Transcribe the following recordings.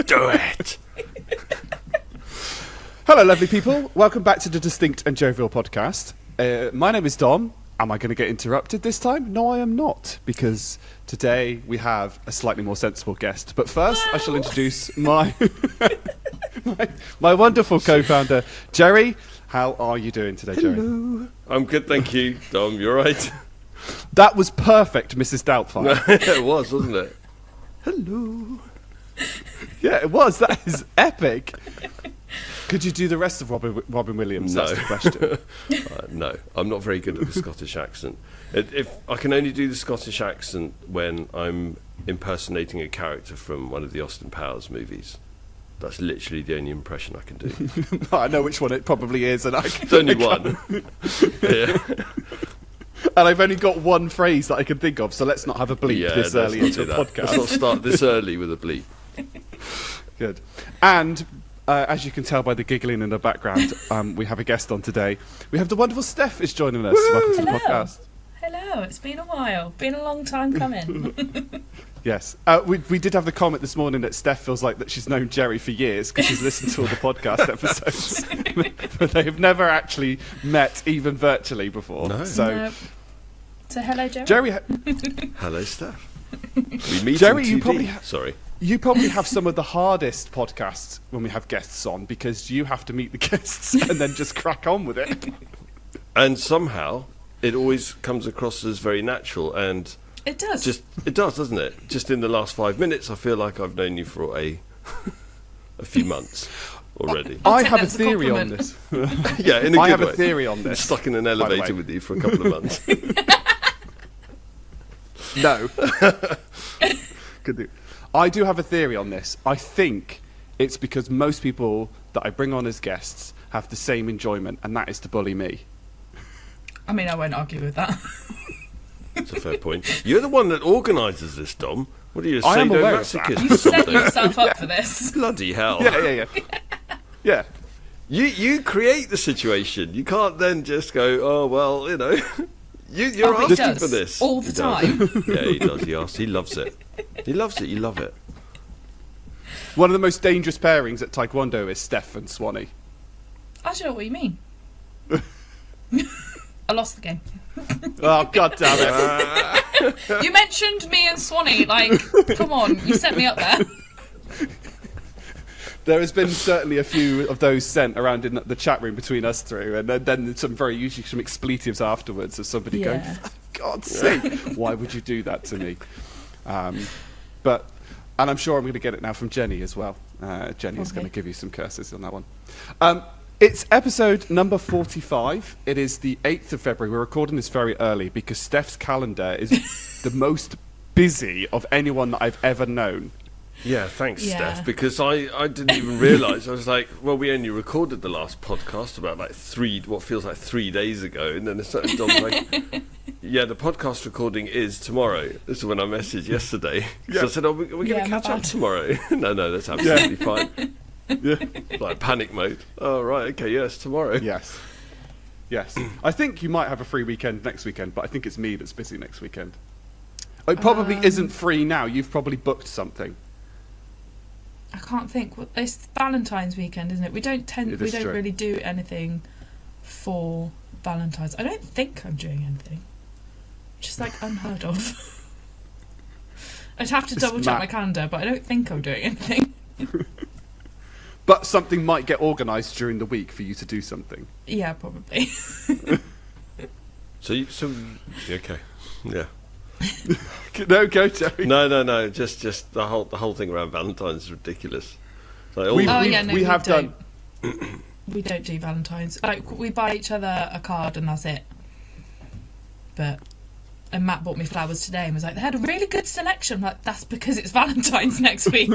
do it. Hello, lovely people. Welcome back to the Distinct and Jovial podcast. My name is Dom. Am I going to get interrupted this time? No, I am not, because today we have a slightly more sensible guest. But first, I shall introduce my my wonderful co-founder, Jerry. How are you doing today, Jerry? Hello. I'm good, thank you, Dom. You're right. That was perfect, Mrs. Doubtfire. It was, wasn't it? Hello. Yeah, it was. That is epic. Could you do the rest of Robin Williams? No. That's the question. No, I'm not very good at the Scottish accent. If I can only do the Scottish accent when I'm impersonating a character from one of the Austin Powers movies. That's literally the only impression I can do. I know which one it probably is, and It's only one. Yeah. And I've only got one phrase that I can think of, so let's not have a bleep this early into the podcast. Let's not start this early with a bleep. Good. And as you can tell by the giggling in the background, we have a guest on today. We have the wonderful Steph is joining us. Welcome to the podcast. Hello, it's been a while. Been a long time coming. Yes. We did have the comment this morning that Steph feels like that she's known Jerry for years because she's listened to all the podcast episodes. But they have never actually met, even virtually, before. No. So hello, Jerry. Jerry, Hello, Steph. We meet Jerry, in you 2D. probably Sorry. You probably have some of the hardest podcasts when we have guests on because you have to meet the guests and then just crack on with it. And somehow it always comes across as very natural, and It does. it does, doesn't it? Just in the last 5 minutes, I feel like I've known you for a few months already. I take have a that as a theory on compliment. this. Yeah, in a I good have way. a theory on this. Stuck in an the elevator way. with you for a couple of months. No. Could do. I do have a theory on this. I think it's because most people that I bring on as guests have the same enjoyment, and that is to bully me. I mean, I won't argue with that. That's a fair point. You're the one that organises this, Dom. What are you, a I am aware of sadomasochist that. or You've set something? yourself up for this. Bloody hell. Yeah. Yeah. You create the situation. You can't then just go, oh, well, you know, you're Oh, he asking does. for this. All the He does. time. Yeah, he does. He asks. He loves it. He loves it. You love it. One of the most dangerous pairings at Taekwondo is Steph and Swanee. I don't know what you mean. I lost the game. Oh, God damn it. You mentioned me and Swanee. Like, come on, you set me up there. There has been certainly a few of those sent around in the chat room between us three, and then usually some expletives afterwards of somebody going, Yeah. for God's sake, why would you do that to me? And I'm sure I'm going to get it now from Jenny as well. Jenny is Okay. going to give you some curses on that one. It's episode number 45. It is the 8th of February. We're recording this very early because Steph's calendar is the most busy of anyone that I've ever known. Yeah, thanks, Yeah. Steph, because I didn't even realise. I was like, well, we only recorded the last podcast about like what feels like 3 days ago, and then Dom's like, yeah, the podcast recording is tomorrow. This is when I messaged yesterday. So I said, oh, we're going to Yeah, my catch up bad. tomorrow. No, that's absolutely fine. Like panic mode. Oh, right, okay, yes, tomorrow. Yes. I think you might have a free weekend next weekend, but I think it's me that's busy next weekend. It probably isn't free now. You've probably booked something. I can't think. It's Valentine's weekend, isn't it? We don't It is true. really do anything for Valentine's. I don't think I'm doing anything. Just like unheard of. I'd have to It's double check mad. my calendar, but I don't think I'm doing anything. But something might get organised during the week for you to do something. Yeah, probably. So okay. Yeah. No, go, Jerry. No. Just the whole thing around Valentine's is ridiculous. Like, We have don't. done. We don't do Valentine's. Like, we buy each other a card and that's it. And Matt bought me flowers today and was like, they had a really good selection. I'm like, that's because it's Valentine's next week.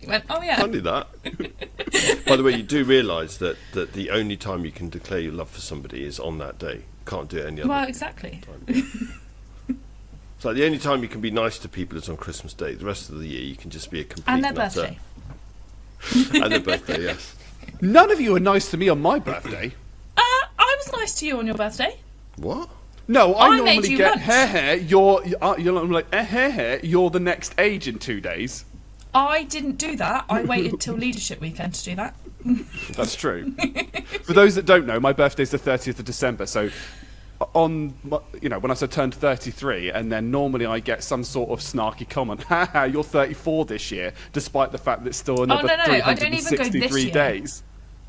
He went, oh yeah. Funny that. By the way, you do realise that the only time you can declare your love for somebody is on that day. Can't do it any other Well, exactly. time. So the only time you can be nice to people is on Christmas Day. The rest of the year you can just be a complete And their nutter. birthday. And their birthday, yes. None of you are nice to me on my birthday. I was nice to you on your birthday. What? No, I I made normally you get lunch. hair. You're normally like hair. You're the next age in 2 days. I didn't do that. I waited till leadership weekend to do that. That's true. For those that don't know, my birthday's the 30th of December, so when I turned 33, and then normally I get some sort of snarky comment, haha, you're 34 this year, despite the fact that it's still another no, I don't even go this 363 year. days.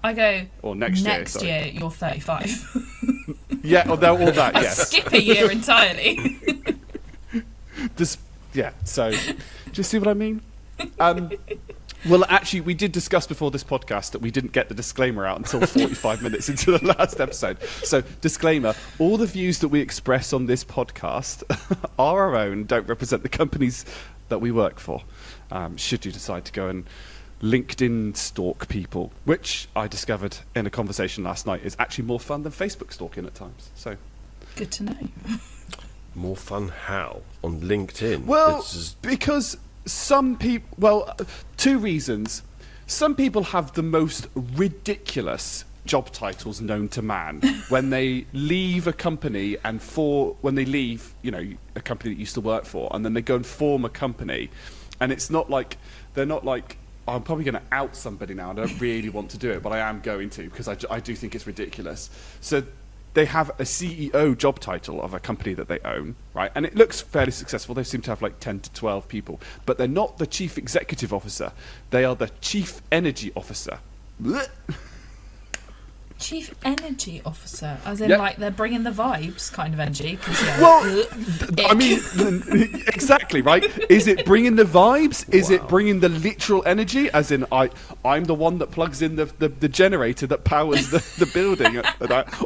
I go, or next year you're 35. Yeah, or all that, I yes. skip a year entirely. So, do you see what I mean? Well, actually, we did discuss before this podcast that we didn't get the disclaimer out until 45 minutes into the last episode. So, disclaimer, all the views that we express on this podcast are our own, don't represent the companies that we work for. Should you decide to go and LinkedIn stalk people, which I discovered in a conversation last night is actually more fun than Facebook stalking at times. So, good to know. More fun how? On LinkedIn? well, because some people, two reasons. Some people have the most ridiculous job titles known to man when they leave a company when they leave, a company that you used to work for, and then they go and form a company, and it's not like, they're not like, oh, I'm probably going to out somebody now, and I don't really want to do it, but I am going to, because I do think it's ridiculous. So they have a CEO job title of a company that they own, right? And it looks fairly successful. They seem to have like 10 to 12 people. But they're not the chief executive officer. They are the chief energy officer. Blech. Chief energy officer, as in Yep. like they're bringing the vibes kind of energy. Well, I mean, exactly, right? Is it bringing the vibes? Is it bringing the literal energy? As in, I'm the one that plugs in the generator that powers the building.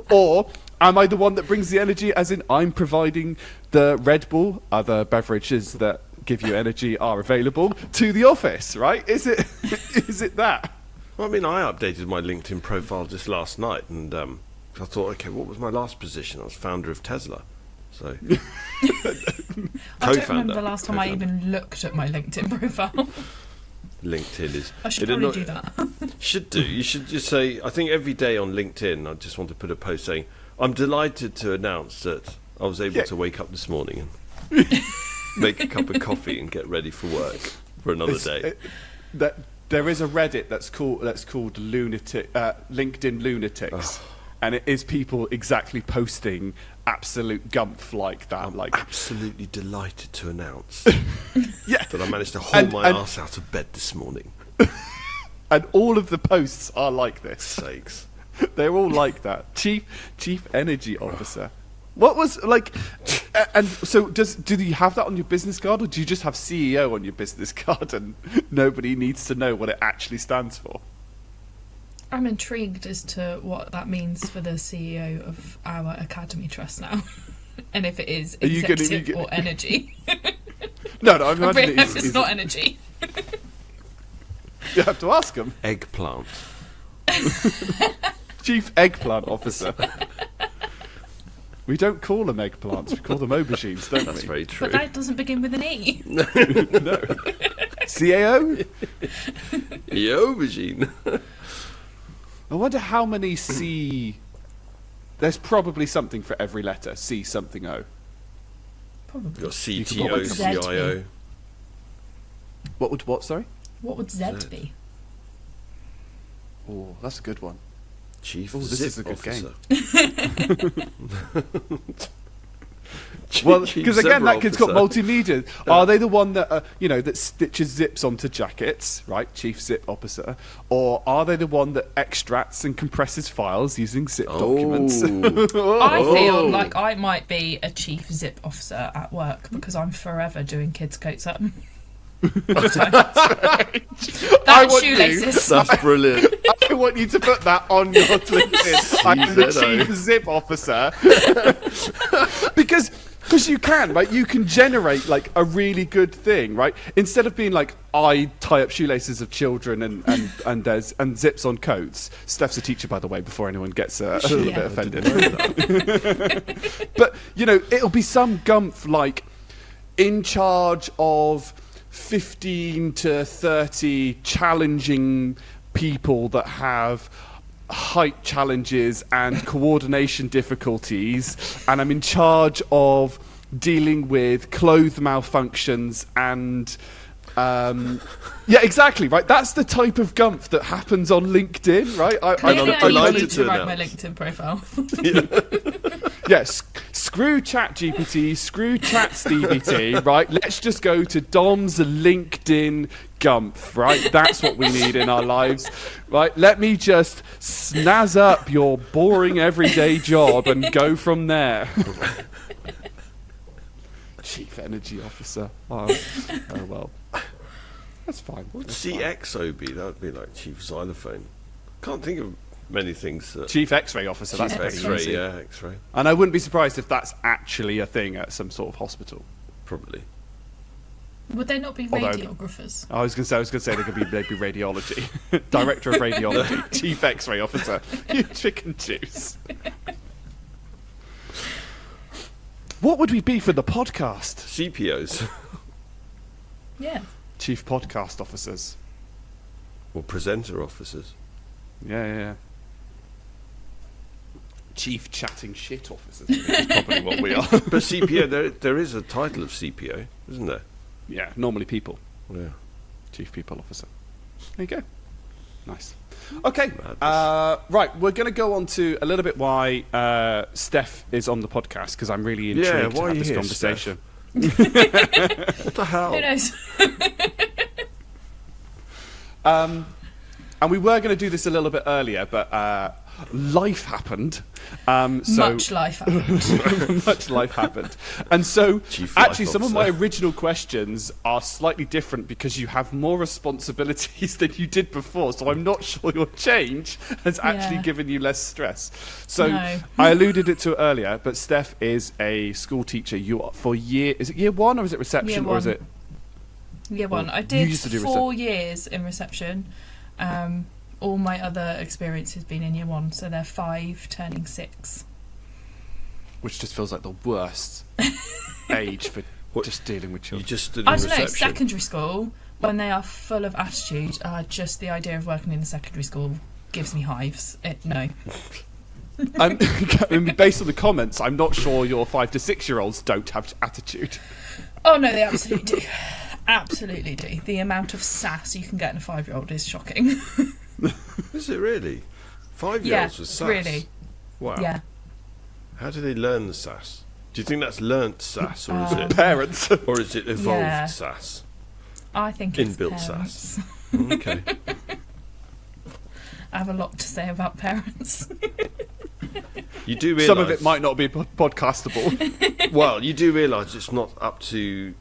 Or am I the one that brings the energy? As in, I'm providing the Red Bull, other beverages that give you energy are available to the office, right? Is it that? Well, I mean, I updated my LinkedIn profile just last night, and I thought, okay, what was my last position? I was founder of Tesla. So, I don't remember the last time I even looked at my LinkedIn profile. LinkedIn is... I should probably do that. Should do. You should just say, I think every day on LinkedIn, I just want to put a post saying, I'm delighted to announce that I was able to wake up this morning and make a cup of coffee and get ready for work for another day. There is a Reddit that's called LinkedIn Lunatics, and it is people exactly posting absolute gumph like that. I'm absolutely delighted to announce that I managed to haul my ass out of bed this morning. And all of the posts are like this. Sakes. They're all like that. Chief energy officer. What was like? And so, do you have that on your business card, or do you just have CEO on your business card, and nobody needs to know what it actually stands for? I'm intrigued as to what that means for the CEO of our Academy Trust now, and if it is executive or energy. No, I imagine it's not energy. You have to ask them. Eggplant. Chief eggplant officer. We don't call them eggplants, we call them aubergines, don't That's we? very true. But that doesn't begin with an E. No. CAO? The aubergine. I wonder how many C... There's probably something for every letter. C something O. Probably. You've got What CTO, would Z be? CIO. What, sorry? What would Z be? Oh, that's a good one. Chief this Zip is a good Officer. Well, Chief because again, Zebra that kid's got Officer. multimedia. Are they the one that that stitches zips onto jackets, right? Chief Zip Officer, or are they the one that extracts and compresses files using zip documents? I feel like I might be a chief zip officer at work because I'm forever doing kids' coats up. That shoelaces. That's brilliant. I want you to put that on your LinkedIn. I'm the chief zip officer. because you can, right? You can generate like a really good thing, right? Instead of being like, I tie up shoelaces of children and zips on coats. Steph's a teacher, by the way, before anyone gets a little bit offended. But it'll be some gumph like in charge of 15 to 30 challenging people that have height challenges and coordination difficulties, and I'm in charge of dealing with clothes malfunctions and Yeah, exactly. Right, that's the type of gumph that happens on LinkedIn, right? Clearly, I delighted need to to write my announce. LinkedIn profile. Yes, screw ChatGPT, screw ChatSTVT, right? Let's just go to Dom's LinkedIn gumph, right? That's what we need in our lives, right? Let me just snazz up your boring everyday job and go from there. Chief Energy Officer. Oh well. That's fine. What's That's fine. CXO be? That would be like Chief Xylophone. Can't think of many things. That Chief X-ray Officer. That's Chief pretty X-ray, easy. yeah, X-ray. And I wouldn't be surprised if that's actually a thing at some sort of hospital. Probably. Would they not be Although- radiographers? I was going to say they could be maybe radiology, director of radiology, chief X-ray officer. You chicken juice. What would we be for the podcast? CPOs. Yeah. Chief podcast officers. Or presenter officers. Yeah. Chief chatting shit officers. I think is probably what we are. But CPO, there is a title of CPO, isn't there? Yeah, normally people. Yeah. Chief people officer. There you go. Nice. Okay, Madness. right, we're going to go on to a little bit why Steph is on the podcast, because I'm really intrigued to why are have you this here, conversation. What the hell? Who knows? And we were going to do this a little bit earlier, but life happened. Much life happened. Much life happened. And so, Chief actually, life some of my officer. original questions are slightly different because you have more responsibilities than you did before. So I'm not sure your change has actually Yeah. given you less stress. So No. I alluded it to it earlier, but Steph is a school teacher. Is it year one or is it reception Year or is one. it? Year one. I You did used to do 4 years in reception. All my other experience has been in year one, so they're 5 turning 6. Which just feels like the worst age for just dealing with You children. just stood in I don't know, reception. secondary school, when they are full of attitude, just the idea of working in a secondary school gives me hives. No. I mean, based on the comments, I'm not sure your 5 to 6 year olds don't have attitude. Oh no, they absolutely do. Absolutely do. The amount of sass you can get in a 5-year-old is shocking. Is it really? 5-year-olds with sass? really. Wow. Yeah. How do they learn the sass? Do you think that's learnt sass, or is it, Parents. or is it evolved Yeah. sass? I think it's Inbuilt parents. sass. Okay. I have a lot to say about parents. You do realise Some of it might not be podcastable. Well, you do realise it's not up to.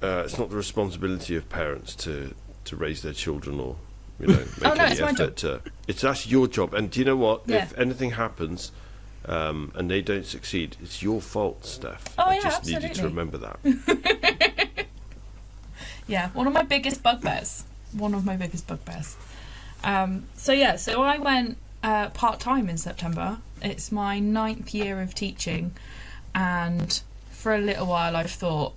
It's not the responsibility of parents to raise their children or make Oh, no, any it's my effort to. It's actually your job. And do you know what? Yeah. If anything happens and they don't succeed, it's your fault, Steph. Oh, I yeah, just need you to absolutely. remember that. Yeah, one of my biggest bugbears. So I went part-time in September. It's my 9th year of teaching, and for a little while I've thought,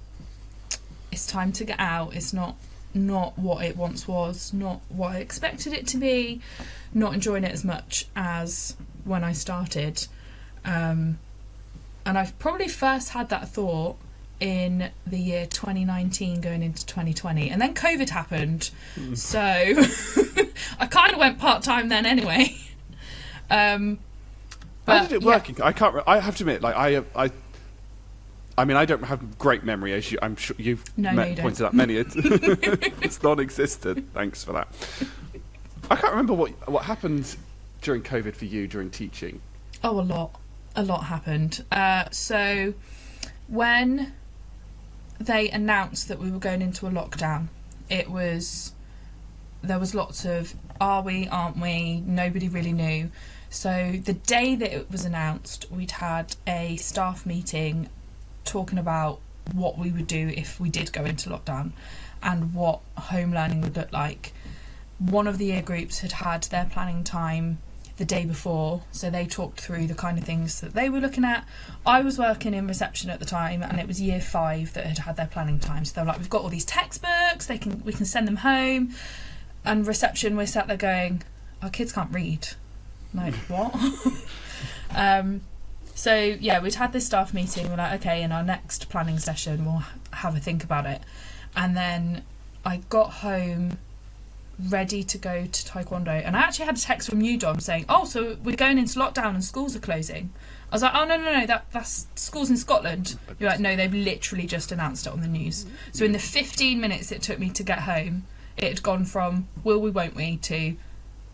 it's time to get out. It's not what it once was, not what I expected it to be, not enjoying it as much as when I started. And I've probably first had that thought in the year 2019 going into 2020, and then COVID happened. So I kind of went part-time then anyway. How did it work? I can't. I have to admit, like I mean, I don't have great memory, as I'm sure you've No, you don't. pointed out many. It's non-existent. Thanks for that. I can't remember what happened during COVID for you during teaching. Oh, a lot happened. So when they announced that we were going into a lockdown, there was lots of are we, aren't we? Nobody really knew. So the day that it was announced, we'd had a staff meeting talking about what we would do if we did go into lockdown and what home learning would look like. One of the year groups had their planning time the day before, so they talked through the kind of things that they were looking at. I was working in reception at the time, and it was year 5 that had their planning time. So they were like, we've got all these textbooks, we can send them home. And reception, we're sat there going, our kids can't read. Like, what? So yeah, we'd had this staff meeting. We're like, okay, in our next planning session, we'll have a think about it. And then I got home ready to go to Taekwondo, and I actually had a text from you, Dom, saying, oh, so we're going into lockdown and schools are closing. I was like, oh, no, that's schools in Scotland. You're like, no, they've literally just announced it on the news. So in the 15 minutes it took me to get home, it had gone from will we, won't we, to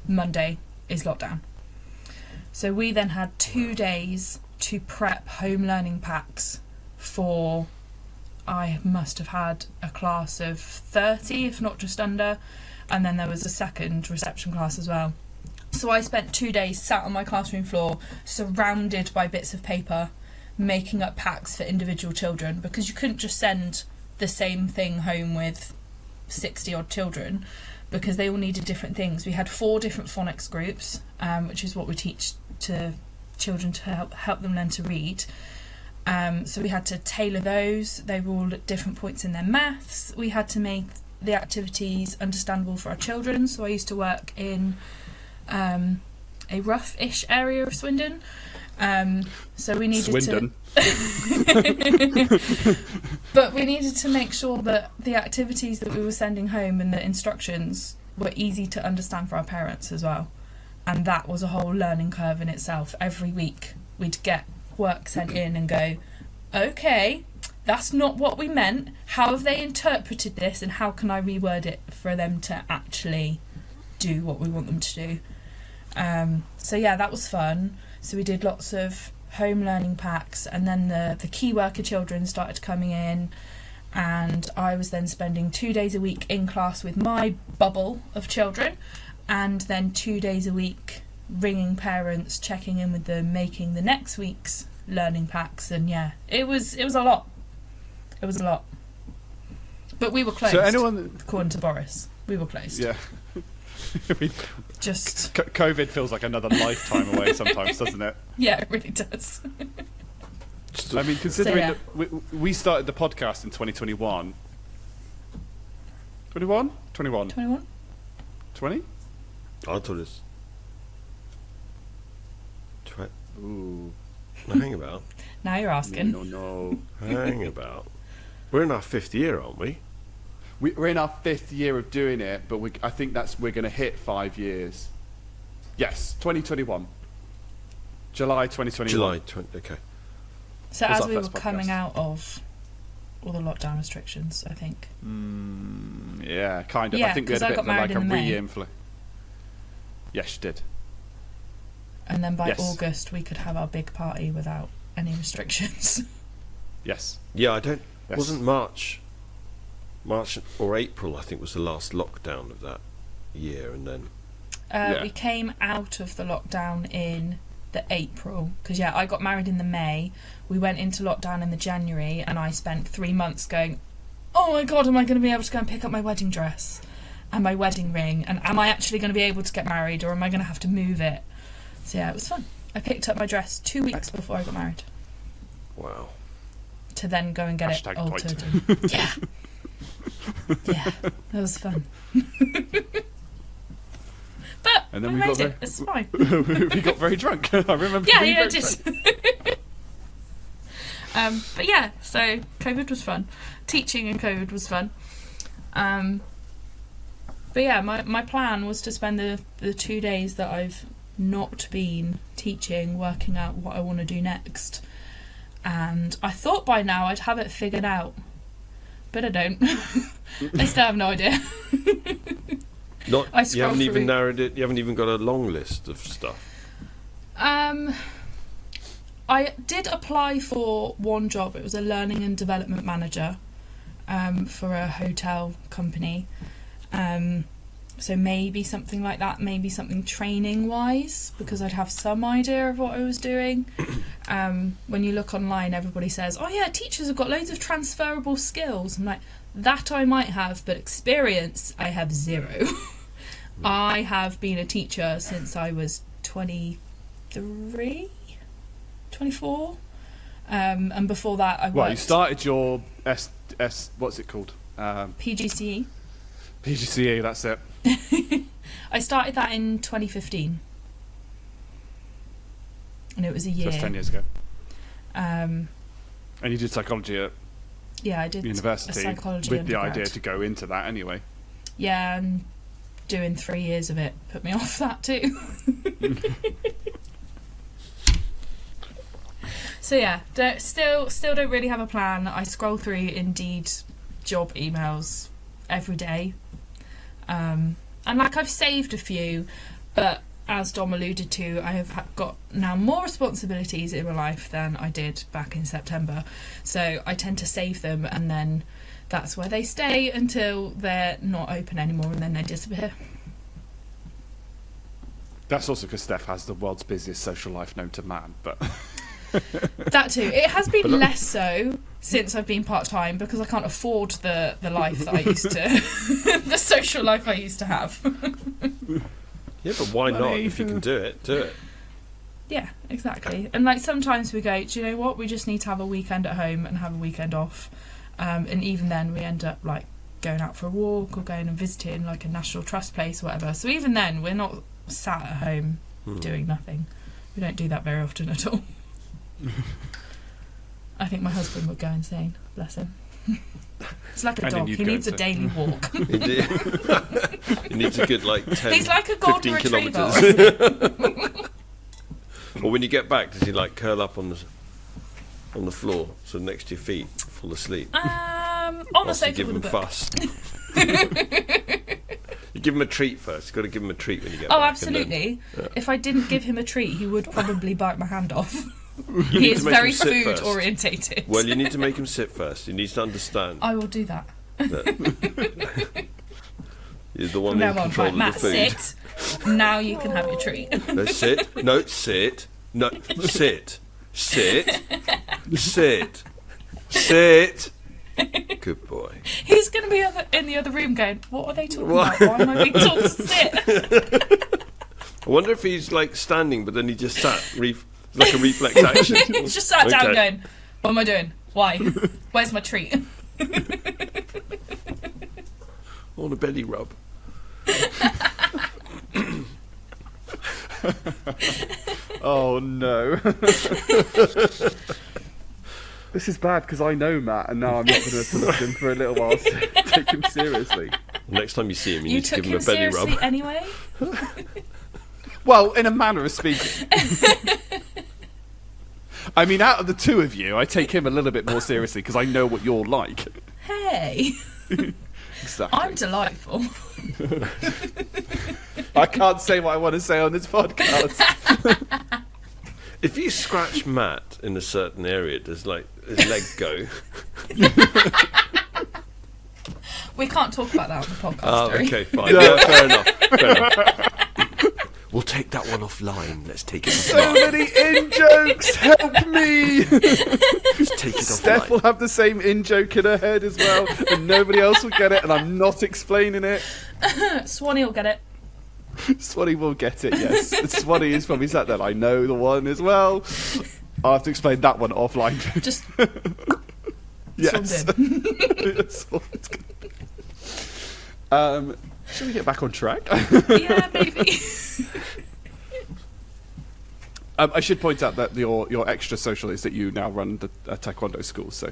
Monday is lockdown. So we then had 2 days to prep home learning packs for, I must have had a class of 30, if not just under, and then there was a second reception class as well. So I spent 2 days sat on my classroom floor, surrounded by bits of paper, making up packs for individual children, because you couldn't just send the same thing home with 60 odd children, because they all needed different things. We had 4 different phonics groups, which is what we teach to children to help them learn to read. So we had to tailor those. They were all at different points in their maths. We had to make the activities understandable for our children. So I used to work in a rough-ish area of Swindon. So we needed Swindon. But we needed to make sure that the activities that we were sending home and the instructions were easy to understand for our parents as well. And that was a whole learning curve in itself. Every week we'd get work sent in and go, okay, that's not what we meant. How have they interpreted this, and how can I reword it for them to actually do what we want them to do? So yeah, that was fun. So we did lots of home learning packs, and then the key worker children started coming in, and I was then spending 2 days a week in class with my bubble of children, and then 2 days a week ringing parents, checking in with them, making the next week's learning packs. And yeah, it was a lot. It was a lot. But we were closed. So anyone, according to Boris, we were closed. yeah. I mean, Just COVID feels like another lifetime away sometimes, doesn't it? yeah, it really does. I mean, considering So, that we started the podcast in 2021. 21? 21. 21? 20? I thought it's. Ooh. No, hang about. Now you're asking. No. Hang about. We're in our 5th year, aren't we? We're in our 5th year of doing it, but I think we're going to hit 5 years. Yes, 2021. July 2021. July 20. Okay. So Was as our we were first coming podcast. out of all the lockdown restrictions, I think. Yeah, kind of. Yeah, I think we had 'cause a I bit got of married like a in May. re-influ. Yes, you did. And then by Yes. August we could have our big party without any restrictions. Yes. Yeah, Yes. Wasn't March or April, I think, was the last lockdown of that year, and then. Yeah. We came out of the lockdown in the April, because yeah, I got married in the May. We went into lockdown in the January, and I spent 3 months going, oh my god, am I going to be able to go and pick up my wedding dress and my wedding ring, and am I actually going to be able to get married, or am I going to have to move it? So yeah, it was fun. I picked up my dress 2 weeks before I got married, Wow. to then go and get Hashtag it altered. And, yeah, that was fun. But And then I we made got it. It's fine. we got very drunk. I remember. Yeah, being I very did. drunk. But yeah, so COVID was fun. Teaching in COVID was fun. But yeah, my plan was to spend the 2 days that I've not been teaching, working out what I want to do next. And I thought by now I'd have it figured out, but I don't. I still have no idea. Not. I You scroll haven't even through- narrowed it. You haven't even got a long list of stuff. I did apply for one job. It was a learning and development manager for a hotel company. So maybe something like that, maybe something training wise, because I'd have some idea of what I was doing. When you look online, everybody says, oh yeah, teachers have got loads of transferable skills. I'm like, that I might have, but experience I have zero. I have been a teacher since I was 23, 24. And before that I worked Well, you started your what's it called? PGCE. PGCE. That's it. I started that in 2015. And it was a So year. that's 10 years ago. Um, And you did psychology at. Yeah, I did a university psychology with the undergrad. idea to go into that anyway. Yeah, and doing 3 years of it put me off that too. So yeah, still don't really have a plan. I scroll through Indeed job emails every day, and like I've saved a few, but as Dom alluded to, I have got now more responsibilities in my life than I did back in September. So I tend to save them, and then that's where they stay until they're not open anymore, and then they disappear. That's also because Steph has the world's busiest social life known to man, but... That too. It has been less so since I've been part-time because I can't afford the life that I used to... the social life I used to have. Yeah, but why not? If you can do it, do it. Yeah, exactly. And like sometimes we go, do you know what? We just need to have a weekend at home and have a weekend off. And even then we end up like going out for a walk or going and visiting like a National Trust place or whatever. So even then we're not sat at home doing nothing. We don't do that very often at all. I think my husband would go insane, bless him. He's like a dog, he needs a daily walk. He needs a good like 10, He's like a golden 15 retriever. kilometres. Or when you get back, does he like curl up on the floor, so next to your feet, fall asleep? On the Whilst you sofa give with a him book. fuss. You give him a treat first. You've got to give him a treat when you get Oh, back. absolutely. And then, If I didn't give him a treat, he would probably bite my hand off. You He need is to make very him sit food first. orientated. Well, you need to make him sit first. He needs to understand I will do that. that you're the one From in now on, control right, of Matt, the food. sit. Now you can have your treat. No, sit. No, sit. No, sit. Sit. Sit. Sit. Good boy. He's going to be in the other room going, what are they talking What? about? Why am I being told to sit? I wonder if he's like standing, but then he just sat, like a reflex action. He's just sat down Okay. going, what am I doing? Why? Where's my treat? On a belly rub. Oh no. This is bad because I know Matt and now I'm not going to talk to him for a little while to take him seriously. Next time you see him, you You need to took give him him a belly seriously rub. anyway? Well, in a manner of speaking. I mean, out of the two of you, I take him a little bit more seriously because I know what you're like. Hey, Exactly. I'm delightful. I can't say what I want to say on this podcast. If you scratch Matt in a certain area, does like his leg go? We can't talk about that on the podcast. Oh, Harry. okay, fine. Yeah, fair enough. Fair enough. We'll take that one offline. Let's take it So offline. many in-jokes, help me! Let's take it Steph will offline. have the same in-joke in her head as well, and nobody else will get it, and I'm not explaining it. Swanee will get it. Swanee will get it, yes. Swanee is probably sat there, I know the one as well. I'll have to explain that one offline. Just Yes. swarmed in. That's all it's gonna be. Shall we get back on track? Yeah, maybe. I should point out that your extra social is that you now run a taekwondo school, so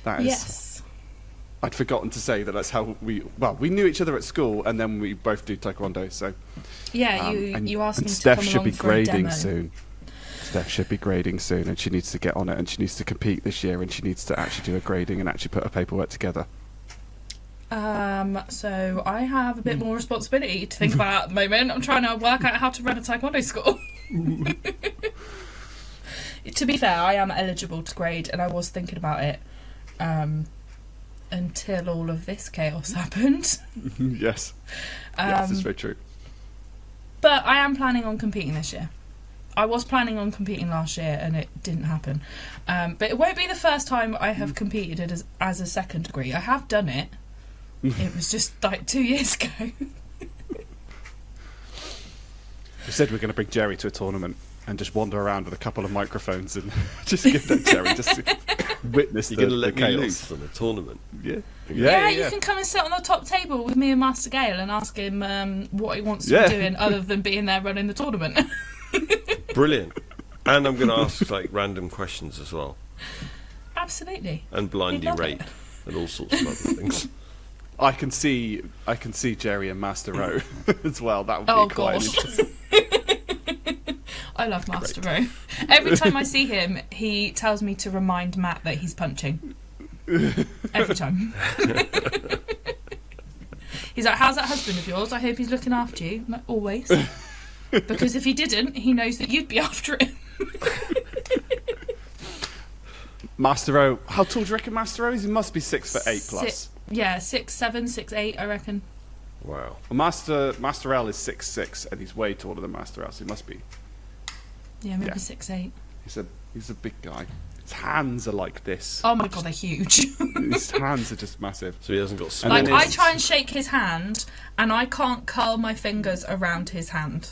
that is... Yes. I'd forgotten to say that that's how we knew each other at school, and then we both do taekwondo. So Yeah, and you asked me to Steph come should along be for a grading demo. soon. Steph should be grading soon, and she needs to get on it, and she needs to compete this year, and she needs to actually do a grading and actually put her paperwork together. So I have a bit more responsibility to think about at the moment. I'm trying to work out how to run a taekwondo school. To be fair, I am eligible to grade, and I was thinking about it until all of this chaos happened. Yes, yes, it's very true. But I am planning on competing this year. I was planning on competing last year, and it didn't happen. But it won't be the first time I have competed as a second degree. I have done it. It was just like 2 years ago. We said we are going to bring Jerry to a tournament and just wander around with a couple of microphones and just give that Jerry just to witness You're going to the let me chaos. loose on a tournament. Yeah. Yeah, you can come and sit on the top table with me and Master Gale and ask him what he wants to Yeah. be doing other than being there running the tournament. Brilliant. And I'm going to ask like random questions as well, Absolutely. and blind He'd love rate. it. and all sorts of other things. I can see Jerry and Master Rowe as well. That would be Oh, quite gosh. interesting. I love Master Rowe. Every time I see him, he tells me to remind Matt that he's punching. Every time. He's like, how's that husband of yours? I hope he's looking after you. I'm like, always. Because if he didn't, he knows that you'd be after him. Master Rowe, how tall do you reckon Master Rowe is? He must be 6'8" plus. Yeah, 6'7", 6'8", I reckon. Wow. Well, Master L is 6'6", and he's way taller than Master L, so he must be. Yeah, maybe Yeah. 6'8". He's a big guy. His hands are like this. Oh my god, they're huge. His hands are just massive. So he hasn't got small. Like, then I it's- try and shake his hand, and I can't curl my fingers around his hand.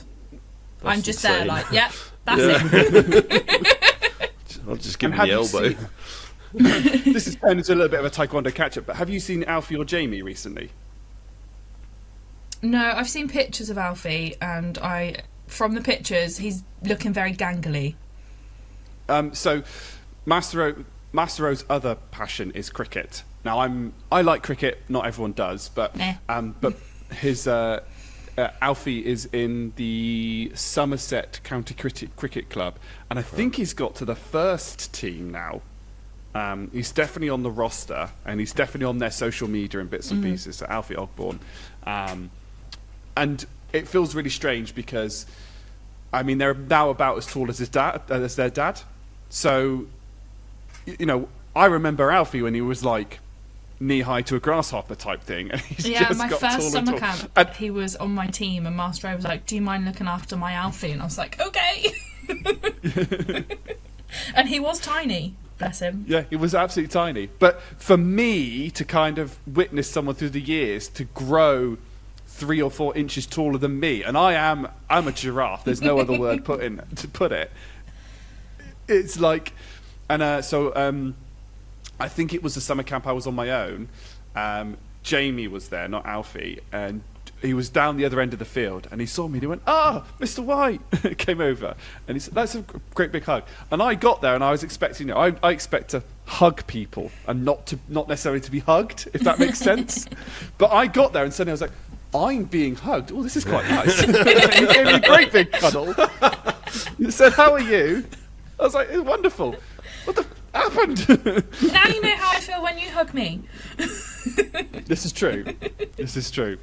I'm just there, insane. like, yep, that's Yeah. it. I'll just give And him the have you elbow. This is turned into a little bit of a taekwondo catch-up, but have you seen Alfie or Jamie recently? No, I've seen pictures of Alfie, and from the pictures, he's looking very gangly. So, Master Rowe's other passion is cricket. Now, I like cricket. Not everyone does, but Nah. but his Alfie is in the Somerset County Cricket Club, and I think he's got to the first team now. He's definitely on the roster, and he's definitely on their social media and bits and pieces. So Alfie Ogborn, and it feels really strange because, I mean, they're now about as tall as their dad. So, you know, I remember Alfie when he was like knee high to a grasshopper type thing, and he's Yeah, just my got first tall and summer tall. camp, And- he was on my team, and Master Rowe was like, "Do you mind looking after my Alfie?" And I was like, "Okay." And he was tiny, bless him. Yeah, he was absolutely tiny. But for me to kind of witness someone through the years to grow 3 or 4 inches taller than me, and I'm a giraffe. There's no other word to put it. It's like, and I think it was the summer camp I was on my own. Jamie was there, not Alfie, and he was down the other end of the field, and he saw me and he went, Mr. White, came over, and he said, that's a great big hug. And I got there and I was expecting, I expect to hug people and not necessarily to be hugged, if that makes sense. But I got there and suddenly I was like, I'm being hugged. Oh, this is quite nice. He gave me a great big cuddle. He said, how are you? I was like, it's wonderful. What the happened? Now you know how I feel when you hug me. This is true. This is true.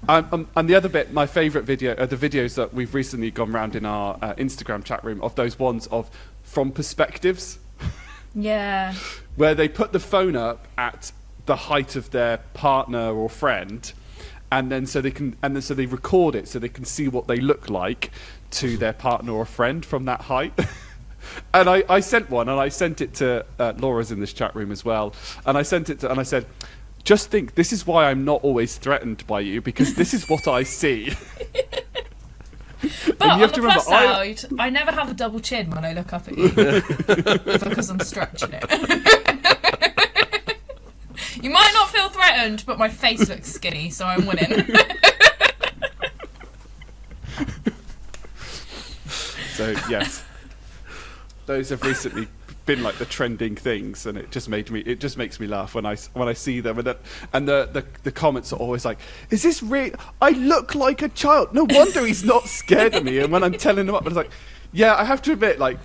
And the other bit, my favourite video, are the videos that we've recently gone round in our Instagram chat room of those ones of from perspectives, Yeah. where they put the phone up at the height of their partner or friend, and then so they record it so they can see what they look like to their partner or friend from that height. And I sent one, and I sent it to Laura's in this chat room as well. And I sent it to, and I said, just think, this is why I'm not always threatened by you, because this is what I see. But on have the to remember, plus side, I never have a double chin when I look up at you. Because I'm stretching it. You might not feel threatened, but my face looks skinny, so I'm winning. So yes, those have recently been like the trending things, and it just makes me laugh when I see them, and the comments are always like, "Is this real? I look like a child. No wonder he's not scared of me." And when I'm telling them up, it's like, "Yeah, I have to admit, like,"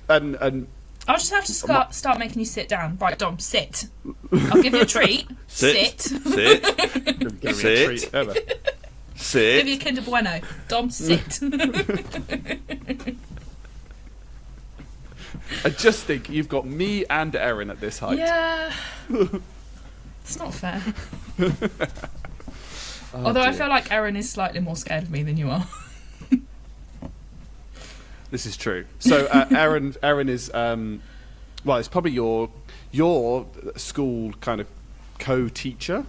and I'll just have to start making you sit down. Right, Dom, sit. I'll give you a treat. Sit. Sit. give me a Sit. treat ever. Give you a Sit. Kinder Bueno. Dom, sit. I just think you've got me and Erin at this height. Yeah. It's not fair. Oh, Although I dear. feel like Erin is slightly more scared of me than you are. This is true. So Erin is well, it's probably your school kind of co-teacher.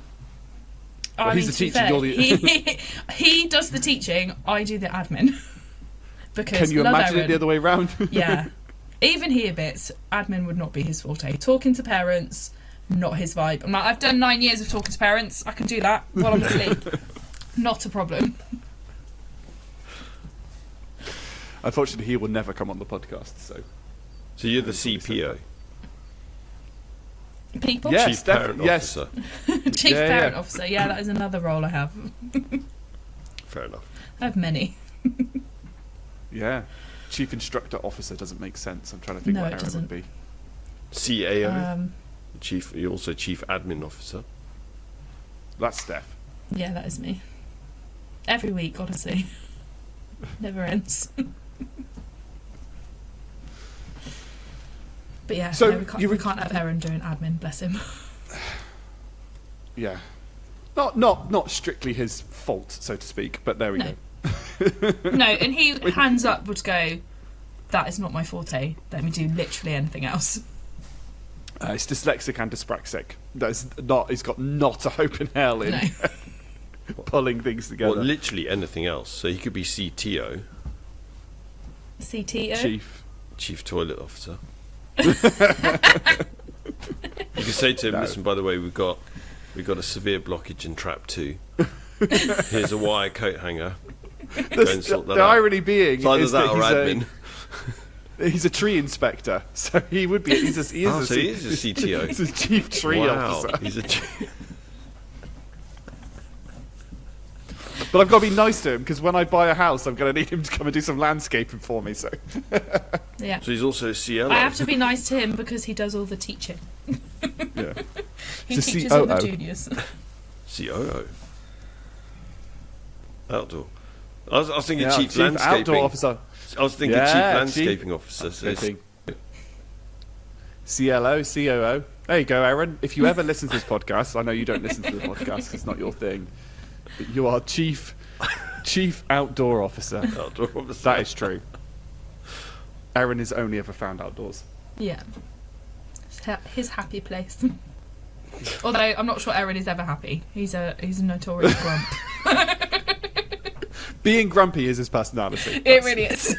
Well, he's the to be teacher, fair, you're the- he does the teaching, I do the admin. Because Can you love imagine Erin. it the other way around? Yeah. Even he admits admin would not be his forte. Talking to parents, not his vibe. I'm like, I've done 9 years of talking to parents. I can do that while I'm asleep. Not a problem. Unfortunately, he will never come on the podcast. So So you're the CPO. PO. people. Yeah. Chief Parent Yes. Officer. Chief Yeah, Parent yeah. Officer. Yeah, that is another role I have. Fair enough. I have many. Yeah. Chief Instructor Officer doesn't make sense. I'm trying to think No, what it Erin doesn't. would be. CAO. You're also Chief Admin Officer. That's Steph. Yeah, that is me. Every week, honestly. Never ends. But yeah, So no, we can't have Erin doing admin, bless him. Yeah. Not strictly his fault, so to speak, but there we No. go. No, and he hands up would go, that is not my forte. Let me do literally anything else. He's dyslexic and dyspraxic. He's got not a hope in hell in No. pulling things together. Well, literally anything else. So he could be CTO, CTO? Chief Toilet Officer. You could say to him, No. listen, by the way, we've got a severe blockage in trap 2. Here's a wire coat hanger. Go and sort that The out. irony being It's either is that that or admin. he's a tree inspector, so he would be. He is So he is a CTO. He's a chief tree Wow, officer. he's a But I've got to be nice to him because when I buy a house, I'm going to need him to come and do some landscaping for me. So Yeah. So he's also a CLO. I have to be nice to him because he does all the teaching. yeah, He He's a teaches all the COO. juniors. COO. Outdoor. I was thinking yeah, Chief Landscaping. outdoor officer. I was thinking Yeah, Chief Chief Landscaping Officer. So it's- CLO, COO. There you go, Aaron. If you ever listen to this podcast, I know you don't listen to the podcast 'cause it's not your thing. But you are chief outdoor officer. Outdoor Officer. That is true. Aaron is only ever found outdoors. Yeah. His happy place. Although I'm not sure Erin is ever happy. He's a notorious grump. Being grumpy is his personality. It really is.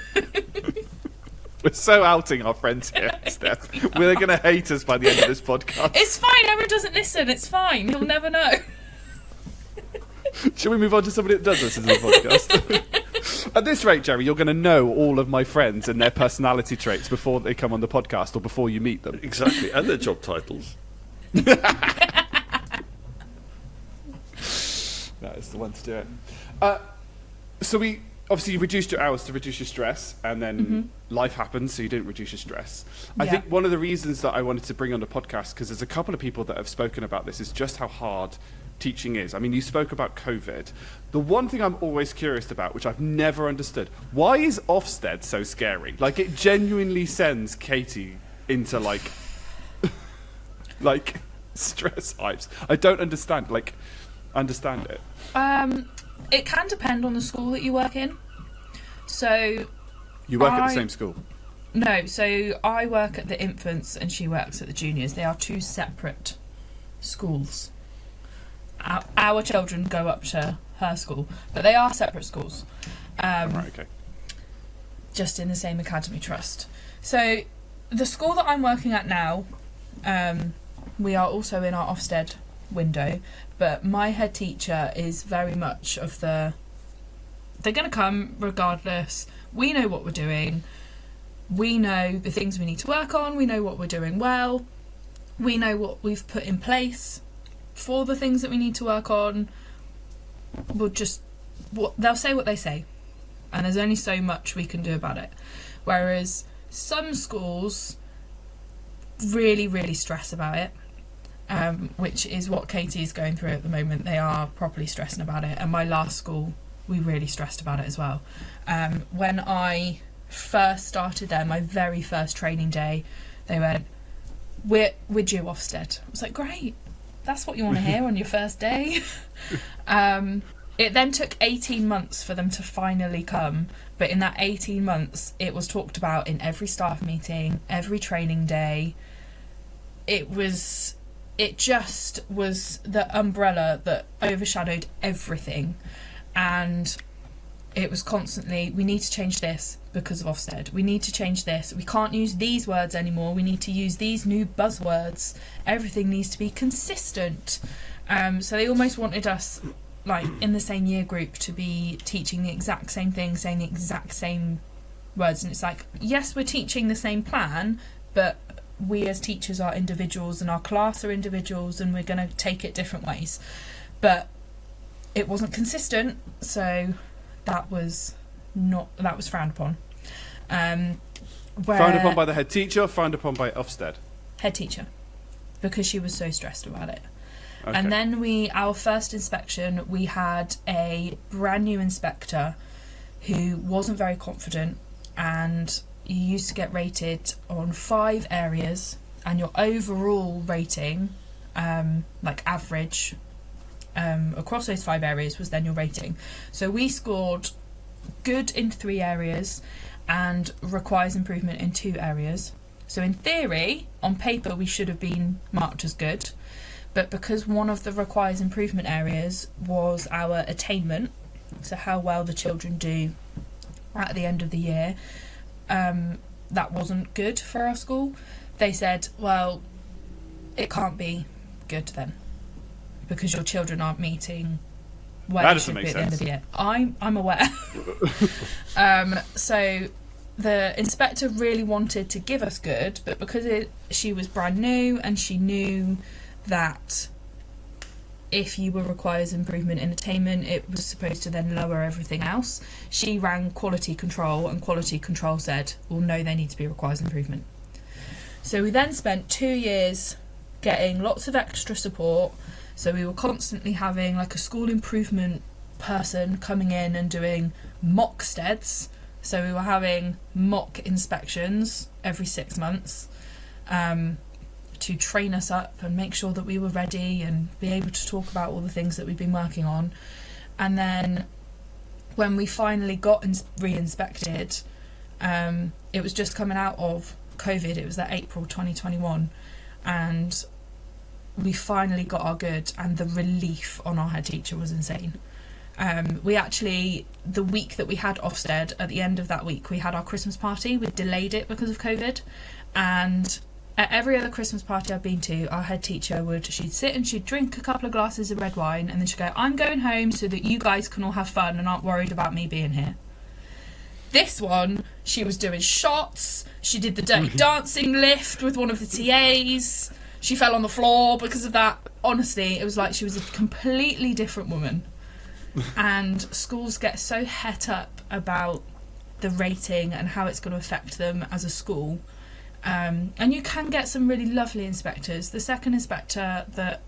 We're so outing our friends here, Steph. We're going to hate us by the end of this podcast. It's fine. Erin doesn't listen. It's fine. He'll never know. Shall we move on to somebody that does listen to the podcast? At this rate, Jerry, you're going to know all of my friends and their personality traits before they come on the podcast or before you meet them. Exactly, and their job titles. That is the one to do it. So we obviously you reduced your hours to reduce your stress, and then life happened, so you didn't reduce your stress. I Yeah. think one of the reasons that I wanted to bring on the podcast, because there's a couple of people that have spoken about this, is just how hard teaching is. I mean, you spoke about COVID. The one thing I'm always curious about, which I've never understood, why is Ofsted so scary? Like, it genuinely sends Katie into like stress hypes. I don't understand it. It can depend on the school that you work in. So You work at the I- same school. no, so I work at the infants and she works at the juniors. They are two separate schools. Our children go up to her school, but they are separate schools. Right, okay. Just in the same academy trust. So the school that I'm working at now, we are also in our Ofsted window, but my head teacher is very much of they're going to come regardless. We know what we're doing. We know the things we need to work on. We know what we're doing well. We know what we've put in place for the things that we need to work on. They'll say what they say, and there's only so much we can do about it. Whereas some schools really, really stress about it, which is what Katie is going through at the moment. They are properly stressing about it, and my last school, we really stressed about it as well. When I first started there, my very first training day, they went, we're due Ofsted. I was like, great, that's what you want to hear on your first day. It then took 18 months for them to finally come, but in that 18 months it was talked about in every staff meeting, every training day. It just was the umbrella that overshadowed everything, and it was constantly, we need to change this because of Ofsted. We need to change this. We can't use these words anymore. We need to use these new buzzwords. Everything needs to be consistent. So they almost wanted us, like, in the same year group to be teaching the exact same thing, saying the exact same words. And it's like, yes, we're teaching the same plan, but we as teachers are individuals and our class are individuals and we're going to take it different ways. But it wasn't consistent, so that was frowned upon. Frowned upon by the head teacher, or frowned upon by Ofsted? Head teacher, because she was so stressed about it. Okay. And then our first inspection, we had a brand new inspector who wasn't very confident, and you used to get rated on 5 areas, and your overall rating, like average, across those 5 areas was then your rating. So we scored good in 3 areas and requires improvement in 2 areas. So in theory, on paper, we should have been marked as good, but because one of the requires improvement areas was our attainment, so how well the children do at the end of the year, that wasn't good for our school. They said, well, it can't be good then, because your children aren't meeting where That they doesn't should make be at the end of the sense. year. I'm aware. So the inspector really wanted to give us good, but because she was brand new and she knew that if you were requires improvement in attainment, it was supposed to then lower everything else. She rang quality control, and quality control said, well, no, they need to be requires improvement. So we then spent 2 years getting lots of extra support. So we were constantly having like a school improvement person coming in and doing mock steads. So we were having mock inspections every 6 months to train us up and make sure that we were ready and be able to talk about all the things that we've been working on. And then when we finally got re-inspected, it was just coming out of COVID. It was that April 2021, and we finally got our good, and the relief on our head teacher was insane. We actually, the week that we had Ofsted, at the end of that week, we had our Christmas party. We delayed it because of COVID, and at every other Christmas party I've been to, our head teacher she'd sit and she'd drink a couple of glasses of red wine, and then she'd go, I'm going home so that you guys can all have fun and aren't worried about me being here. This one, she was doing shots, she did the dirty dancing lift with one of the TAs, she fell on the floor because of that. Honestly, it was like she was a completely different woman. And schools get so het up about the rating and how it's going to affect them as a school. And you can get some really lovely inspectors. The second inspector that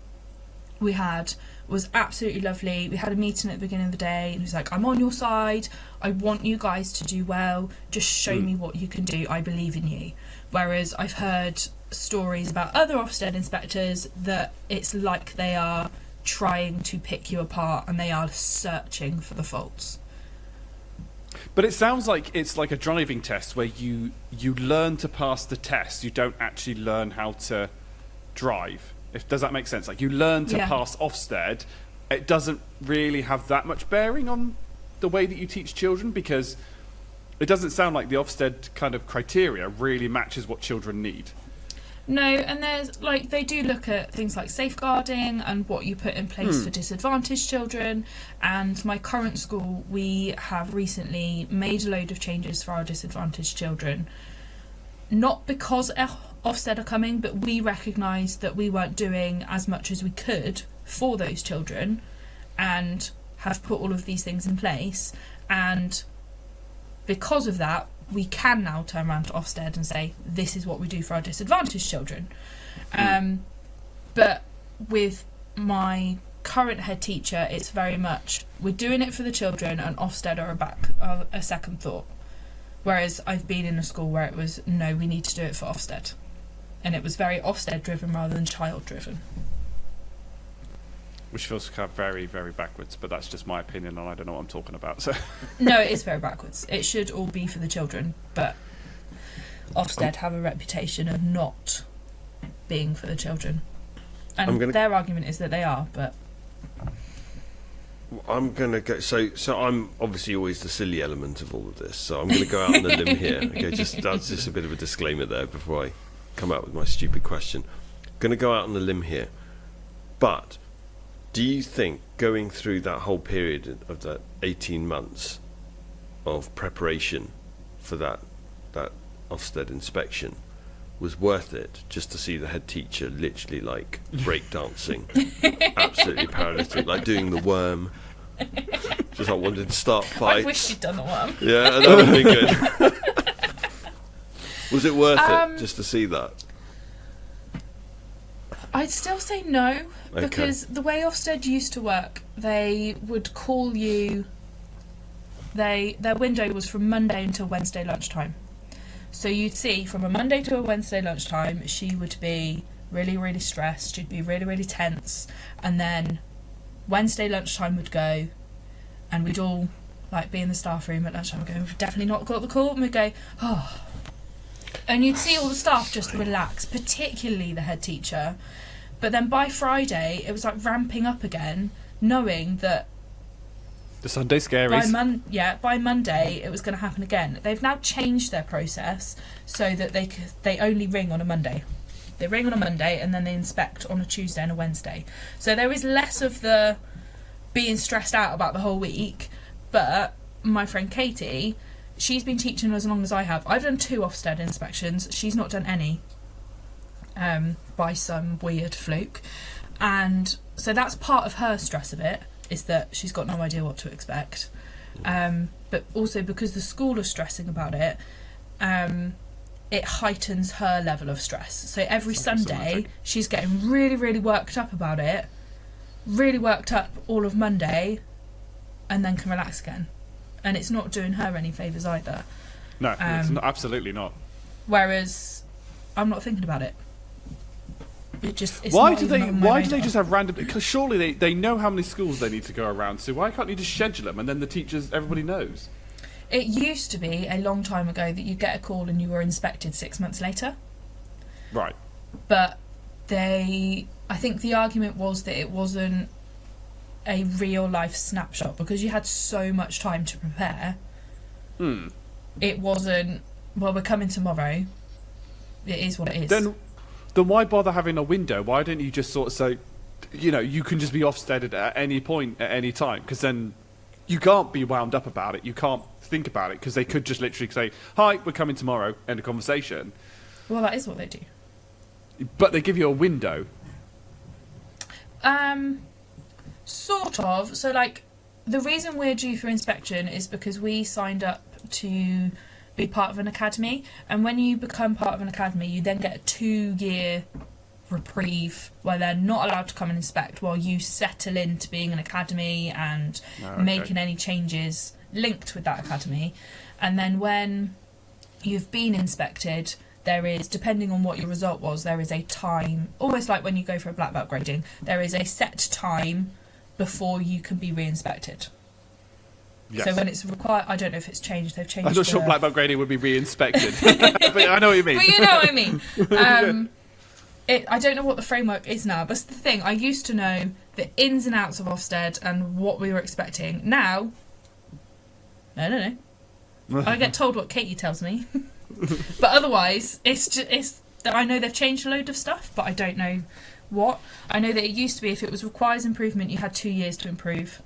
we had was absolutely lovely. We had a meeting at the beginning of the day, and he was like, I'm on your side, I want you guys to do well, just show me what you can do, I believe in you. Whereas I've heard stories about other Ofsted inspectors that it's like they are trying to pick you apart and they are searching for the faults. But it sounds like it's like a driving test where you learn to pass the test. You don't actually learn how to drive. Does that make sense? Like, you learn to pass Ofsted. It doesn't really have that much bearing on the way that you teach children, because it doesn't sound like the Ofsted kind of criteria really matches what children need. No, and there's like, they do look at things like safeguarding and what you put in place for disadvantaged children. And my current school, we have recently made a load of changes for our disadvantaged children. Not because Ofsted are coming, but we recognised that we weren't doing as much as we could for those children, and have put all of these things in place. And because of that, we can now turn around to Ofsted and say, this is what we do for our disadvantaged children. But with my current head teacher, it's very much, we're doing it for the children, and Ofsted are a second thought. Whereas I've been in a school where it was, no, we need to do it for Ofsted. And it was very Ofsted driven rather than child driven. Which feels kind of very, very backwards, but that's just my opinion, and I don't know what I'm talking about. So No, it is very backwards. It should all be for the children, but Ofsted have a reputation of not being for the children. And their argument is that they are, but... I'm going to go... So I'm obviously always the silly element of all of this, so I'm going to go out on a limb here. Okay, that's just a bit of a disclaimer there before I come out with my stupid question. I'm going to go out on a limb here. But do you think going through that whole period of that 18 months of preparation for that Ofsted inspection was worth it just to see the head teacher literally like breakdancing, absolutely paralytic, like doing the worm. Just like wanted to start fights. I wish you'd done the worm. Yeah, that would be good. Was it worth it just to see that? I'd still say no, because the way Ofsted used to work, they would call you. Their window was from Monday until Wednesday lunchtime. So you'd see from a Monday to a Wednesday lunchtime, she would be really, really stressed. She'd be really, really tense, and then Wednesday lunchtime would go, and we'd all like be in the staff room at lunchtime. We'd go, "We've definitely not got the call," and we'd go, "Oh." And you'd see all the staff just relax, particularly the head teacher. But then by Friday, it was like ramping up again, knowing that The Sunday scaries. by Monday it was going to happen again. They've now changed their process so that they only ring on a Monday. They ring on a Monday and then they inspect on a Tuesday and a Wednesday. So there is less of the being stressed out about the whole week. But my friend Katie, she's been teaching as long as I have. I've done 2 Ofsted inspections. She's not done any, by some weird fluke. And so that's part of her stress of it, is that she's got no idea what to expect. But also because the school are stressing about it, it heightens her level of stress. So every Sunday, she's getting really, really worked up about it, really worked up all of Monday, and then can relax again. And it's not doing her any favours either. No, it's not, absolutely not. Whereas I'm not thinking about it. It just, it's Why not do even they? on my Why do they radar. just have random? Because surely they know how many schools they need to go around. So why can't you just schedule them and then the teachers, everybody knows? It used to be a long time ago that you get a call and you were inspected 6 months later. Right. But I think the argument was that it wasn't a real life snapshot because you had so much time to prepare. It wasn't, well, we're coming tomorrow. It is what it is. Then why bother having a window? Why don't you just sort of say, you can just be Ofsteded at any point at any time? Because then you can't be wound up about it. You can't think about it because they could just literally say, "Hi, we're coming tomorrow." End of conversation. Well, that is what they do. But they give you a window. Sort of. So, like, the reason we're due for inspection is because we signed up to be part of an academy, and when you become part of an academy, you then get a 2-year reprieve where they're not allowed to come and inspect while you settle into being an academy and making any changes linked with that academy. And then when you've been inspected, there is, depending on what your result was, there is a time, almost like when you go for a black belt grading, there is a set time before you can be re-inspected. Yes. So when it's required, I don't know if it's changed. They've changed. I'm not sure black belt grading would be re-inspected, but I know what you mean. But you know what I mean. I don't know what the framework is now. That's the thing. I used to know the ins and outs of Ofsted and what we were expecting. Now, no. I get told what Katie tells me. But otherwise, it's I know they've changed a load of stuff, but I don't know what. I know that it used to be if it was requires improvement, you had 2 years to improve.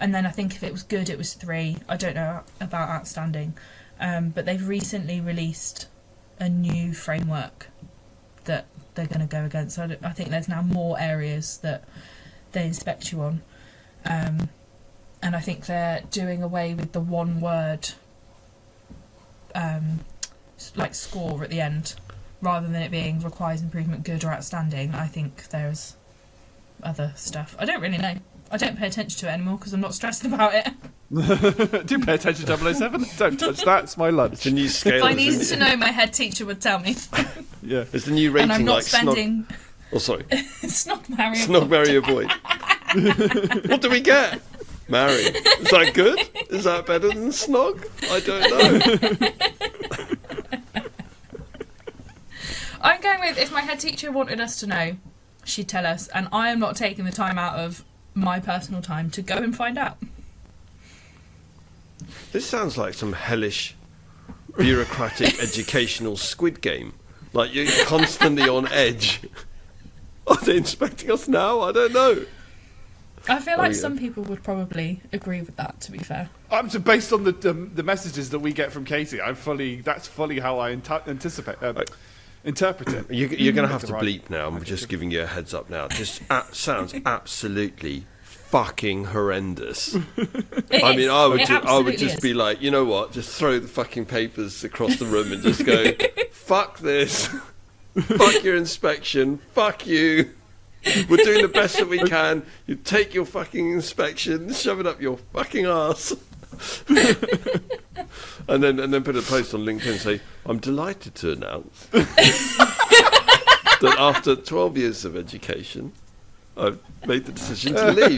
And then I think if it was good, it was 3. I don't know about outstanding. But they've recently released a new framework that they're going to go against. I think there's now more areas that they inspect you on. And I think they're doing away with the one word like score at the end. Rather than it being requires improvement, good or outstanding, I think there's other stuff. I don't really know. I don't pay attention to it anymore because I'm not stressed about it. Do pay attention to 007. Don't touch that. It's my lunch. It's a new scale. If I needed to know, my head teacher would tell me. Yeah. It's the new rating, And I'm not like spending... Oh, sorry. Snog, marry, Snog, marry, avoid. What do we get? Marry. Is that good? Is that better than snog? I don't know. I'm going with, if my head teacher wanted us to know, she'd tell us, and I am not taking the time out of my personal time to go and find out. This sounds like some hellish, bureaucratic, educational Squid Game. Like you're constantly on edge. Are they inspecting us now? I don't know. I feel like some people would probably agree with that, to be fair. Based on the messages that we get from Katie, that's fully how I anticipate. interpret it. You're going to have to Right. bleep now. I'm just giving you a heads up now. Just sounds absolutely fucking horrendous. I mean, I would just be like, you know what? Just throw the fucking papers across the room and just go, fuck this. Fuck your inspection. Fuck you. We're doing the best that we can. You take your fucking inspection, shove it up your fucking arse. and then put a post on LinkedIn and say, I'm delighted to announce that after 12 years of education, I've made the decision to leave.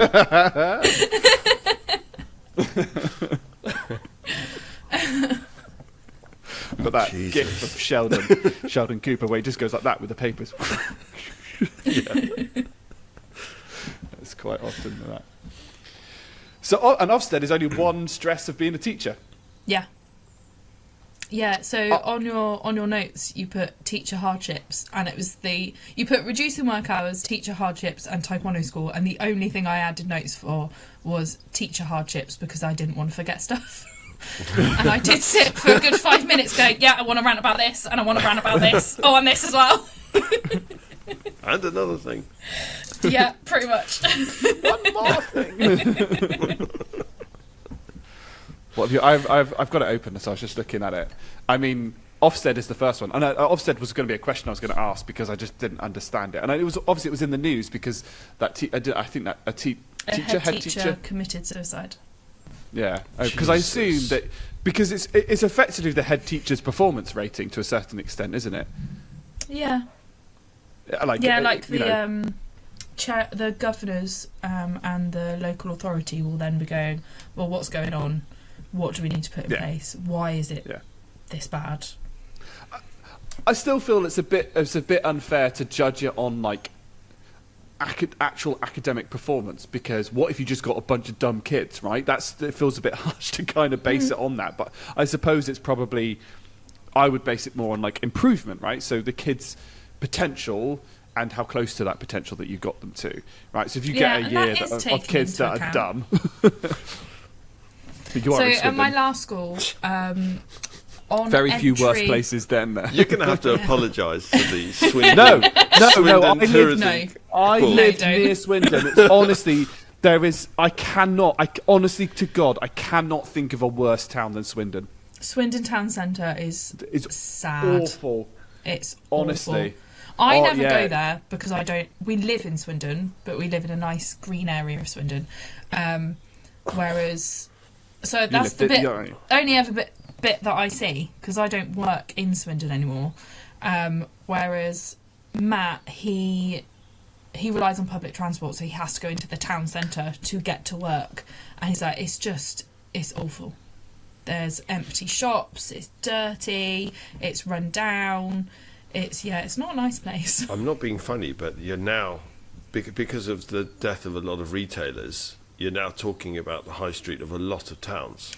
But that Jesus. gif of Sheldon Cooper, where he just goes like that with the papers. It's quite often that. So, and Ofsted is only one stress of being a teacher. Yeah. Yeah, so on your notes you put teacher hardships, and it was you put reducing work hours, teacher hardships and taekwondo school, and the only thing I added notes for was teacher hardships because I didn't want to forget stuff. And I did sit for a good 5 minutes going, yeah, I want to rant about this, and I want to rant about this. Oh, and this as well. And another thing. Yeah, pretty much. One more thing. What have you? I've got it open, so I was just looking at it. I mean, Ofsted is the first one, and Ofsted was going to be a question I was going to ask because I just didn't understand it, and it was obviously it was in the news because that I think that head teacher committed suicide. Yeah, because I assume that because it's effectively the head teacher's performance rating to a certain extent, isn't it? Yeah. Like the governors and the local authority will then be going, well, what's going on? What do we need to put in place? Why is it this bad? I still feel it's a bit unfair to judge it on like actual academic performance, because what if you just got a bunch of dumb kids, right? It feels a bit harsh to kind of base it on that, but I suppose it's probably I would base it more on like improvement, right? So the kids' potential and how close to that potential that you got them to, right? So if you get a year of kids that are dumb. So at my last school, on very entry, few worse places than there. You're going to have to apologise to the Swindon. No. I lived don't. near Swindon. It's honestly, I honestly to God, I cannot think of a worse town than Swindon. Swindon town centre is sad. Awful. It's honestly. Awful. I never go there because I don't. We live in Swindon, but we live in a nice green area of Swindon. Whereas, so that's the bit. Only ever bit that I see because I don't work in Swindon anymore. Whereas Matt, he relies on public transport, so he has to go into the town centre to get to work, and he's like, it's awful. There's empty shops. It's dirty. It's run down. It's not a nice place. I'm not being funny, but you're now, because of the death of a lot of retailers, you're now talking about the high street of a lot of towns.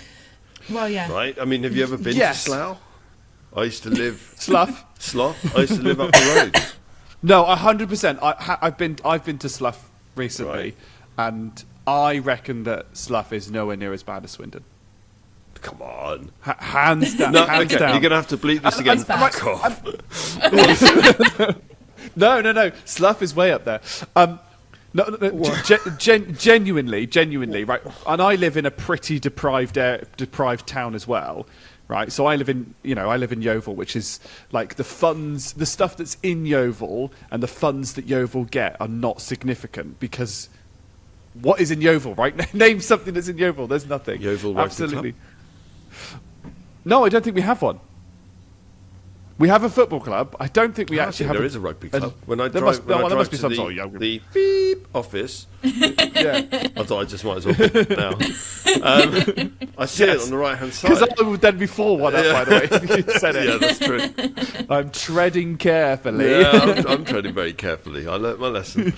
Well, yeah. Right? I mean, have you ever been to Slough? I used to live... Slough? I used to live up the road. No, 100%. I've been to Slough recently, Right. and I reckon that Slough is nowhere near as bad as Swindon. Come on. Hands down. No, hands okay, down. you're going to have to bleep this again. bad. Fuck off. No. Slough is way up there. Genuinely, right? And I live in a pretty deprived town as well, right? So I live in Yeovil, which is like the stuff that's in Yeovil and the funds that Yeovil get are not significant because what is in Yeovil, right? Name something that's in Yeovil. There's nothing. Yeovil Rugby Absolutely. Club? No, I don't think we have one. We have a football club. I don't think we actually have. There is a rugby club. When I there drive, must be to some sort of the beep office, Yeah. I thought I just might as well be now. I see it on the right hand side. Because I would then before one up, by the way. You said it. Yeah, that's true. I'm treading carefully. Yeah, I'm treading very carefully. I learnt my lesson.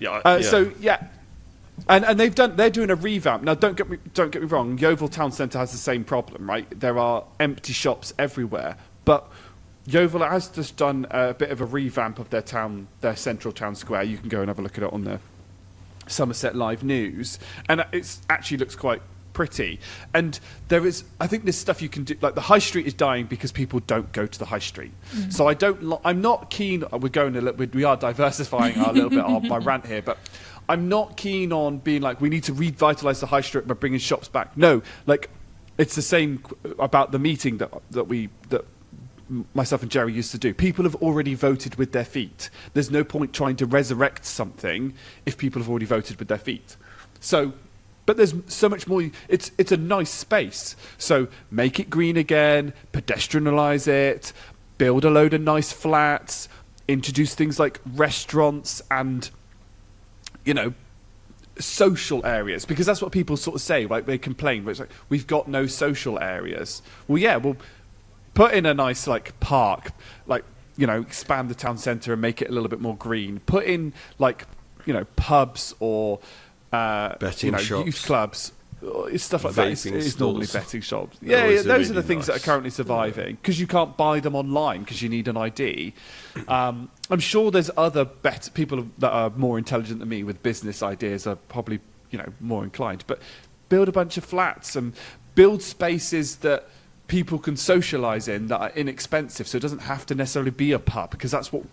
So and they're doing a revamp now. Don't get me wrong. Yeovil Town Centre has the same problem, right? There are empty shops everywhere, but Yeovil has just done a bit of a revamp of their central town square. You can go and have a look at it on the Somerset Live News, and it actually looks quite pretty. And there is, I think there's stuff you can do, like the high street is dying because people don't go to the high street. So I'm not keen, we are diversifying a little bit on my rant here, but I'm not keen on being like, we need to revitalise the high street by bringing shops back. No, like, it's the same about the meeting that myself and Jerry used to do. People have already voted with their feet. There's no point trying to resurrect something if people have already voted with their feet. So, but there's so much more. It's a nice space. So make it green again, pedestrianalise it, build a load of nice flats, introduce things like restaurants and, social areas, because that's what people sort of say, like they complain, but it's like, we've got no social areas. Well, yeah, well, put in a nice like park, like, expand the town centre and make it a little bit more green. Put in like, pubs or betting shops, youth clubs, stuff like that. It's normally betting shops. Yeah, those really are the things that are currently surviving because you can't buy them online because you need an ID. I'm sure there's other people that are more intelligent than me with business ideas are probably more inclined. But build a bunch of flats and build spaces that people can socialise in that are inexpensive, so it doesn't have to necessarily be a pub, because that's what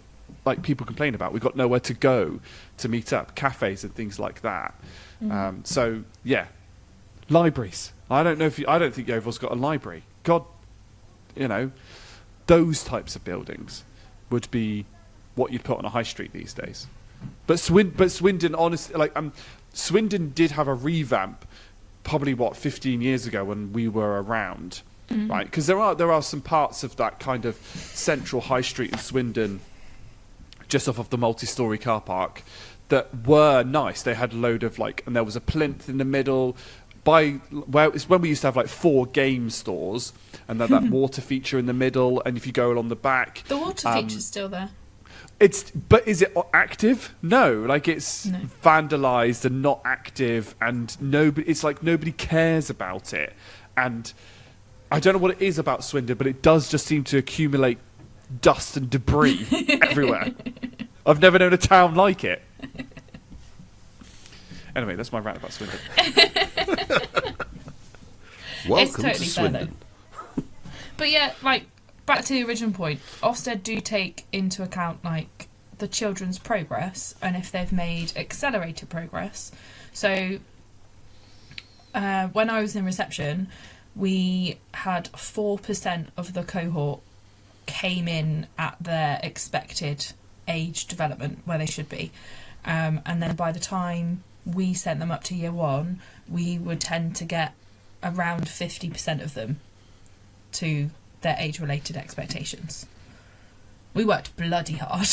people complain about. We've got nowhere to go to meet up, cafes and things like that. So yeah, libraries. I don't think Yeovil's got a library. God, those types of buildings would be what you'd put on a high street these days. But Swindon, honestly, Swindon did have a revamp, probably 15 years ago when we were around, right? Because there are some parts of that kind of central high street in Swindon, just off of the multi-storey car park, that were nice. They had a load of and there was a plinth in the middle. It's when we used to have 4 game stores, and then that water feature in the middle. And if you go along the back, the water feature's still there. But is it active? No, it's vandalised and not active, and nobody cares about it. And I don't know what it is about Swindon, but it does just seem to accumulate dust and debris everywhere. I've never known a town like it. Anyway, that's my rant about Swindon. Welcome totally to Swindon. But yeah, back to the original point. Ofsted do take into account the children's progress and if they've made accelerated progress. So when I was in reception, we had 4% of the cohort came in at their expected age development where they should be, and then by the time we sent them up to year 1, we would tend to get around 50% of them to their age-related expectations. We worked bloody hard.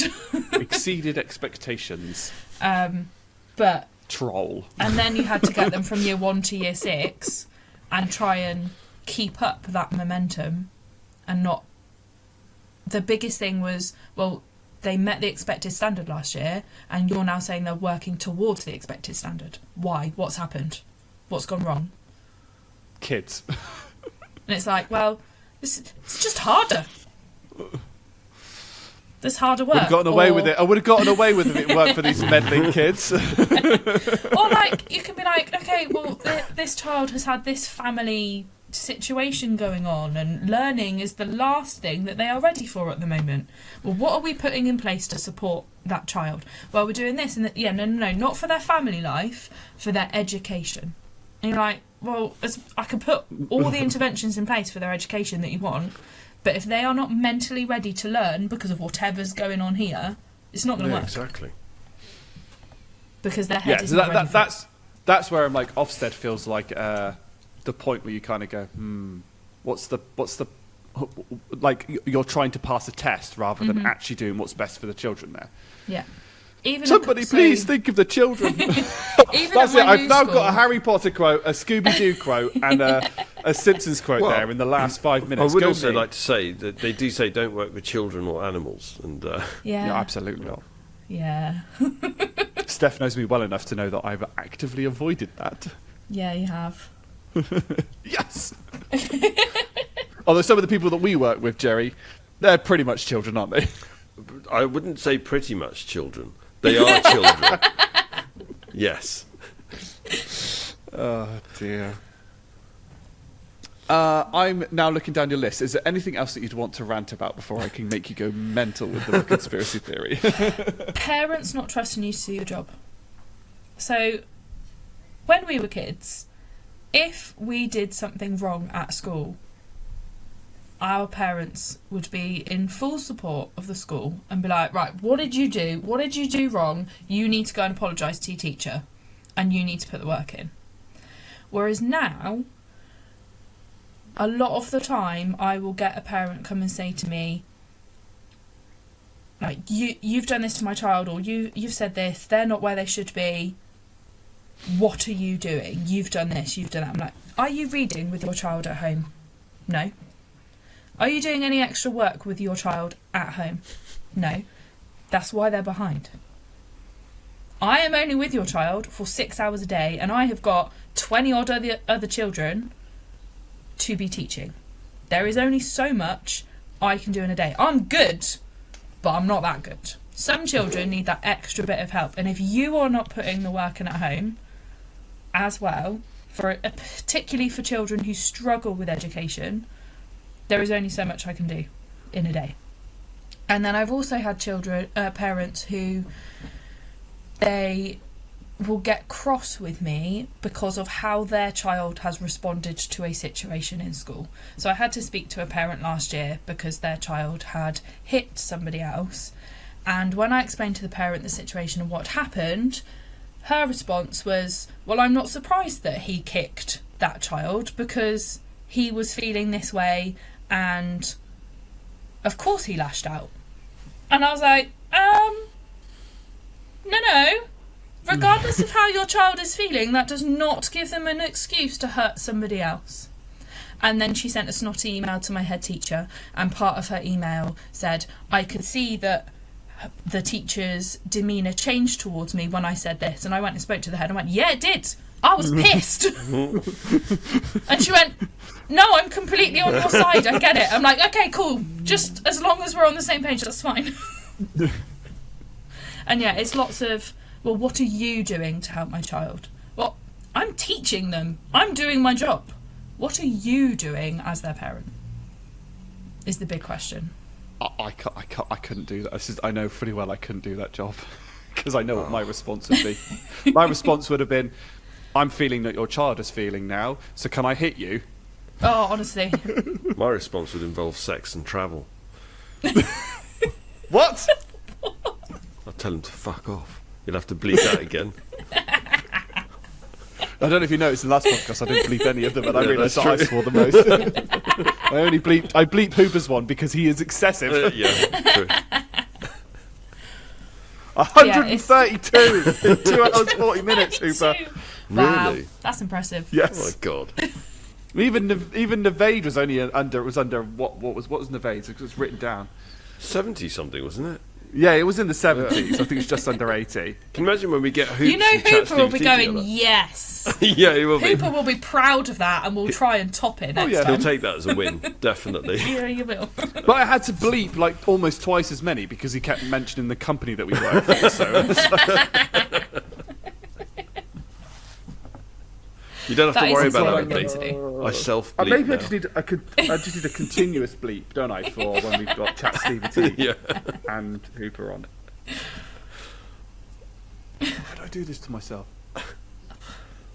Exceeded expectations. But troll. And then you had to get them from year 1 to year 6 and try and keep up that momentum and not... The biggest thing was, they met the expected standard last year and you're now saying they're working towards the expected standard. Why? What's happened? What's gone wrong? Kids. And it's it's just harder. There's harder work. I would have gotten away with it. I would have gotten away with it if it weren't for these meddling kids. Or you can be okay, this child has had this family situation going on and learning is the last thing that they are ready for at the moment. Well, what are we putting in place to support that child? Well, we're doing this and that. Yeah, no, not for their family life, for their education. And you're I can put all the interventions in place for their education that you want, but if they are not mentally ready to learn because of whatever's going on here, it's not going to work. Exactly. Because their head is not ready for it. That's where I'm Ofsted feels like the point where you kind of go, what's the you're trying to pass a test rather than actually doing what's best for the children there. Yeah. Somebody please think of the children. That's it. I've now got a Harry Potter quote, a Scooby-Doo quote, and a Simpsons quote there in the last 5 minutes. I would also like to say that they do say don't work with children or animals. And yeah. No, absolutely not. Yeah. Steph knows me well enough to know that I've actively avoided that. Yeah, you have. Yes. Although some of the people that we work with, Jerry, they're pretty much children, aren't they? I wouldn't say pretty much children. They are children. Yes. Oh dear. I'm now looking down your list. Is there anything else that you'd want to rant about before I can make you go mental with the conspiracy theory? Parents not trusting you to do your job. So, when we were kids, if we did something wrong at school, our parents would be in full support of the school and be like, right, what did you do? What did you do wrong? You need to go and apologise to your teacher and you need to put the work in. Whereas now, a lot of the time, I will get a parent come and say to me, like, you've done this to my child, or you've said this, they're not where they should be. What are you doing? You've done this, you've done that. I'm like, are you reading with your child at home? No. Are you doing any extra work with your child at home? No. That's why they're behind. I am only with your child for 6 hours a day, and I have got 20 odd other children to be teaching. There is only so much I can do in a day. I'm good, but I'm not that good. Some children need that extra bit of help, and if you are not putting the work in at home as well, particularly for children who struggle with education, there is only so much I can do in a day. And then I've also had parents who they will get cross with me because of how their child has responded to a situation in school. So I had to speak to a parent last year because their child had hit somebody else. And when I explained to the parent the situation and what happened, her response was, well, I'm not surprised that he kicked that child because he was feeling this way and of course he lashed out. And I was like, no. Regardless of how your child is feeling, that does not give them an excuse to hurt somebody else. And then she sent a snotty email to my head teacher, and part of her email said, I could see that the teacher's demeanour changed towards me when I said this. And I went and spoke to the head and went, yeah, it did. I was pissed. And she went, no, I'm completely on your side. I get it. I'm like, okay, cool. Just as long as we're on the same page, that's fine. And yeah, it's lots of, well, what are you doing to help my child? Well, I'm teaching them. I'm doing my job. What are you doing as their parent? Is the big question. I couldn't do that. I know pretty well I couldn't do that job because I know what my response would be. My response would have been, I'm feeling that your child is feeling now, so can I hit you? Oh, honestly. My response would involve sex and travel. What? I'll tell him to fuck off. You'll have to bleep that again. I don't know if you noticed in the last podcast, I didn't bleep any of them, and I realised that that's I swore the most. I bleep Hooper's one because he is excessive. Yeah, true. 132 in 2 hours 40 minutes, Hooper. Wow, Really? that's impressive. Yes. Oh my god. Even Nevade was only under what was Nevade's? Because it was written down. 70 something, wasn't it? Yeah, it was in the 70s. I think it's just under 80. Can you imagine when we get Hoops You know and Hooper will be ChatGPT going, together? yes. Yeah, he will be. Hooper will be proud of that and will try and top it next yeah. time. He'll take that as a win, definitely. Yeah, you will. But I had to bleep like almost twice as many because he kept mentioning the company that we work for. So. You don't have That to worry is about what that I'm with going me. to do. I self-bleep Maybe now. I just need a continuous bleep, don't I, for when we've got Chat Stevie T Yeah. and Hooper on. Why do I do this to myself?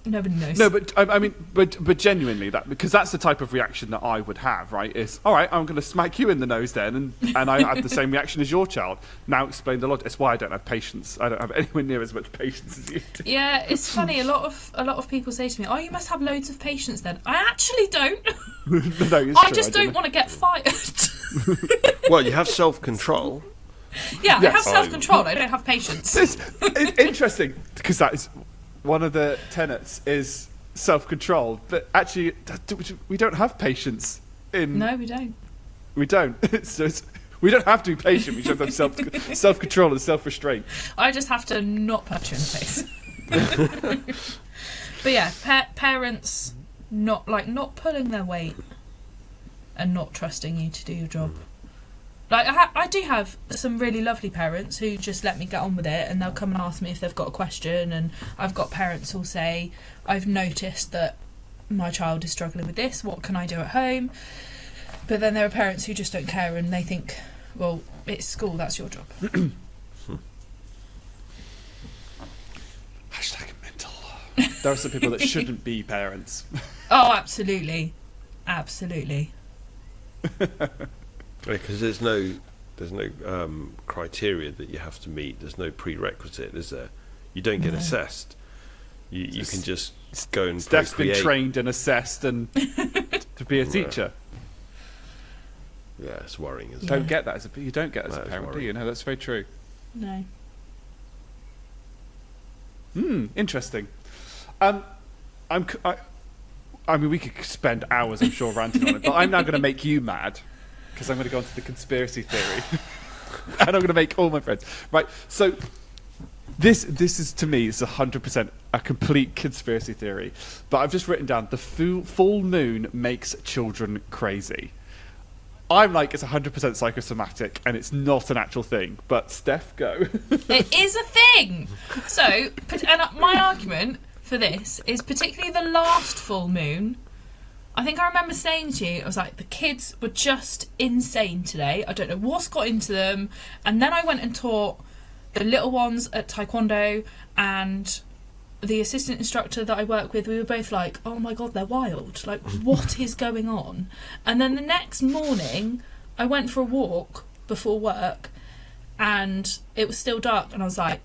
Nobody knows. No, but I mean, but genuinely, because that's the type of reaction that I would have, right? Is all right. I'm going to smack you in the nose then, and I have the same reaction as your child. Now explain the logic. It's why I don't have patience. I don't have anywhere near as much patience as you do. Yeah, it's funny. A lot of people say to me, "Oh, you must have loads of patience." Then I actually don't. No, it's I true, just don't don't. want to get fired. Well, you have self-control. Yeah, I Yes. have self-control. I don't have patience. It's interesting because that is one of the tenets is self-control, but actually we don't have patience. No, we don't. We don't. We don't have to be patient. We just have self-control and self-restraint. I just have to not punch you in the face. But yeah, parents not pulling their weight and not trusting you to do your job. Like I do have some really lovely parents who just let me get on with it, and they'll come and ask me if they've got a question. And I've got parents who'll say, "I've noticed that my child is struggling with this, what can I do at home? But then there are parents who just don't care and they think, well, it's school, that's your job. Hashtag mental. There are some people that shouldn't be parents. Oh, absolutely. Absolutely. Because there's no criteria that you have to meet. There's no prerequisite, is there? You don't get assessed. You can just go and Steph's procreate. been trained and assessed and to be a teacher. Yeah, it's worrying, isn't Don't it? get that you don't get that as a That is parent, do worrying. you? No, that's very true. No. Interesting. I mean, we could spend hours, I'm sure, ranting on it, but I'm now going to make you mad because I'm going to go into the conspiracy theory, and I'm going to make all my friends right. So, this is to me, it's 100% a complete conspiracy theory. But I've just written down the full moon makes children crazy. I'm like, it's 100% psychosomatic, and it's not an actual thing. But Steph, go. It is a thing. So, and my argument for this is particularly the last full moon. I think I remember saying to you, I was like, the kids were just insane today. I don't know what's got into them. And then I went and taught the little ones at Taekwondo, and the assistant instructor that I work with, we were both like, oh my God, they're wild. Like, what is going on? And then the next morning, I went for a walk before work, and it was still dark, and I was like,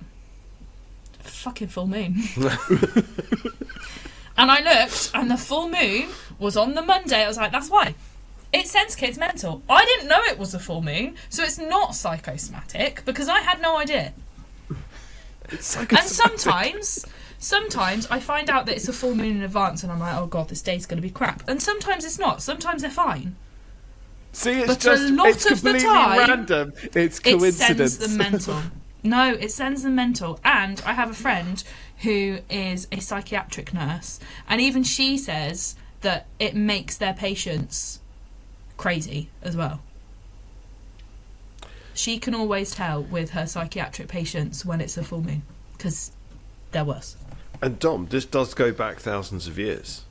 fucking full moon. And I looked, and the full moon was on the Monday. I was like, that's why. It sends kids mental. I didn't know it was a full moon, so it's not psychosomatic, because I had no idea. It's psychosomatic. And sometimes I find out that it's a full moon in advance, and I'm like, oh God, this day's going to be crap. And sometimes it's not. Sometimes they're fine. See, it's But just a lot it's of the completely time, random. It's It coincidence. sends them mental. No, it sends them mental. And I have a friend who is a psychiatric nurse, and even she says that it makes their patients crazy as well. She can always tell with her psychiatric patients when it's a full moon, because they're worse. And Dom, this does go back thousands of years.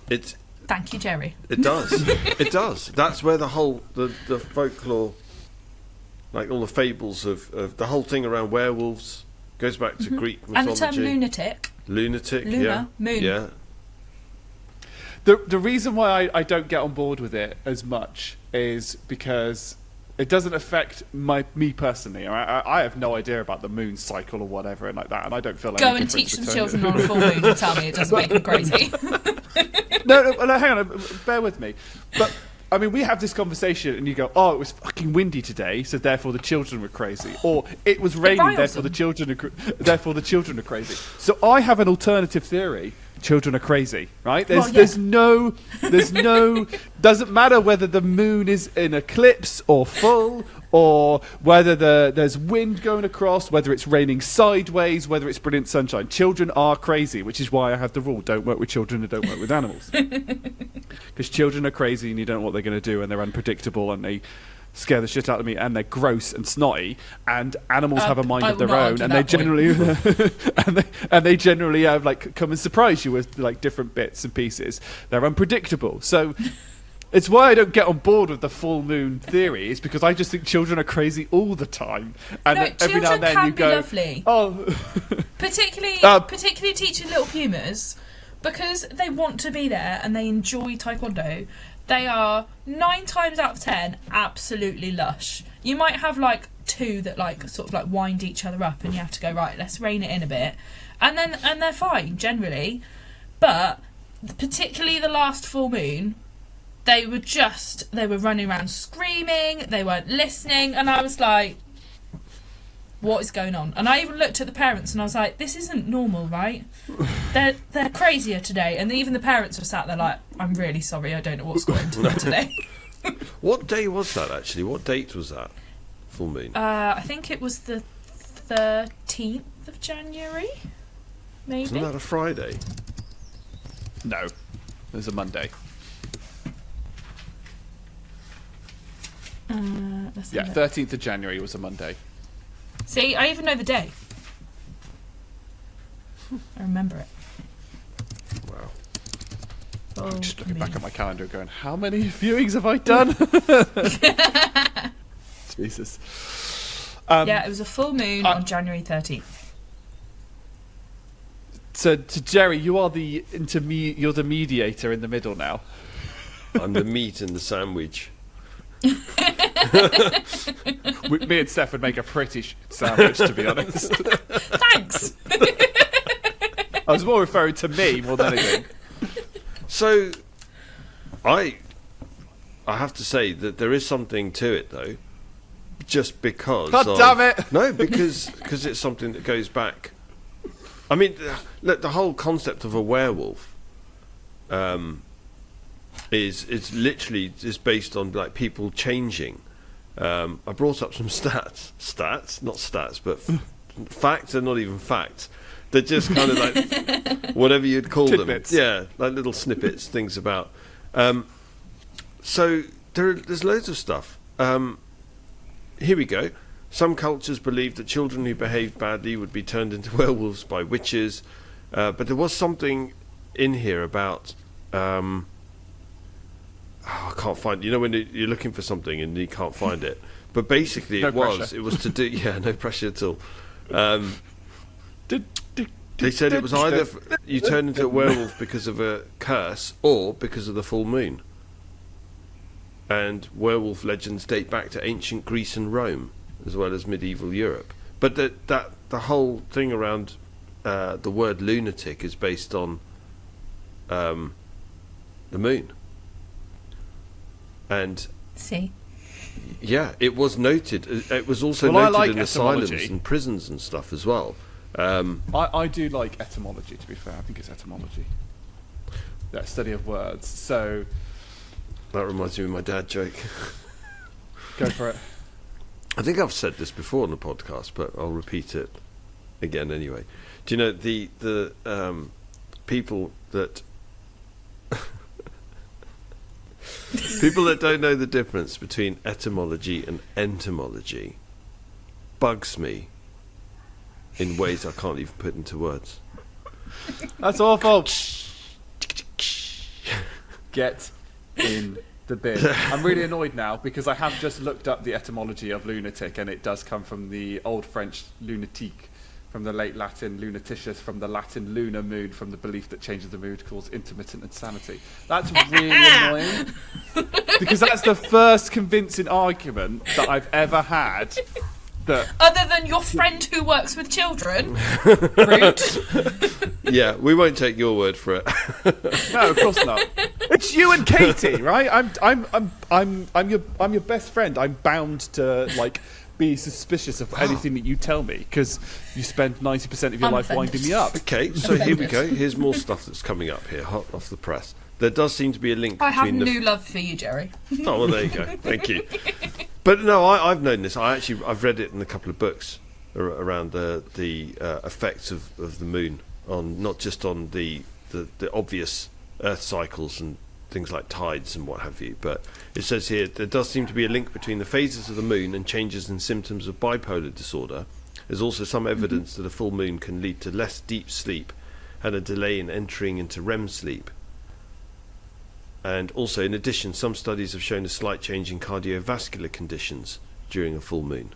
Thank you, Jerry. It does. It does. That's where the whole the folklore, like all the fables of the whole thing around werewolves, goes back to Greek mythology. And the term lunatic. Lunatic, Luna, yeah. moon. Yeah. The reason why I don't get on board with it as much is because it doesn't affect me personally. I have no idea about the moon cycle or whatever and like that, and I don't feel Go any and difference teach some between children on a full moon and tell me it doesn't make them crazy. No, hang on, bear with me. But I mean, we have this conversation, and you go, "Oh, it was fucking windy today, so therefore the children were crazy," or "It was raining, riles therefore them. therefore the children are crazy." So I have an alternative theory. Children are crazy, right? Well, yeah. There's no, doesn't matter whether the moon is in eclipse or full, or whether there's wind going across, whether it's raining sideways, whether it's brilliant sunshine. Children are crazy, which is why I have the rule: don't work with children and don't work with animals. Because children are crazy and you don't know what they're going to do, and they're unpredictable, and they scare the shit out of me, and they're gross and snotty, and animals have a mind I of will their not own, argue and they that generally and they generally have like come and surprise you with like different bits and pieces. They're unpredictable, so it's why I don't get on board with the full moon theory. Is because I just think children are crazy all the time, and No, then every now and then children you can go, be lovely. "Oh, Particularly teaching little pumas, because they want to be there and they enjoy Taekwondo. They are 9 times out of 10 absolutely lush. You might have like 2 that like sort of like wind each other up, and you have to go, right, let's rein it in a bit, and they're fine generally. But particularly the last full moon, they were running around screaming, they weren't listening, and I was like, what is going on? And I even looked at the parents and I was like, this isn't normal, right? They're crazier today. And even the parents were sat there like, I'm really sorry, I don't know what's going on today. What day was that actually? What date was that? Full moon. I think it was the 13th of January, maybe. Isn't that a Friday? no, there's a Monday." Let's Yeah, have a look. 13th of January was a Monday. See, I even know the day. I remember it. Wow. I'm just looking back at my calendar going, how many viewings have I done? Jesus. Yeah, it was a full moon on January 13th. So, to Jerry, you are you're the mediator in the middle now. I'm the meat in the sandwich. Me and Steph would make a pretty sandwich, to be honest. Thanks. I was more referring to me more than anything. So, I have to say that there is something to it, though. Just because. God damn it! No, because it's something that goes back. I mean, look, the whole concept of a werewolf is literally just based on like people changing. I brought up some stats, not stats, but facts are not even facts. They're just kind of like whatever you'd call Tidbits. them. Yeah, like little snippets, things about. So there's loads of stuff. Here we go. Some cultures believed that children who behaved badly would be turned into werewolves by witches, but there was something in here about. I can't find. You know when you're looking for something and you can't find it, but basically it was to do. Yeah, no pressure at all. They said it was either you turn into a werewolf because of a curse or because of the full moon. And werewolf legends date back to ancient Greece and Rome, as well as medieval Europe. But the whole thing around the word lunatic is based on the moon. And yeah, it was noted. It was also noted in asylums and prisons and stuff as well. I do like etymology, to be fair. I think it's etymology. That study of words. So that reminds me of my dad joke. Go for it. I think I've said this before on the podcast, but I'll repeat it again anyway. Do you know the people that people that don't know the difference between etymology and entomology bugs me in ways I can't even put into words. That's awful. Get in the bin. I'm really annoyed now because I have just looked up the etymology of lunatic, and it does come from the Old French lunatique, from the late Latin lunaticius, from the Latin lunar mood, from the belief that changes the mood causes intermittent insanity. That's really annoying because that's the first convincing argument that I've ever had. Other than your friend who works with children. Rude. Yeah, we won't take your word for it. No, of course not. It's you and Katie, right? I'm your best friend. I'm bound to be suspicious of anything that you tell me because you spend 90% of your life winding me up. Okay, so here we go. Here's more stuff that's coming up here, hot off the press. There does seem to be a link I between have new love for you, Jerry. Oh, well, there you go. Thank you. But no, I've known this. I've read it in a couple of books around the effects of the moon on not just on the obvious Earth cycles and things like tides and what have you, but it says here there does seem to be a link between the phases of the moon and changes in symptoms of bipolar disorder. There's also some evidence that a full moon can lead to less deep sleep and a delay in entering into REM sleep. And also, in addition, some studies have shown a slight change in cardiovascular conditions during a full moon.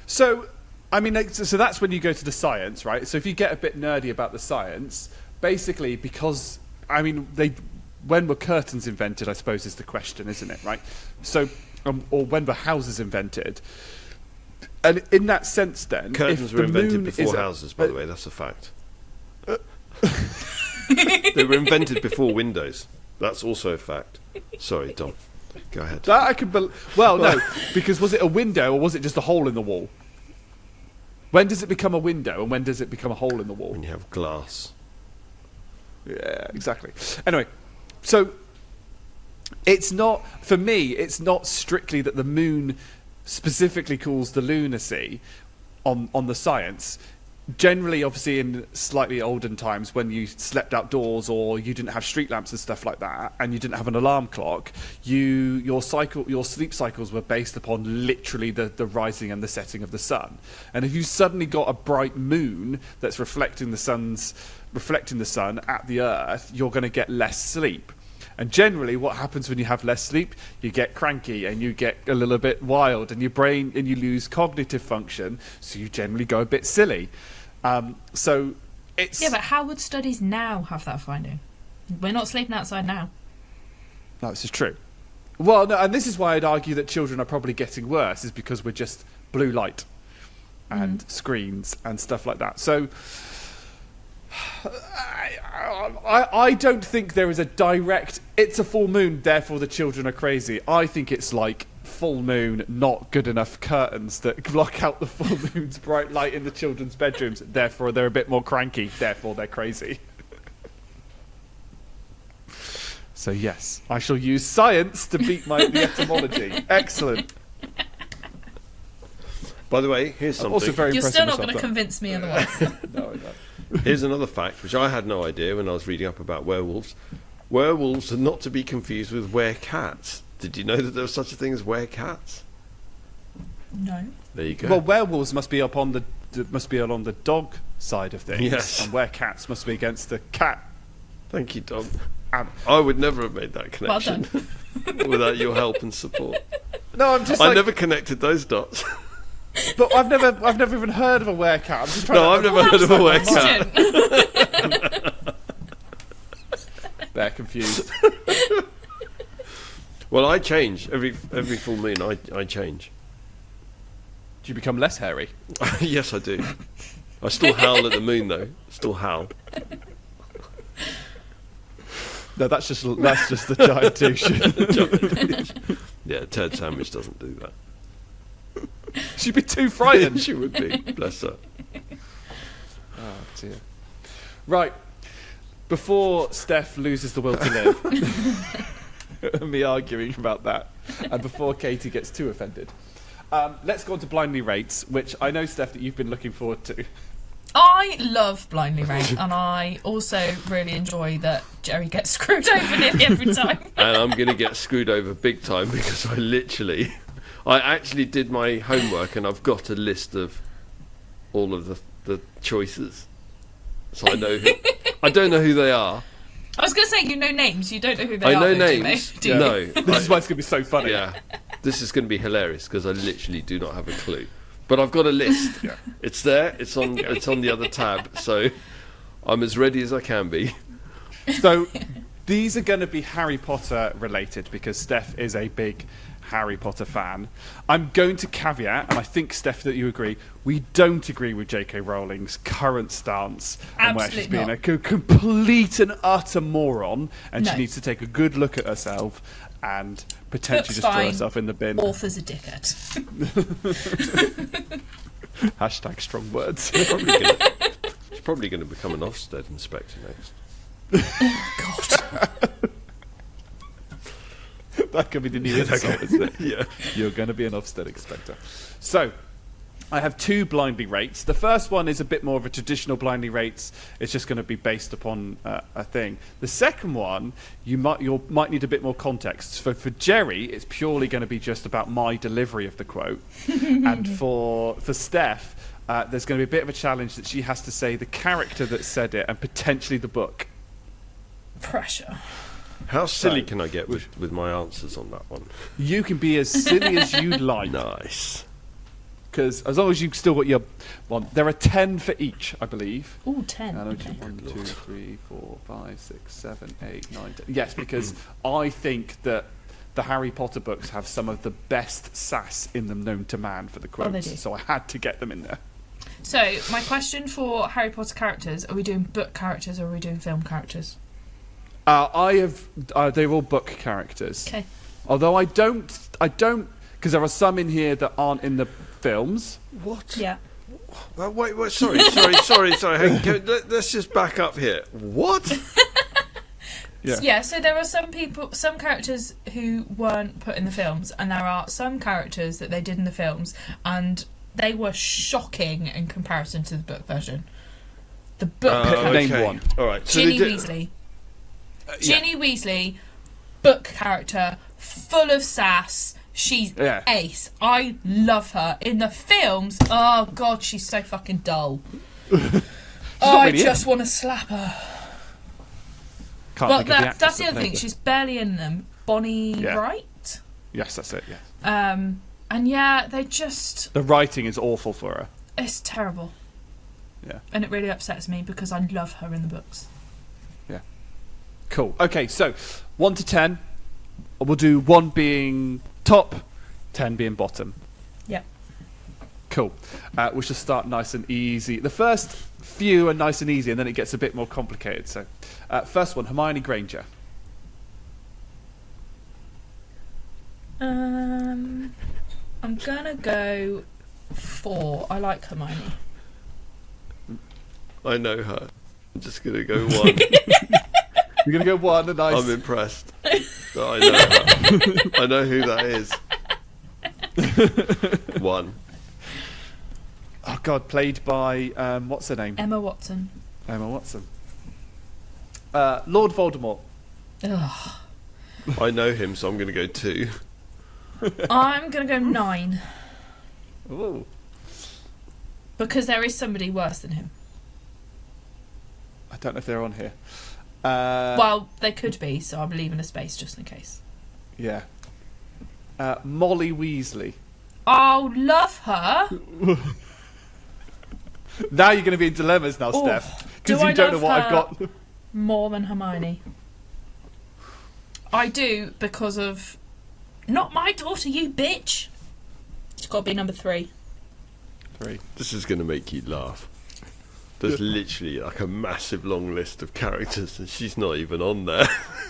So, I mean, so that's when you go to the science, right? So if you get a bit nerdy about the science, basically because, I mean, when were curtains invented, I suppose, is the question, isn't it, right? So, or when were houses invented? And in that sense, then... Curtains were invented before houses, by the way, that's a fact. They were invented before windows. That's also a fact. Sorry, Dom. Go ahead. That I can well, no, because was it a window or was it just a hole in the wall? When does it become a window and when does it become a hole in the wall? When you have glass. Yeah, exactly. Anyway, so it's not, for me, it's not strictly that the moon specifically calls the lunacy on the science. generally, obviously, in slightly olden times, when you slept outdoors or you didn't have street lamps and stuff like that, and you didn't have an alarm clock, your sleep cycles were based upon literally the rising and the setting of the sun. And if you suddenly got a bright moon that's reflecting the sun at the earth, you're going to get less sleep. And generally, what happens when you have less sleep, you get cranky and you get a little bit wild, and your brain, and you lose cognitive function, so you generally go a bit silly. So it's... Yeah, but how would studies now have that finding? We're not sleeping outside now. No, this is true. Well, no, and this is why I'd argue that children are probably getting worse, is because we're just blue light and screens and stuff like that. So I don't think there is a direct, it's a full moon, therefore the children are crazy. I think it's like full moon, not good enough curtains that block out the full moon's bright light in the children's bedrooms, therefore they're a bit more cranky, therefore they're crazy. So yes, I shall use science to beat the etymology. Excellent. By the way, here's something. Also very You're impressed still with not going to myself, convince me otherwise. No, no. Here's another fact, which I had no idea when I was reading up about werewolves. Werewolves are not to be confused with werecats. Did you know that there was such a thing as werecats? No. There you go. Well, werewolves must be along the dog side of things, Yes. and werecats must be against the cat. Thank you, Dom. And I would never have made that Well connection done. without your help and support. no, I'm just I like, never connected those dots. but I've never even heard of a werecat. I'm just trying No, I've never heard of a werecat. Question. They're confused. Well, I change every full moon. I change. Do you become less hairy? Yes, I do. I still howl at the moon, though. Still howl. No, that's just the giant douche. Yeah, turd sandwich doesn't do that. She'd be too frightened. She would be. Bless her. Oh dear. Right. Before Steph loses the will to live, me arguing about that, and before Katie gets too offended, let's go on to Blindly Rates, which I know, Steph, that you've been looking forward to. I love Blindly Rate, and I also really enjoy that Jerry gets screwed over nearly every time. And I'm going to get screwed over big time because I actually did my homework and I've got a list of all of the choices. So I know I don't know who they are. I was going to say, you know names, you don't know who they I are. know though, names. Do you? No. This is why it's going to be so funny. Yeah. This is going to be hilarious because I literally do not have a clue. But I've got a list. Yeah. It's there. It's on the other tab. So I'm as ready as I can be. So these are going to be Harry Potter related because Steph is a big Harry Potter fan. I'm going to caveat, and I think, Steph, that you agree, we don't agree with J.K. Rowling's current stance and where she's Absolutely being not. a complete and utter moron, and No. she needs to take a good look at herself and potentially Book's just throw fine. herself in the bin. Author's a dickhead. Hashtag strong words. She's probably going to become an Ofsted inspector next. God. That could be the new insult, isn't it? Yeah. You're going to be an Ofsted inspector. So, I have two Blindly Rates. The first one is a bit more of a traditional Blindly Rates. It's just going to be based upon a thing. The second one, you might need a bit more context. For Jerry, it's purely going to be just about my delivery of the quote. And for Steph, there's going to be a bit of a challenge that she has to say the character that said it and potentially the book. Pressure. How silly So- can I get with my answers on that one? You can be as silly as you'd like. Nice. Because as long as you've still got your one, there are 10 for each, I believe. Ooh, 10. And Okay. 1, 2, 3, 4, 5, 6, 7, 8, 9, 10. Yes, because I think that the Harry Potter books have some of the best sass in them known to man for the quotes. they do. So I had to get them in there. So, my question for Harry Potter characters, are we doing book characters or are we doing film characters? They're all book characters. Okay. Although I don't, because there are some in here that aren't in the films. What? Yeah. Wait, sorry. Hang on, let's just back up here. What? Yeah, so there are some characters who weren't put in the films, and there are some characters that they did in the films, and they were shocking in comparison to the book version. The book Name character, one. All right. So Ginny they did- Weasley. Yeah. Ginny Weasley, book character, full of sass. She's Yeah. ace. I love her. In the films, oh god, she's so fucking dull. I really just want to slap her. Can't Well, think of the actress that's the that other played thing. her. She's barely in them. Bonnie Yeah. Wright. Yes, that's it. Yeah. And yeah, they just. The writing is awful for her. It's terrible. Yeah. And it really upsets me because I love her in the books. Cool. Okay, so 1 to 10. We'll do 1 being top, 10 being bottom. Yep. Cool. We should start nice and easy. The first few are nice and easy, and then it gets a bit more complicated. So, first one, Hermione Granger. I'm gonna go 4. I like Hermione. I know her. I'm just gonna go 1. You're going to go 1, a nice. I'm impressed. That I know her. I know who that is. 1. Oh, God, played by, what's her name? Emma Watson. Emma Watson. Lord Voldemort. Ugh. I know him, so I'm gonna go 2. I'm gonna go 9 Ooh. because there is somebody worse than him. I don't know if they're on here. Well, they could be, so I'm leaving a space just in case. Yeah. Molly Weasley. Oh, love her. Now you're going to be in dilemmas now, Ooh. Steph. Do Because I you don't know love what I've her? got. More than Hermione. I do because of not my daughter, you bitch. It's got to be number 3. 3. This is gonna make you laugh. There's literally like a massive long list of characters, and she's not even on there.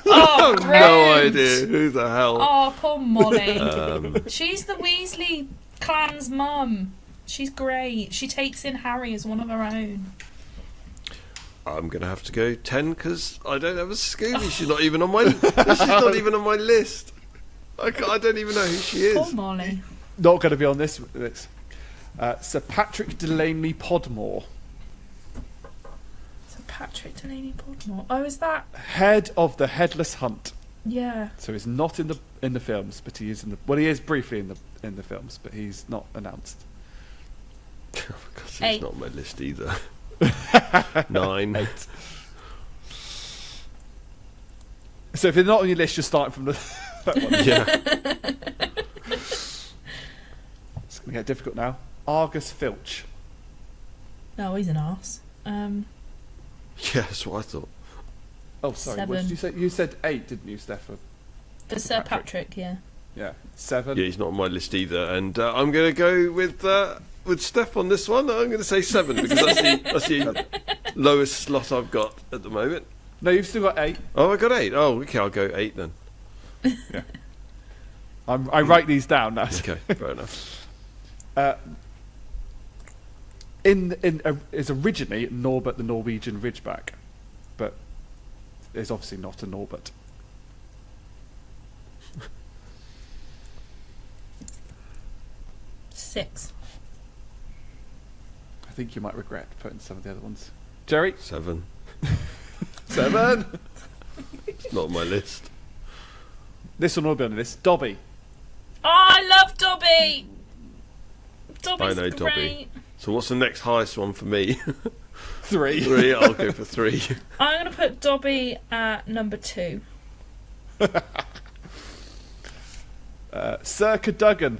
Oh, No rude. idea who the hell. Oh, poor Molly. Um, She's the Weasley clan's mum. She's great. She takes in Harry as one of her own. I'm gonna have to go 10 because I don't have a Scooby. She's not even on my. She's not even on my list. I don't even know who she is. Poor Molly. Not going to be on this. Sir Patrick Delaney Podmore. So Patrick Delaney Podmore. Oh, is that? Head of the Headless Hunt. Yeah. So he's not in the films, but he is in the. Well, he is briefly in the films, but he's not announced. Oh, God, she's 8. not on my list either. 9. 8. So if they're not on your list, you're starting from that one. Yeah. It's going to get difficult now. Argus Filch. No, he's an arse. Yeah, that's what I thought. Oh, sorry. What 7. did you say? You said 8, didn't you, Steph? For Sir Patrick, yeah. Yeah. 7. Yeah, he's not on my list either. And I'm going to go with Steph on this one. I'm going to say 7 because that's the lowest slot I've got at the moment. No, you've still got 8. Oh, I got 8. Oh, okay, I'll go 8 then. Yeah. I write these down now. Okay, fair enough. Is originally Norbert the Norwegian Ridgeback, but is obviously not a Norbert. Six. I think you might regret putting some of the other ones. Jerry? 7. 7. It's not on my list. This one will be on the list. Dobby. Oh, I love Dobby. Dobby's I know great. Dobby. So what's the next highest one for me? 3. 3. I'll go for 3. I'm going to put Dobby at number 2. Sir Cadogan.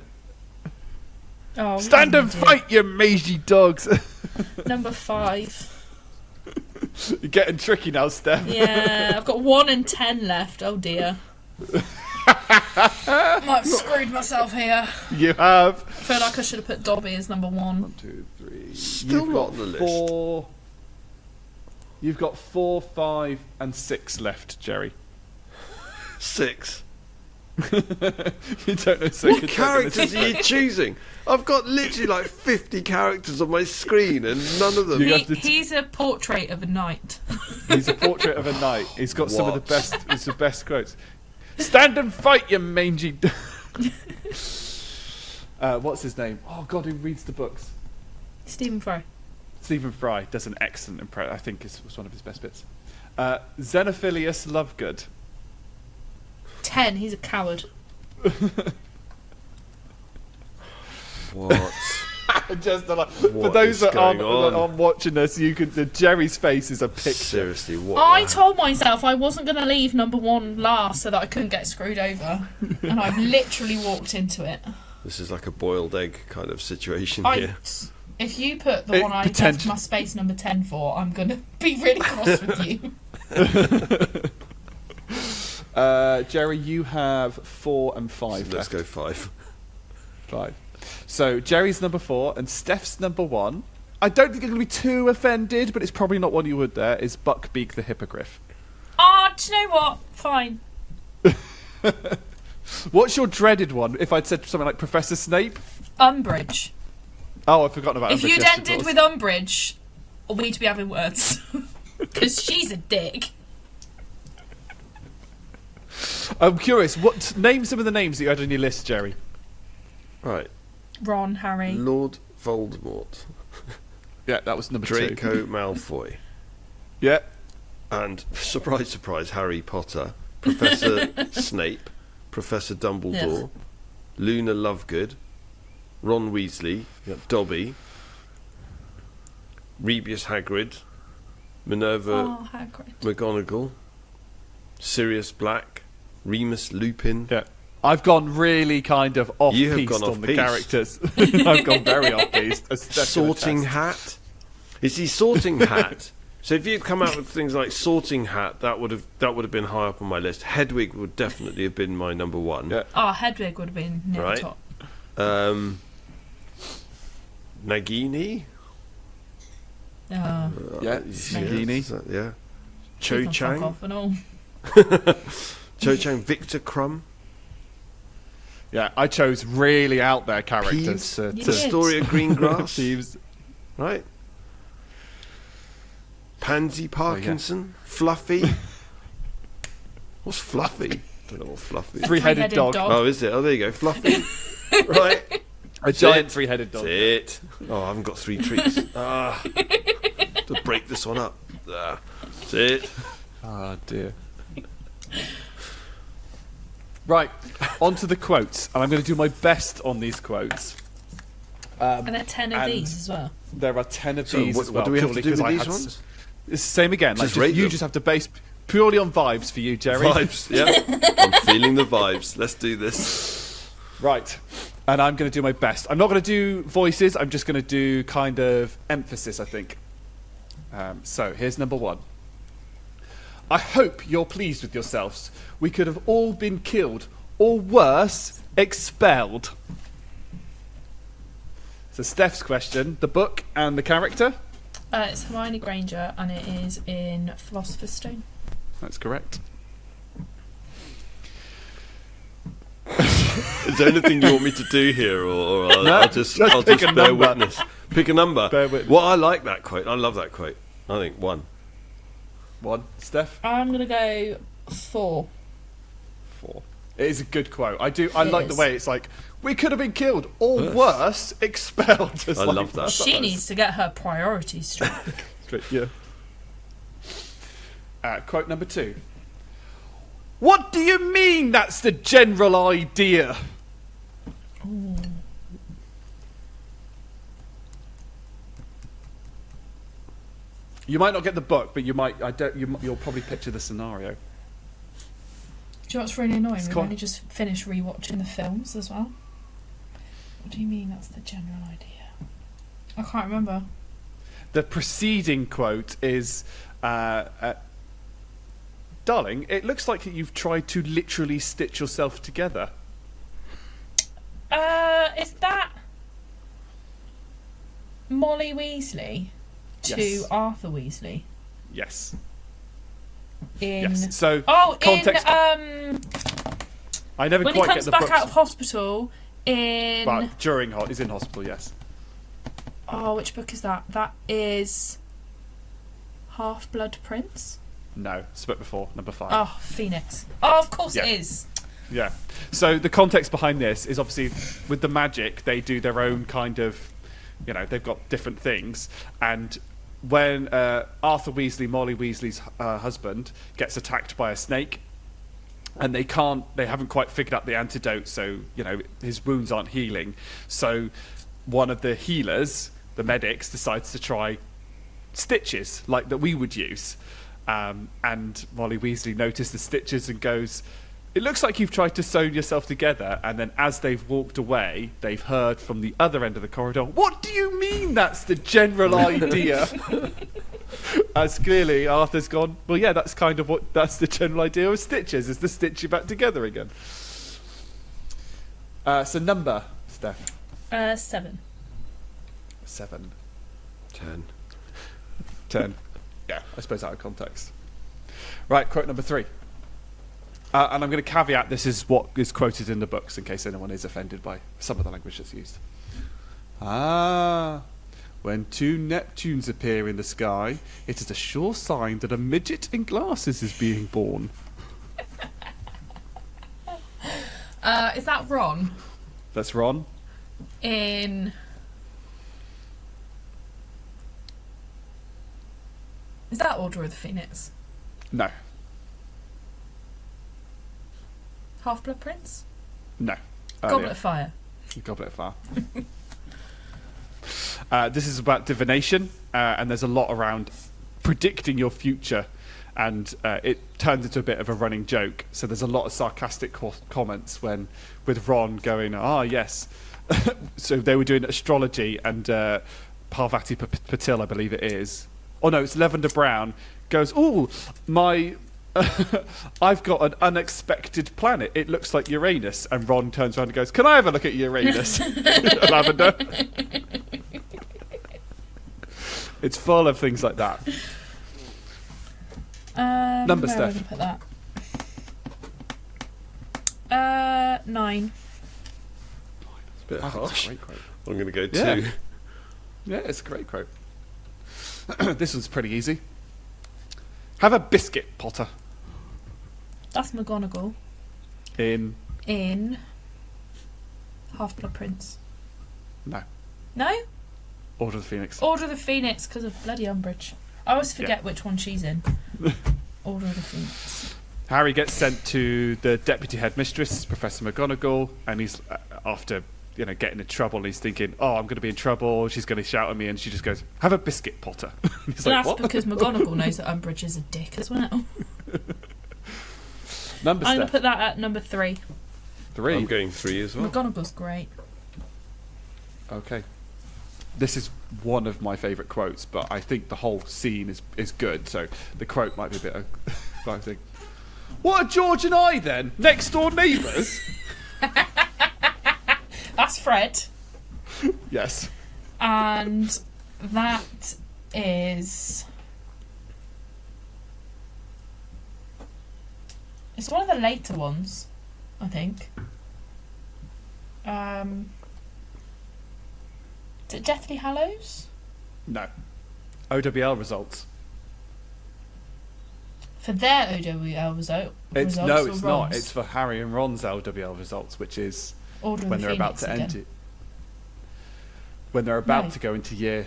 Oh, Stand and dear. fight, you mangy dogs. Number 5. You're getting tricky now, Steph. Yeah, I've got 1 and 10 left. Oh dear. Might have screwed myself here. You have. I feel like I should have put Dobby as number 1. 1, 2, 3. Still You've not got on the list. 4. You've got 4, 5, and 6 left, Jerry. 6. You don't know Sir What Cadogan. characters are you choosing? I've got literally like 50 characters on my screen and none of them. You have to He's a portrait of a knight. He's a portrait of a knight. He's got some of the What? best. It's the best quotes. Stand and fight, you mangy. What's his name? Oh God, who reads the books? Stephen Fry. Stephen Fry does an excellent impression. I think was one of his best bits. Xenophilius Lovegood. 10. He's a coward. What? Just for What those is that going aren't watching this, you could. Jerry's face is a picture. Seriously, what? I told myself I wasn't going to leave number 1 last so that I couldn't get screwed over. And I've literally walked into it. This is like a boiled egg kind of situation I, here. if you put the one I left my space number 10 for, I'm going to be really cross with you. Jerry, you have 4 and 5. So let's left. go 5. 5. So Jerry's number 4 and Steph's number 1. I don't think you're going to be too offended, but it's probably not one you would there, is Buckbeak the Hippogriff. Ah, do you know what? Fine. What's your dreaded one? If I'd said something like Professor Snape? Umbridge. Oh, I've forgotten about If Umbridge. you'd yes, of ended course. with Umbridge, we'd be having words. Because she's a dick. I'm curious, name some of the names that you had on your list, Jerry. Right. Ron, Harry. Lord Voldemort. Yeah, that was number 2. Draco Malfoy. Yeah. And, surprise, surprise, Harry Potter. Professor Snape. Professor Dumbledore. Ugh. Luna Lovegood. Ron Weasley. Dobby. Rebius Hagrid. Minerva Oh, Hagrid. McGonagall. Sirius Black. Remus Lupin. Yeah. I've gone really kind of You have off-piste gone on the off-piste. characters. I've gone very off-piste. as Steph can Sorting attest. Hat. You see, Sorting Hat. So if you'd come out with things like Sorting Hat, that would have been high up on my list. Hedwig would definitely have been my number 1. Yeah. Oh, Hedwig would have been near Right. the top. Nagini. Yeah, Nagini. Yeah. She Cho can fuck Chang. off and all. Cho Chang. Victor Crumb. Yeah, I chose really out there characters. Peeves. To, You The did. Story of Greengrass. Peeves. Right. Pansy Parkinson. Fluffy. What's Fluffy? Don't know what Fluffy is. Three-headed dog. Oh, is it? Oh, there you go. Fluffy. Right. A giant three-headed dog. That's it. Oh, I haven't got 3 treats. To break this one up. That's it. Oh, dear. Right, on to the quotes. And I'm going to do my best on these quotes. And there are 10 of And- these as well. There are 10 of So these what, as well. what do we have to purely do 'cause with I these had ones? It's the same again. Just Like, rate you them. just have to base purely on vibes for you, Jerry. Vibes, yeah. I'm feeling the vibes. Let's do this. Right. And I'm going to do my best. I'm not going to do voices. I'm just going to do kind of emphasis, I think. So, here's number 1. I hope you're pleased with yourselves. We could have all been killed, or worse, expelled. So, Steph's question, the book and the character? It's Hermione Granger and it is in Philosopher's Stone. That's correct. Is there anything you want me to do here, or No, I'll just pick a bear number. witness? Pick a number. Bear witness. Well, I like that quote. I love that quote. I think 1. 1. Steph? I'm going to go 4. 4. It is a good quote. I It like the is. way it's like, we could have been killed, or worse, expelled. It's I like, love that. She needs to get her priorities straight. Yeah. Quote number 2. What do you mean that's the general idea? You might not get the book, but you might. You'll probably picture the scenario. Do you know what's really annoying? We've quite- only just finished rewatching the films as well. What do you mean that's the general idea? I can't remember. The preceding quote is, "Darling, it looks like you've tried to literally stitch yourself together." Is that Molly Weasley to Yes. Arthur Weasley Yes. in? Yes. So in context. I never when he quite get comes the back books. out of hospital in. But during he's in hospital. Yes. Oh, which book is that? That is Half-Blood Prince. No, it's a bit before number 5. Oh, Phoenix. Oh, of course Yeah. it is. Yeah. So the context behind this is obviously with the magic, they do their own kind of, they've got different things. And when Arthur Weasley, Molly Weasley's husband, gets attacked by a snake, and they haven't quite figured out the antidote, so, his wounds aren't healing. So one of the healers, the medics, decides to try stitches like that we would use. And Molly Weasley noticed the stitches and goes, "It looks like you've tried to sew yourself together." And then as they've walked away, they've heard from the other end of the corridor, "What do you mean that's the general idea?" As clearly Arthur's gone, "Well, yeah, that's the general idea of stitches, is to stitch you back together again." So number, Steph. 7. 7. 10. 10. Yeah, I suppose out of context. Right, quote number 3. And I'm going to caveat this is what is quoted in the books in case anyone is offended by some of the language that's used. When 2 Neptunes appear in the sky, it is a sure sign that a midget in glasses is being born. Is that Ron? That's Ron. Is that Order of the Phoenix? No. Half-Blood Prince? No. Goblet of Fire? Goblet of Fire. This is about divination, and there's a lot around predicting your future, and it turns into a bit of a running joke. So there's a lot of sarcastic comments with Ron going, yes. So they were doing astrology, and Parvati Patil, I believe it is. Oh no, it's Lavender Brown goes, I've got an unexpected planet. It looks like Uranus. And Ron turns around and goes, "Can I have a look at Uranus?" Lavender. It's full of things like that. Number, where Steph. am I gonna put that? 9. It's a bit That's harsh. a great quote. I'm going to go 2. Yeah. Yeah, it's a great quote. This one's pretty easy. Have a biscuit, Potter. That's McGonagall. In Half-Blood Prince. No. No? Order of the Phoenix. Order of the Phoenix, because of bloody Umbridge. I always forget which one she's in. Order of the Phoenix. Harry gets sent to the deputy headmistress, Professor McGonagall, and he's after getting in trouble, and he's thinking, I'm going to be in trouble, she's going to shout at me, and she just goes, "Have a biscuit, Potter." He's So like, that's "What?" because McGonagall knows that Umbridge is a dick as well. Number, I'm going to Steph. put that at number 3. 3. I'm going 3 as well. McGonagall's great. Okay. This is one of my favourite quotes, but I think the whole scene is good, so the quote might be a bit of I think, "What are George and I then? Next door neighbours?" That's Fred. Yes. And that is... It's one of the later ones, I think. Is it Deathly Hallows? No. OWL results. For their OWL results? No, or it's Ron's? not. It's for Harry and Ron's LWL results, which is Order of when the they're about Phoenix to again. enter. When they're about No. to go into year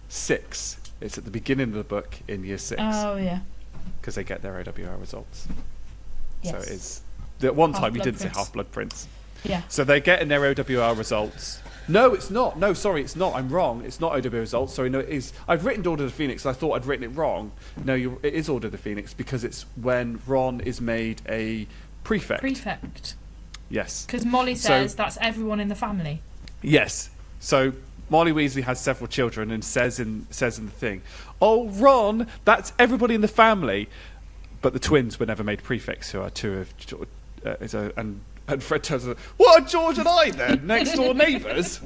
6. It's at the beginning of the book in year 6 Oh, yeah. because they get their OWL results. Yes. So it is. At one time, you Half-Blood didn't say Prince. Half-Blood Prince. Yeah. So they're getting their OWL results. No, it's not. No, sorry, it's not. I'm wrong. It's not OWL results. Sorry, no, it is. I've written Order of the Phoenix. I thought I'd written it wrong. No, it is Order of the Phoenix because it's when Ron is made a prefect. Prefect. Yes. Because Molly So- says that's everyone in the family. Yes. So Molly Weasley has several children and says in the thing, "Oh, Ron, that's everybody in the family." But the twins were never made prefects, who are two of and Fred turns to, "What are George and I then? Next door neighbours?"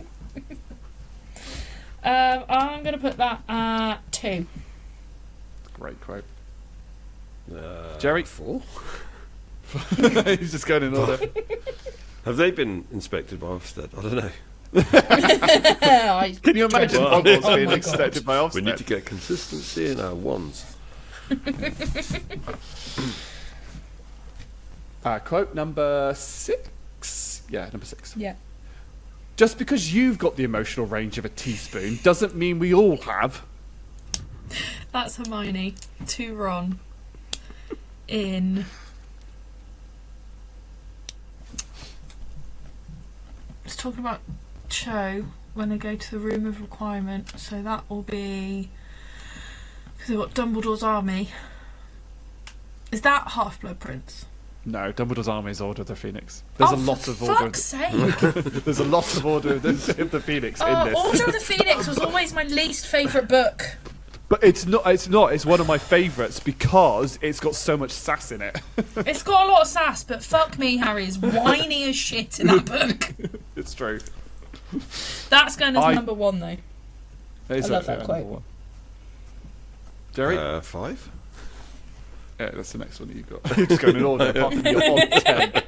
I'm going to put that at 2. Great quote. Jerry? Jerry? 4? He's just going in order. Have they been inspected by Ofsted? I don't know. Can you imagine Wow. Hogwarts Oh being my inspected by Ofsted? We need to get consistency in our wands. Quote number 6. Yeah, number 6. Yeah. Just because you've got the emotional range of a teaspoon doesn't mean we all have. That's Hermione to Ron in... It's talking about Cho when they go to the Room of Requirement. So that will be... Because they've got Dumbledore's army. Is that Half-Blood Prince? No, Dumbledore's army is Order of the Phoenix. There's a lot of Order. Fuck's sake! There's a lot of Order of the Phoenix in this. Order of the Phoenix was always my least favourite book. But it's not. It's not. It's one of my favourites because it's got so much sass in it. It's got a lot of sass, but fuck me, Harry is whiny as shit in that book. It's true. That's going as number 1, though. I love that quote. Jerry? 5. Yeah, that's the next one that you've got. You're just going in order, apart from your on 10.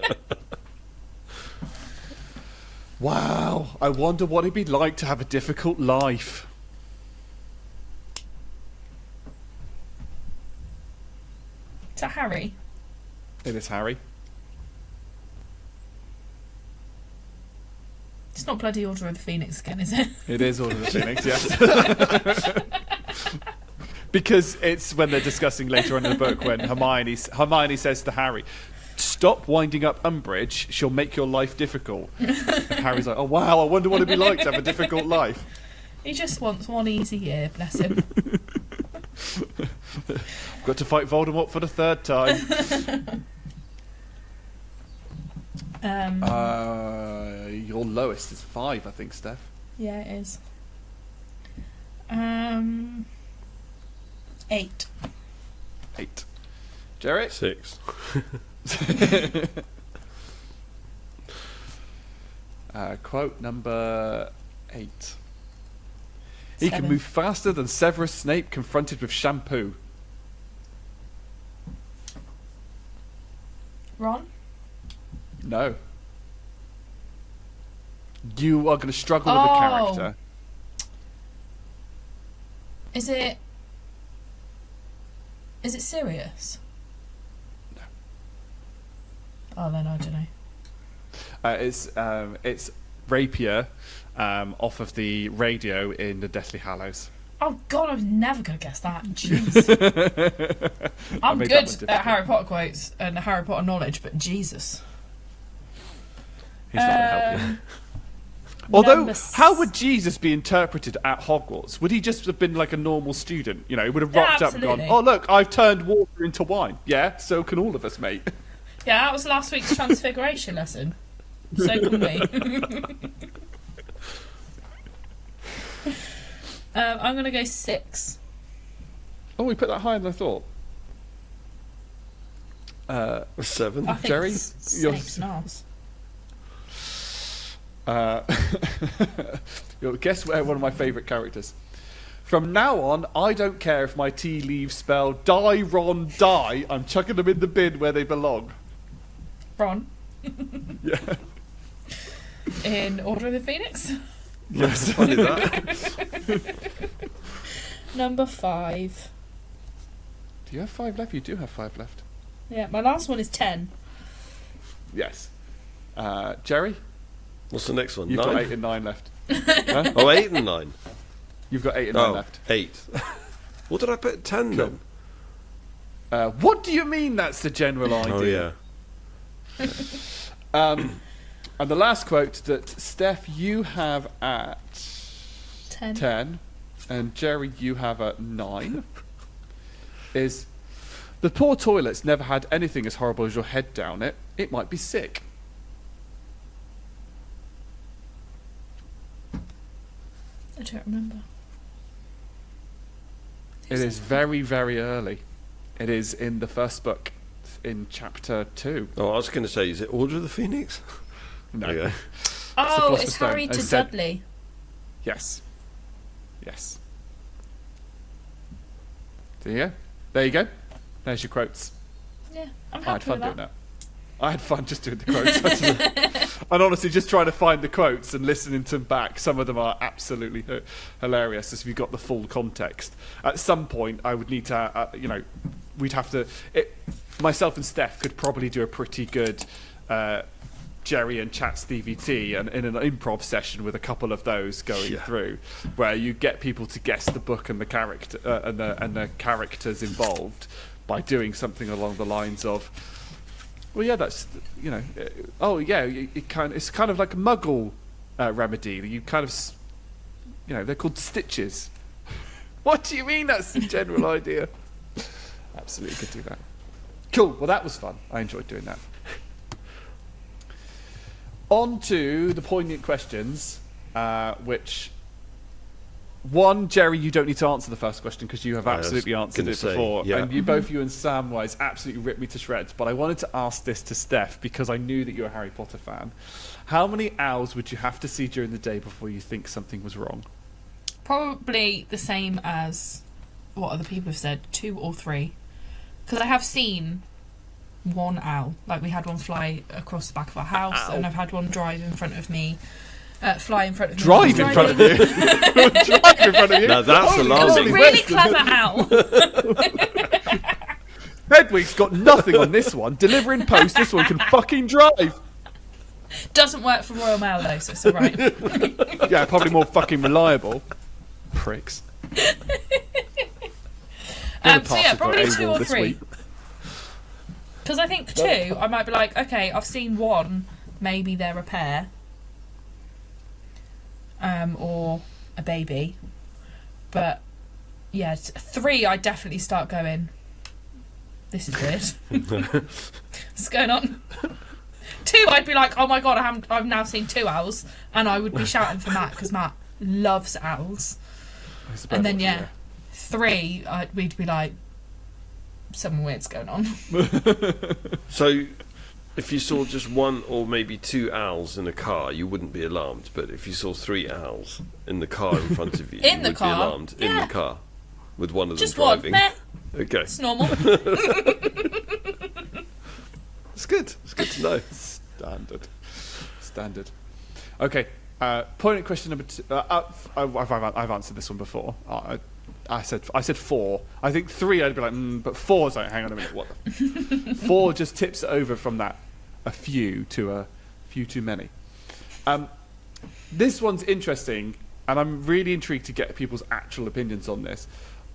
Wow, I wonder what it'd be like to have a difficult life. Is that Harry? It is Harry. It's not bloody Order of the Phoenix again, is it? It is Order of the Phoenix, yes. Because it's when they're discussing later on in the book when Hermione says to Harry, "Stop winding up Umbridge, she'll make your life difficult." And Harry's like, "Oh wow, I wonder what it'd be like to have a difficult life." He just wants one easy year, bless him. Got to fight Voldemort for the 3rd time. Your lowest is 5, I think, Steph. Yeah, it is. 8. 8. Jerry? 6. Quote number 8. He 7. can move faster than Severus Snape confronted with shampoo. Ron? No. You are going to struggle with the character. Is it Sirius? No. Oh, then I don't know. It's Rapier off of the radio in the Deathly Hallows. Oh God, I was never going to guess that. Jeez. I'm good at Harry Potter quotes and Harry Potter knowledge, but Jesus. He's not going to help you. Although, how would Jesus be interpreted at Hogwarts? Would he just have been like a normal student? You know, he would have rocked up and gone, "Oh look, I've turned water into wine." Yeah, so can all of us, mate. Yeah, that was last week's Transfiguration lesson. So can we. I'm going to go 6. Oh, we put that higher than I thought. 7. I think Jerry? Snape's nice. Guess where one of my favourite characters. From now on, I don't care if my tea leaves spell die, Ron, die. I'm chucking them in the bin where they belong. Ron? Yeah. In Order of the Phoenix? Yes, funny that. Number 5. Do you have 5 left? You do have 5 left. Yeah, my last one is 10. Yes. Jerry? What's the next one? You've 9? got 8 and 9 left. Huh? Oh, 8 and 9. You've got 8 and 9 left. 8. What did I put? 10 then? What do you mean that's the general idea? Oh, yeah. And the last quote that Steph, you have at 10, and Jerry, you have at 9, is the poor toilet's never had anything as horrible as your head down it. It might be sick. I don't remember. It is very, very early. It is in the first book, in chapter 2. Oh, I was going to say, is it Order of the Phoenix? No. Okay. Oh, Philosopher's it's Stone. Harry I to said- Dudley. Yes. Yes. There you go. There's your quotes. Yeah, I'm I had happy fun with doing that. that. I had fun just doing the quotes. And honestly, just trying to find the quotes and listening to them back. Some of them are absolutely hilarious if you've got the full context. At some point, I would need to, we'd have to. Myself and Steph could probably do a pretty good Jerry and Chat Stevie T and in an improv session with a couple of those going through, where you get people to guess the book and the character and the characters involved by doing something along the lines of, well, yeah, that's it's kind of like a Muggle remedy. You kind of, they're called stitches. What do you mean? That's the general idea. Absolutely could do that. Cool. Well, that was fun. I enjoyed doing that. On to the poignant questions, which... One, Jerry, you don't need to answer the first question because you have absolutely answered it before. Yeah. And you and Samwise absolutely ripped me to shreds. But I wanted to ask this to Steph because I knew that you're a Harry Potter fan. How many owls would you have to see during the day before you think something was wrong? Probably the same as what other people have said, 2 or 3. Because I have seen one owl. Like, we had one fly across the back of our house, and I've had one drive in front of me. Fly in front of me. Drive in front of you? Drive in front of you? Now that's alarming. It was a really clever owl. Hedwig's got nothing on this one. Delivering post, this one can fucking drive. Doesn't work for Royal Mail, though, so it's alright. Yeah, probably more fucking reliable. Pricks. So yeah, probably 2 or 3. Because I think 2, I might be like, okay, I've seen 1, maybe they're a pair. Or a baby. But yeah, 3, I'd definitely start going, this is weird. What's going on? 2, I'd be like, oh my god, I've now seen 2 owls, and I would be shouting for Matt because Matt loves owls. And then 3, we'd be like, something weird's going on. So, if you saw just 1 or maybe 2 owls in a car, you wouldn't be alarmed. But if you saw 3 owls in the car in front of you, you would be alarmed. In the car, with one of them driving. Just 1, Okay. It's normal. It's good. It's good to know. Standard. Okay. Poignant question number 2. I've answered this one before. I said 4. I think 3 I'd be like, but 4 is like, hang on a minute, what? 4 just tips it over from that a few to a few too many. This one's interesting, and I'm really intrigued to get people's actual opinions on this.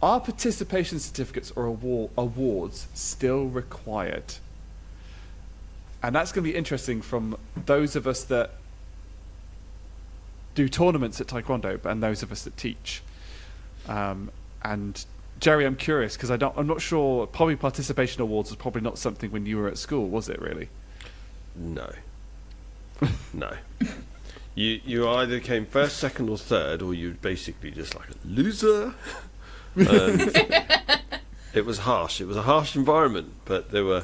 Are participation certificates or awards still required? And that's going to be interesting from those of us that do tournaments at Taekwondo and those of us that teach. And Jerry, I'm curious because I'm not sure. Probably participation awards was probably not something when you were at school, was it? Really? No. You either came first, second, or third, or you basically just like a loser. And it was harsh. It was a harsh environment, but there were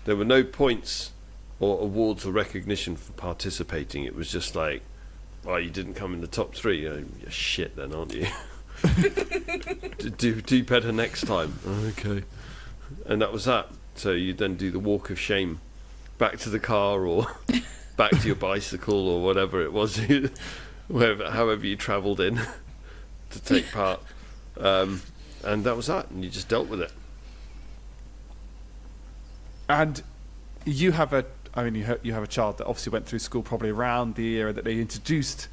no points or awards or recognition for participating. It was just like, oh, you didn't come in the top 3. You're shit then, aren't you? do better next time. Okay. And that was that. So you then do the walk of shame back to the car or back to your bicycle or whatever it was, however you travelled in to take part. And that was that. And you just dealt with it. And you have a child that obviously went through school probably around the era that they introduced.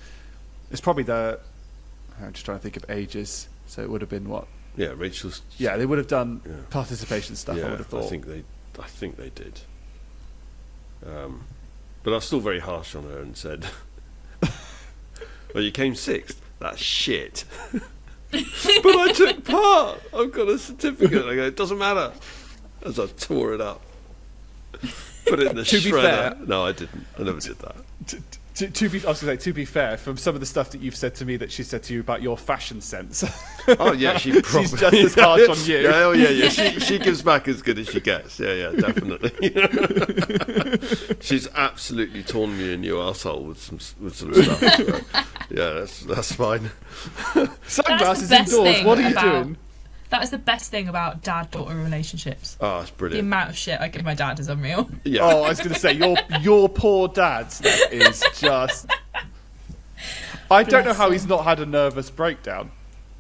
It's probably I'm just trying to think of ages. So it would have been what? Yeah, Rachel's. Yeah, they would have done participation stuff. Yeah, I would have thought. I think they did. But I was still very harsh on her and said, "Well, you came 6th. That's shit." But I took part. I've got a certificate. I go, it doesn't matter. As I tore it up, put it in the shredder. No, I didn't. I never did that. To be fair, from some of the stuff that you've said to me that she said to you about your fashion sense. Oh yeah, she's just as harsh on you. Yeah, yeah. She gives back as good as she gets. Yeah, definitely. She's absolutely torn me a new arsehole with some stuff. So, yeah, that's fine. Sunglasses indoors. What are you doing? That is the best thing about dad-daughter relationships. Oh, it's brilliant. The amount of shit I give my dad is unreal. Yeah. Oh, I was going to say, your poor dad, Steph, is just... I don't know how he's not had a nervous breakdown.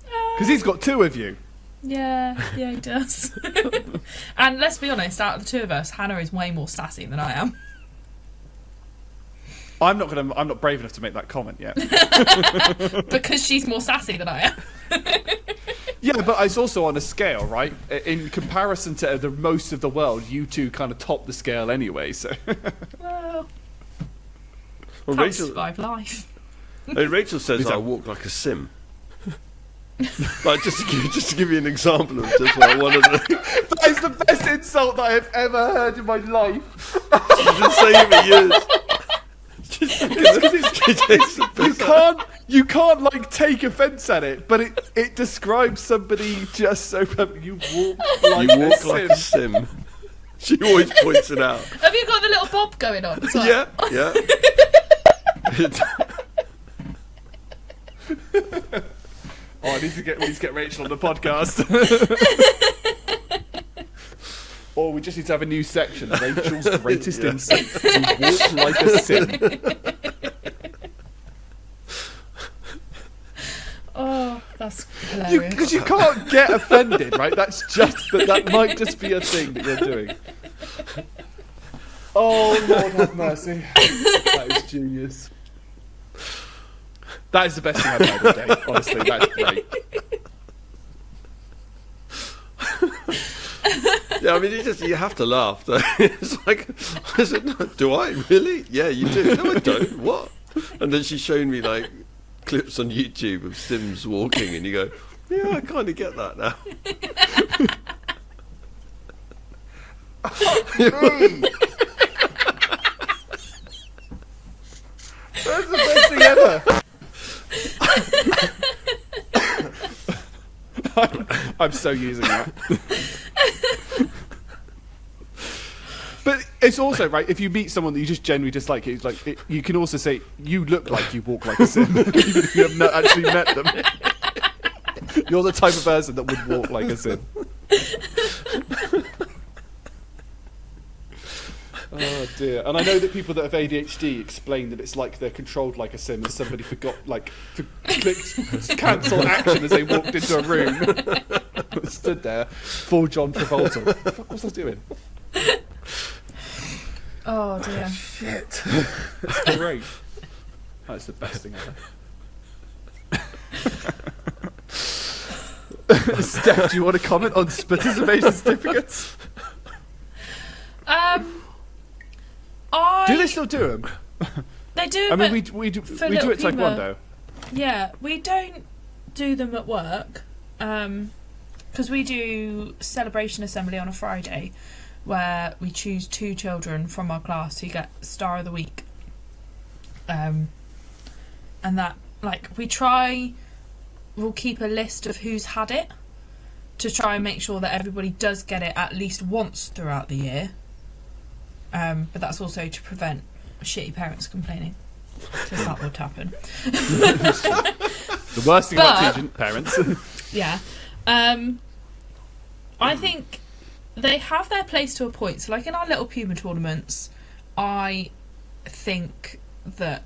Because he's got 2 of you. Yeah, he does. And let's be honest, out of the two of us, Hannah is way more sassy than I am. I'm not brave enough to make that comment yet. Because she's more sassy than I am. Yeah, but it's also on a scale, right? In comparison to the most of the world, you two kind of top the scale anyway. So, Well, Well, can't Rachel, survive life. Rachel says I walk like a sim. Like just to give you an example of just like one of the. that is the best insult that I have ever heard in my life. She's been saying it for years. You can't like take offence at it, but it describes somebody just so perfect. You walk like a sim. sim. She always points it out. Have you got the little bob going on as well? Yeah. Oh, I need to get Rachel on the podcast. Or we just need to have a new section. Rachel's greatest insight. You walk like a sim. Oh, that's hilarious. Because you can't get offended, right? That might just be a thing that you're doing. Oh, Lord have mercy. That is genius. That is the best thing I've heard all day. Honestly, that's great. Yeah, I mean, you have to laugh. Though. It's like, I said, no, do I really? Yeah, you do. No, I don't. What? And then she's shown me like clips on YouTube of Sims walking, and you go, yeah, I kind of get that now. That's the best thing ever. I'm so using that. But it's also right if you meet someone that you just genuinely dislike. It's like you can also say you look like you walk like a sim, even if you have not actually met them. You're the type of person that would walk like a sim. Oh dear! And I know that people that have ADHD explain that it's like they're controlled like a sim, and somebody forgot to click cancel action as they walked into a room. Stood there, full John Travolta. What the fuck was I doing? Oh dear. Shit! That's great. That's the best thing ever. Steph, do you want to comment on participation certificates? Do they still do them? They do. I mean, we do it taekwondo. Yeah, we don't do them at work because we do celebration assembly on a Friday, where we choose 2 children from our class who get Star of the Week. And that, like, we'll keep a list of who's had it to try and make sure that everybody does get it at least once throughout the year. But that's also to prevent shitty parents complaining, because that would happen. The worst thing about teaching parents. Yeah. I think they have their place to a point. So, like in our little Puma tournaments, I think there's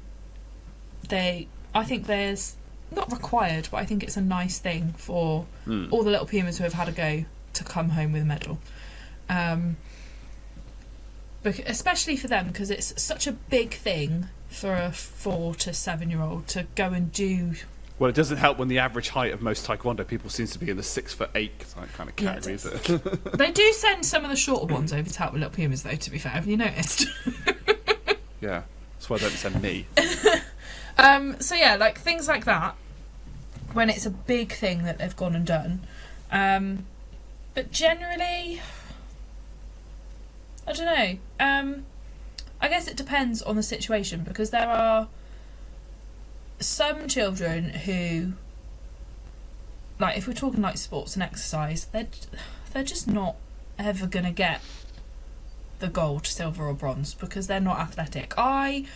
not required, but I think it's a nice thing for all the little Pumas who have had a go to come home with a medal. Especially for them, because it's such a big thing for a 4 to 7 year old to go and do. Well, it doesn't help when the average height of most taekwondo people seems to be in the 6'8" kind of category, is it? They do send some of the shorter ones over to help with little Pumas, though, to be fair. Have you noticed? Yeah, that's why they don't send me. So yeah, like things like that, when it's a big thing that they've gone and done. But generally, I don't know. I guess it depends on the situation, because there are some children who, like, if we're talking like sports and exercise, they're just not ever gonna get the gold, silver or bronze because they're not athletic. I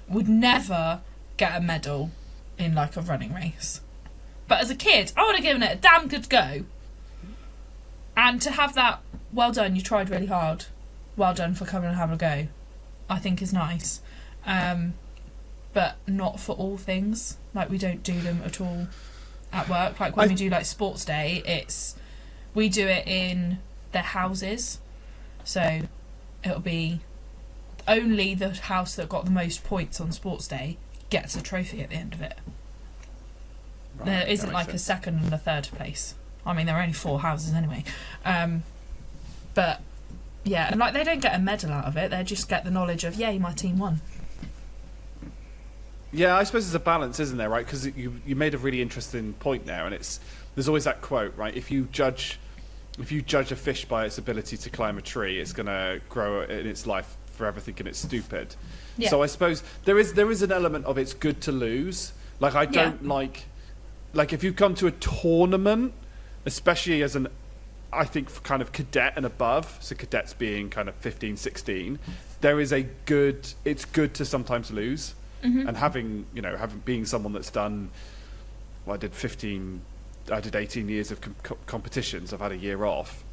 would never get a medal in like a running race, but as a kid I would have given it a damn good go, and to have that well done, you tried really hard, well done for coming and having a go, I think is nice. But not for all things. Like, we don't do them at all at work. Like when we do like sports day, it's We do it in their houses, so it'll be only the house that got the most points on sports day gets a trophy at the end of it. Right, There that isn't makes like a sense. second and a third place. I mean, there are only 4 houses anyway. But yeah, and like they don't get a medal out of it. They just get the knowledge of, yay, my team won. Yeah, I suppose there's a balance, isn't there, right? Because you made a really interesting point there, and there's always that quote, right? If you judge a fish by its ability to climb a tree, it's going to grow in its life forever thinking it's stupid. Yeah. So I suppose there is an element of it's good to lose. Like I don't like if you come to a tournament, especially as I think kind of cadet and above, so cadets being kind of 15, 16, it's good to sometimes lose. Mm-hmm. And having being someone that's done, well, I did 18 years of competitions. I've had a year off.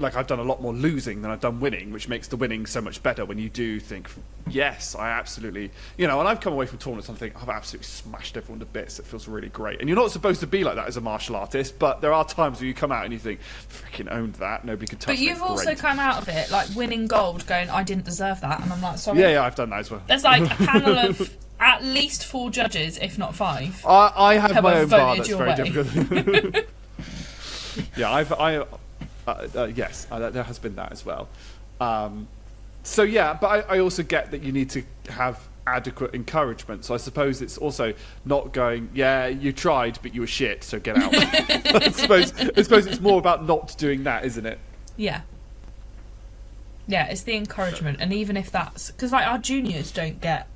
I've done a lot more losing than I've done winning, which makes the winning so much better when you do think, yes, I absolutely, and I've come away from tournaments and think, I've absolutely smashed everyone to bits. It feels really great. And you're not supposed to be like that as a martial artist, but there are times where you come out and you think, freaking owned that. Nobody could touch But me. you've also Great. come out of it like winning gold, going, I didn't deserve that, and I'm like, sorry. Yeah, I've done that as well. There's like a panel of at least 4 judges, if not 5. I have Have my I own bar voted that's your very way? difficult. Yeah, yes, there has been that as well. So yeah, but I also get that you need to have adequate encouragement. So I suppose it's also not going, yeah, you tried, but you were shit, so get out. I suppose it's more about not doing that, isn't it? Yeah. Yeah, it's the encouragement, and even if that's because like our juniors don't get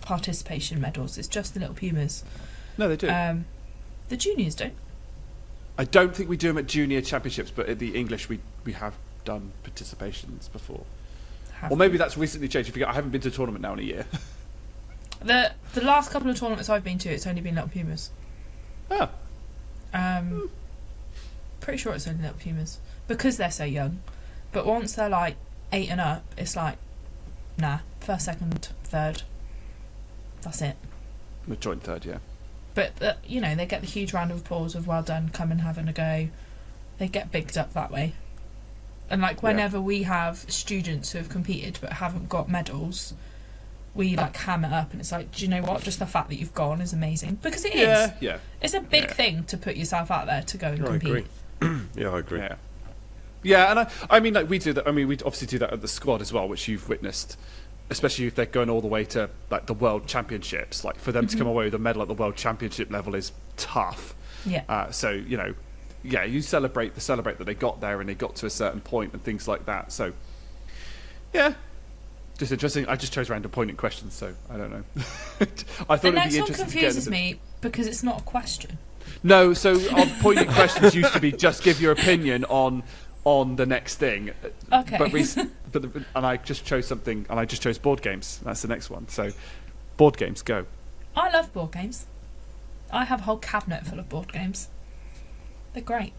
participation medals, it's just the little pumas. No, they do. The juniors don't. I don't think we do them at junior championships, but at the English we have done participations before. Or maybe that's recently changed. I haven't been to a tournament now in a year. The last couple of tournaments I've been to, it's only been little pumas. Oh. Pretty sure it's only little pumas because they're so young. But once they're like 8 and up, it's like, nah, first, second, third. That's it. The joint third, yeah. But they get the huge round of applause of well done, come and having a go. They get bigged up that way. And like whenever we have students who have competed but haven't got medals, we like ham it up, and it's like, do you know what? Just the fact that you've gone is amazing, because it is. Yeah. It's a big thing to put yourself out there to go and compete. I agree. Yeah, I agree. Yeah, and I mean, like we do that. I mean, we obviously do that at the squad as well, which you've witnessed. Especially if they're going all the way to like the World Championships, like for them to come away with a medal at the World Championship level is tough. Yeah. So you celebrate that they got there and they got to a certain point and things like that. So yeah, just interesting. I just chose random pointing questions, so I don't know. I thought The it'd next be one interesting. confuses me because it's not a question. No, so our pointing questions used to be just give your opinion on the next thing. Okay. And I just chose something, and I just chose board games. That's the next one. So, board games, go. I love board games. I have a whole cabinet full of board games. They're great.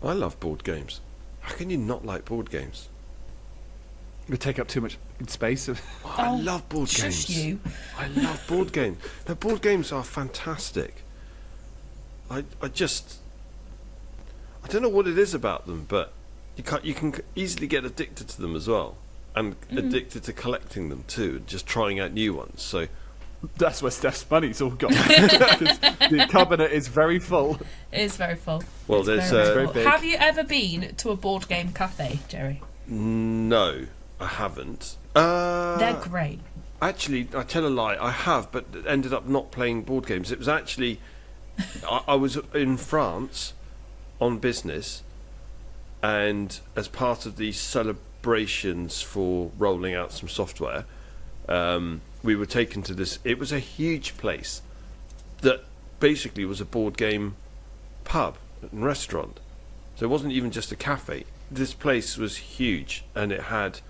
I love board games. How can you not like board games? They take up too much space. I love board Shush games. you. I love board games. The board games are fantastic. I don't know what it is about them, but you can easily get addicted to them as well, and addicted to collecting them too, and just trying out new ones. So That's where Steph's money's all gone. The cabinet is very full. It is very full. Well, It's there's very very big. Have you ever been to a board game cafe, Jerry? no, I haven't. They're great. Actually, I tell a lie. I have, but ended up not playing board games. It was actually I was in France on business, and as part of the celebrations for rolling out some software, we were taken to this. It was a huge place that basically was a board game pub and restaurant. So it wasn't even just a cafe. This place was huge, and it had,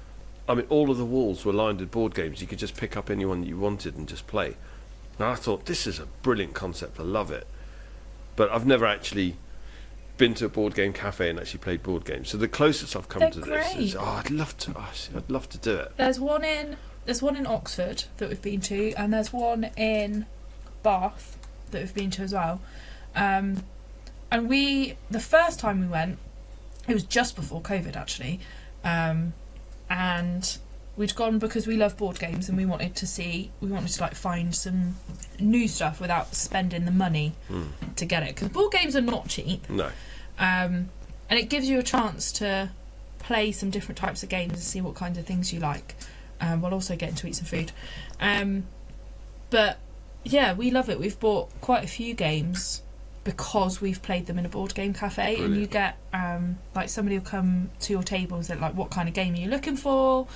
I mean, all of the walls were lined with board games. You could just pick up any one that you wanted and just play. And I thought, this is a brilliant concept. I love it. But I've never actually been to a board game cafe and actually played board games. So the closest I've come They're to this is, great. I'd love to do it. There's one in Oxford that we've been to, and there's one in Bath that we've been to as well. And the first time we went, it was just before COVID actually, and we'd gone because we love board games and we wanted to like find some new stuff without spending the money to get it, because board games are not cheap. No. And it gives you a chance to play some different types of games and see what kinds of things you like, while also getting to eat some food. But yeah, we love it. We've bought quite a few games because we've played them in a board game cafe. Brilliant. And you get like somebody will come to your table and say like, what kind of game are you looking for,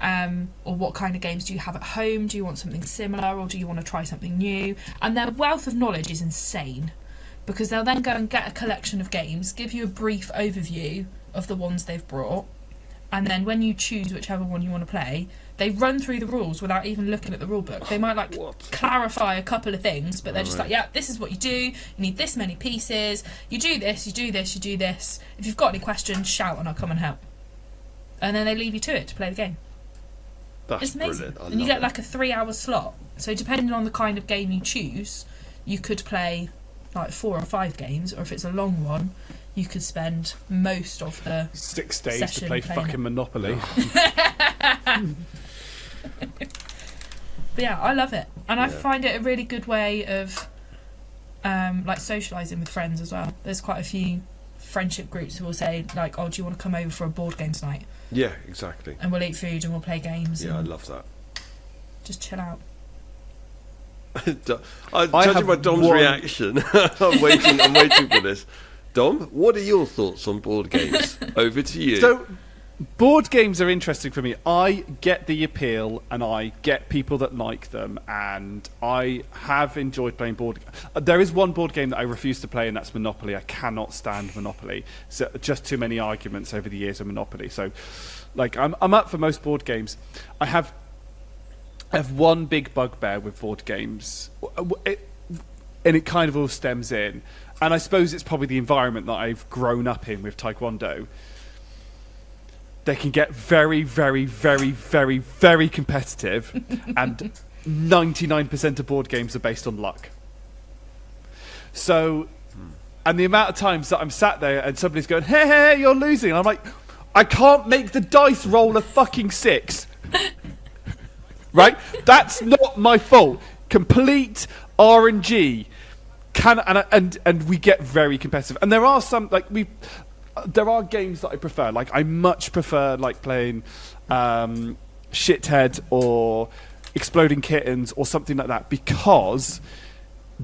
or what kind of games do you have at home? Do you want something similar, or do you want to try something new? And their wealth of knowledge is insane, because they'll then go and get a collection of games, give you a brief overview of the ones they've brought, and then when you choose whichever one you want to play, they run through the rules without even looking at the rule book. They might like clarify a couple of things, but they're just like, yeah, this is what you do. You need this many pieces. You do this, you do this, you do this. If you've got any questions, shout and I'll come and help. And then they leave you to it to play the game. That's it's amazing. Brilliant. And you get like a 3-hour slot. So depending on the kind of game you choose, you could play like 4 or 5 games, or if it's a long one, you could spend most of the 6 days to play fucking it. Monopoly. But yeah, I love it, and I find it a really good way of like socialising with friends as well. There's quite a few friendship groups who will say like, oh, do you want to come over for a board games night? Yeah, exactly. And we'll eat food and we'll play games. Yeah, I love that. Just chill out. Judging by Dom's reaction, I'm waiting for this. Dom, what are your thoughts on board games? Over to you. So, board games are interesting for me. I get the appeal, and I get people that like them, and I have enjoyed playing board games. There is one board game that I refuse to play, and that's Monopoly. I cannot stand Monopoly. So just too many arguments over the years of Monopoly. So, like, I'm up for most board games. I have one big bugbear with board games, and it kind of all stems in. And I suppose it's probably the environment that I've grown up in with Taekwondo. They can get very, very, very, very, very competitive, and 99% of board games are based on luck. So, and the amount of times that I'm sat there and somebody's going, hey, you're losing. And I'm like, I can't make the dice roll a fucking 6. Right? That's not my fault. Complete RNG. And we get very competitive. And there are some, like, there are games that I prefer. Like, I much prefer like playing Shithead or Exploding Kittens or something like that, because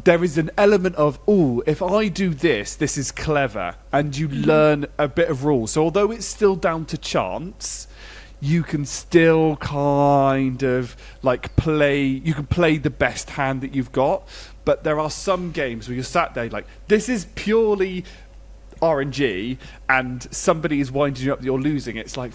there is an element of, ooh, if I do this, this is clever, and you learn a bit of rules. So although it's still down to chance, you can still kind of like play the best hand that you've got. But there are some games where you're sat there like, this is purely RNG, and somebody is winding you up that you're losing. It's like,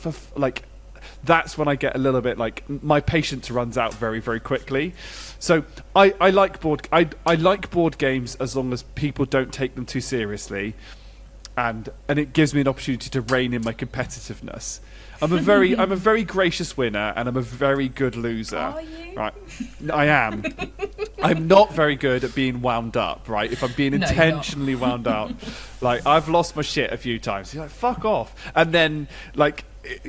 that's when I get a little bit like, my patience runs out very, very quickly. So I like board games as long as people don't take them too seriously, and it gives me an opportunity to rein in my competitiveness. I'm a very gracious winner, and I'm a very good loser. Are you? Right? I am. I'm not very good at being wound up, right? If I'm being intentionally wound up. Like, I've lost my shit a few times. You're like, fuck off. And then, like,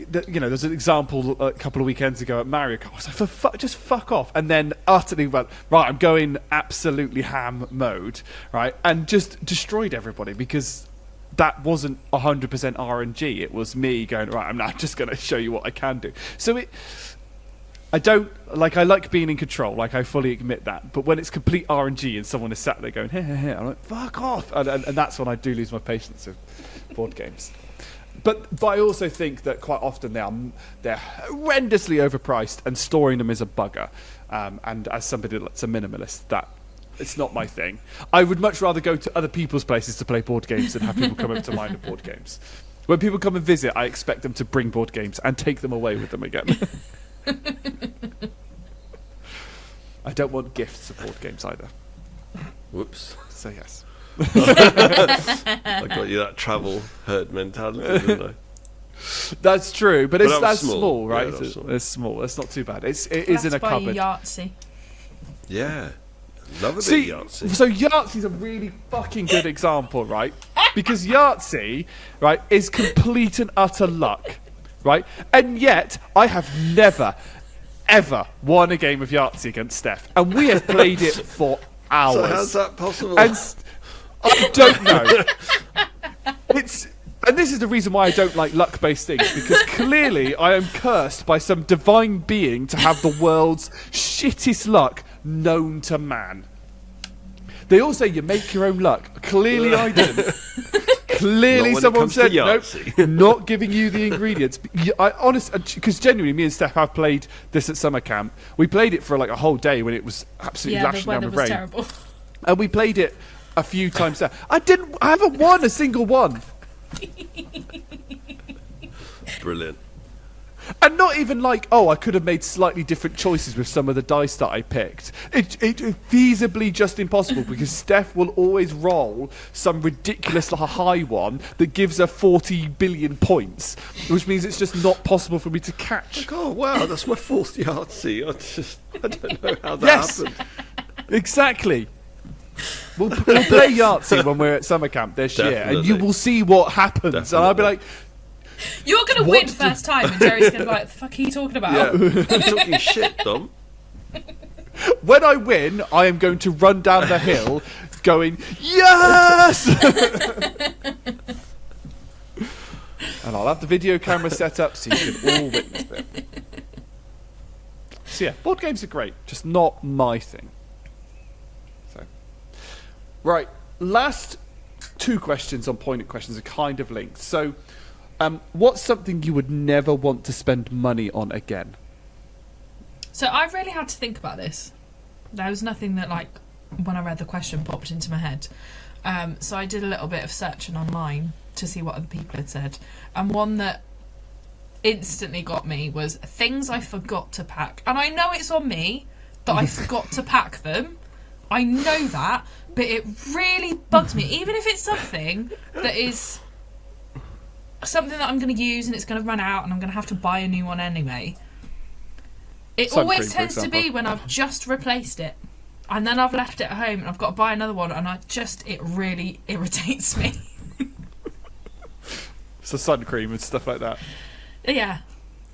there's an example a couple of weekends ago at Mario Kart. I was like, just fuck off. And then utterly went, right, I'm going absolutely ham mode, right? And just destroyed everybody, because that wasn't 100% RNG. It was me going, right, I'm now just going to show you what I can do. So I like being in control, like, I fully admit that. But when it's complete RNG and someone is sat there going, hey, I'm like, fuck off. And that's when I do lose my patience with board games. But I also think that quite often they're horrendously overpriced, and storing them is a bugger. And as somebody that's a minimalist, that it's not my thing. I would much rather go to other people's places to play board games than have people come over to mine with board games. When people come and visit, I expect them to bring board games and take them away with them again. I don't want gifts of board games either. Whoops. So yes. I got you that travel herd mentality, didn't I? That's true, but that's small, right? Yeah, it's small. It's not too bad. It is in a cupboard. Yahtzee. Yeah. Love a bit See, of Yahtzee. so Yahtzee's a really fucking good example, right? Because Yahtzee, right, is complete and utter luck, right? And yet, I have never, ever won a game of Yahtzee against Steph, and we have played it for hours. So how's that possible? And I don't know. And this is the reason why I don't like luck-based things, because clearly I am cursed by some divine being to have the world's shittest luck known to man. They all say you make your own luck. Clearly I didn't. Clearly Not when it someone comes to said, nope, Yahtzee." not giving you the ingredients. I honestly, because genuinely, me and Steph have played this at summer camp. We played it for like a whole day when it was absolutely Yeah, the lashing down weather with was rain. terrible. And we played it a few times there. I haven't won a single one. Brilliant. And not even like, oh, I could have made slightly different choices with some of the dice that I picked. It feasibly just impossible, because Steph will always roll some ridiculous high one that gives her 40 billion points, which means it's just not possible for me to catch. Like, oh wow, that's my fourth Yahtzee. I don't know how that Yes, happened. exactly. We'll play Yahtzee when we're at summer camp this year, and you Definitely. will see what happens. Definitely. And I'll be like, You're going to What win first time, and Jerry's going to be like, the fuck are you talking about? Yeah, you're talking shit, Dom. when I win, I am going to run down the hill going, yes! And I'll have the video camera set up so you can all witness it. So yeah, board games are great, just not my thing. So, right, last two questions on pointed questions are kind of linked. So, what's something you would never want to spend money on again? So I've really had to think about this. There was nothing that, like, when I read the question, popped into my head. So I did a little bit of searching online to see what other people had said. And one that instantly got me was things I forgot to pack. And I know it's on me that I forgot to pack them. I know that. But it really bugs me. Even if it's something that is something that I'm going to use and it's going to run out and I'm going to have to buy a new one anyway. It Sun always cream, for tends to be example. when I've just replaced it. And then I've left it at home and I've got to buy another one, and it really irritates me. So sun cream and stuff like that. Yeah.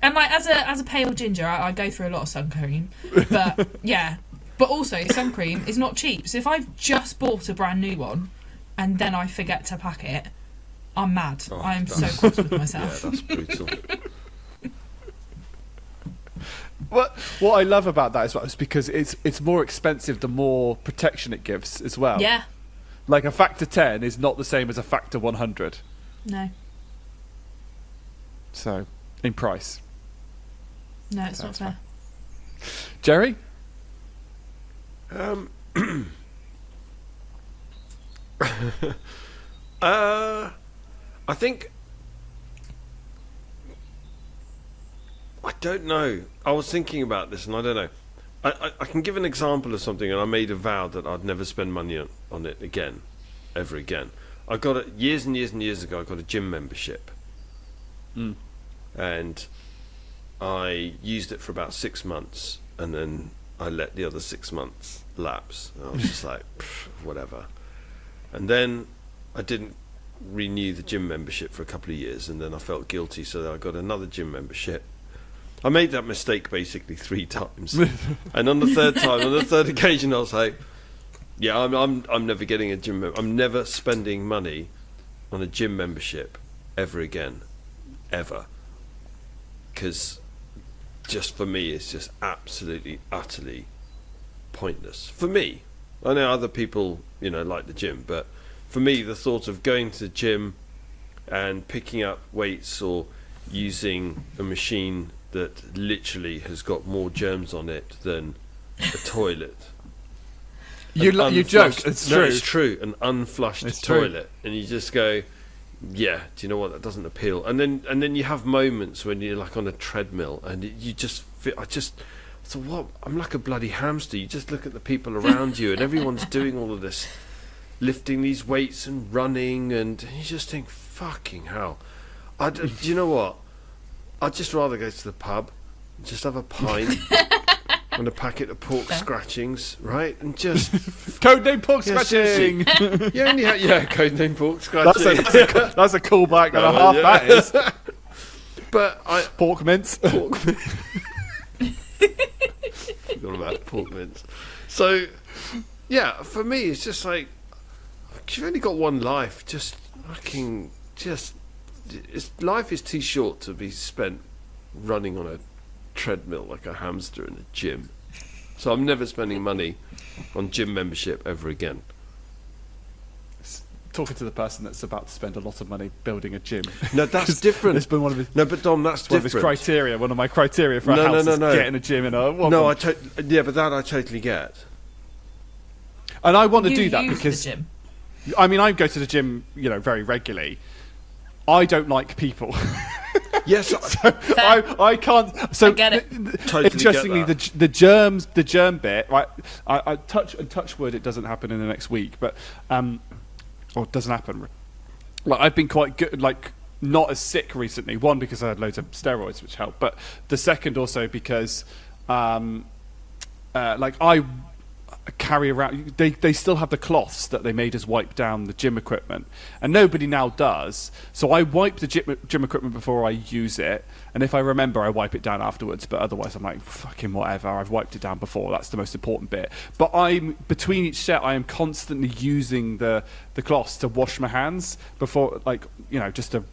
And like as a pale ginger, I go through a lot of sun cream. But yeah. But also sun cream is not cheap. So if I've just bought a brand new one and then I forget to pack it, I'm mad. Oh, I am so that's- cross with Yeah, myself. that's brutal. What I love about that as well is because it's more expensive the more protection it gives as well. Yeah. Like a factor 10 is not the same as a factor 100. No. So, in price. No, it's not That's fair. Jerry? I think. I don't know. I was thinking about this, and I don't know. I can give an example of something, and I made a vow that I'd never spend money on it again, ever again. I got it years and years and years ago. I got a gym membership, and I used it for about 6 months, and then I let the other 6 months lapse. And I was just like, whatever. And then I didn't renew the gym membership for a couple of years, and then I felt guilty, so then I got another gym membership. I made that mistake basically 3 times, and on the third occasion, I was like, "Yeah, I'm never getting a gym. I'm never spending money on a gym membership ever again, ever." Because just for me, it's just absolutely, utterly pointless. For me, I know other people, like the gym, but for me, the thought of going to the gym and picking up weights or using a machine that literally has got more germs on it than a toilet. You joke. Unflushed- It's no, true. It's true. An unflushed It's true. toilet, and you just go, "Yeah, do you know what? That doesn't appeal." And then you have moments when you're like on a treadmill, and you just feel, so what? I'm like a bloody hamster. You just look at the people around you, and everyone's doing all of this, lifting these weights and running, and you just think, "Fucking hell!" Do you know what? I'd just rather go to the pub, just have a pint, and a packet of pork scratchings, right? And just Codename pork scratching. you only have, codename pork scratching. That's a callback and a half. That is. But Pork mince. Forgot about pork mince. So, yeah, for me, it's just like you've only got one life. Life is too short to be spent running on a treadmill like a hamster in a gym. So I'm never spending money on gym membership ever again. Talking to the person that's about to spend a lot of money building a gym. No, that's different. It's been one of his, no, but Dom, that's one different. of his criteria. One of my criteria for a house is getting a gym in a. No, but that I totally get. And I want to You do that use because the gym. I mean I go to the gym, very regularly. I don't like people. Yes, I can't. So I get it. Totally interestingly, get that. the germ bit, right? I touch wood. It doesn't happen in the next week, but or it doesn't happen. Like I've been quite good, like not as sick recently. One because I had loads of steroids, which helped, but the second also because like I carry around. They still have the cloths that they made us wipe down the gym equipment, and nobody now does. So I wipe the gym equipment before I use it, and if I remember, I wipe it down afterwards. But otherwise, I'm like fucking whatever. I've wiped it down before. That's the most important bit. But I'm between each set, I am constantly using the cloths to wash my hands before, like just to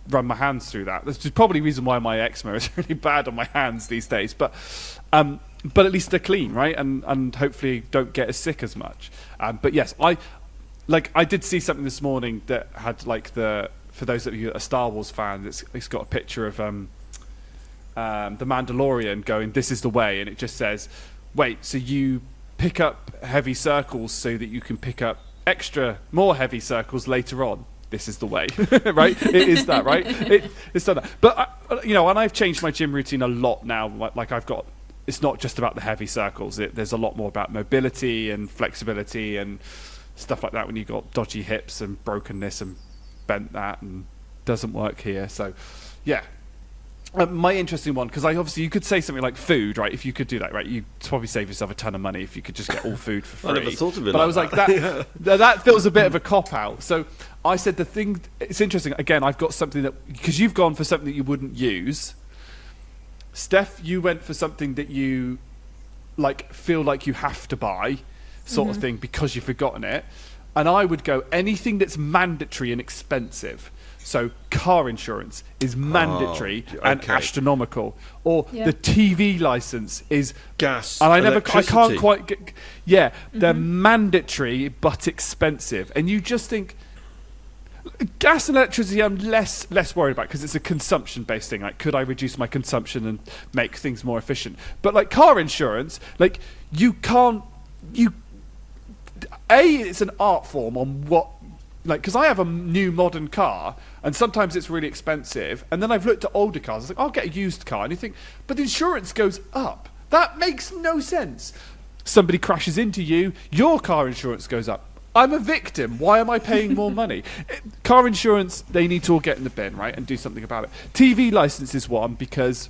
run my hands through that. That's probably the reason why my eczema is really bad on my hands these days. But at least they're clean, right? And hopefully don't get as sick as much. But yes, I did see something this morning that had for those of you that are Star Wars fans, it's got a picture of the Mandalorian going, "This is the way," and it just says, "Wait, so you pick up heavy circles so that you can pick up more heavy circles later on. This is the way," right? It is that, right? It's done that. But and I've changed my gym routine a lot now. Like I've got. It's not just about the heavy circles. There's a lot more about mobility and flexibility and stuff like that when you've got dodgy hips and broken this and bent that and doesn't work here. So, yeah. My interesting one, because obviously you could say something like food, right? If you could do that, right? You'd probably save yourself a ton of money if you could just get all food for free. I never thought of it. But I was like, that feels a bit of a cop-out. So I said it's interesting. Again, I've got something because you've gone for something that you wouldn't use. Steph, you went for something that you feel like you have to buy, sort of thing, because you've forgotten it. And I would go anything that's mandatory and expensive. So car insurance is mandatory and astronomical, or the TV license is gas. And I can't quite get. Yeah, they're mandatory but expensive, and you just think. Gas and electricity I'm less worried about because it's a consumption-based thing. Like, could I reduce my consumption and make things more efficient? But like car insurance, like you can't. It's an art form on what. Like, because I have a new modern car, and sometimes it's really expensive. And then I've looked at older cars. I was like, I'll get a used car, and you think, but the insurance goes up. That makes no sense. Somebody crashes into you, your car insurance goes up. I'm a victim. Why am I paying more money? Car insurance, they need to all get in the bin, right, and do something about it. TV license is one because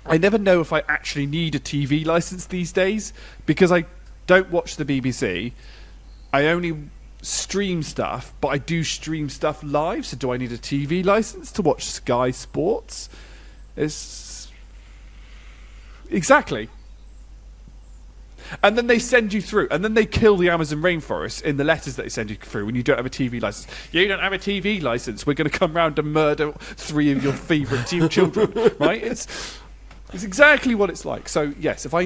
I never know if I actually need a TV license these days because I don't watch the BBC. I only stream stuff, but I do stream stuff live. So do I need a TV license to watch Sky Sports? Exactly. And then they send you through, and then they kill the Amazon rainforest in the letters that they send you through when you don't have a TV license. You don't have a TV license. We're going to come round and murder 3 of your favourite children, right? It's exactly what it's like. So yes, if I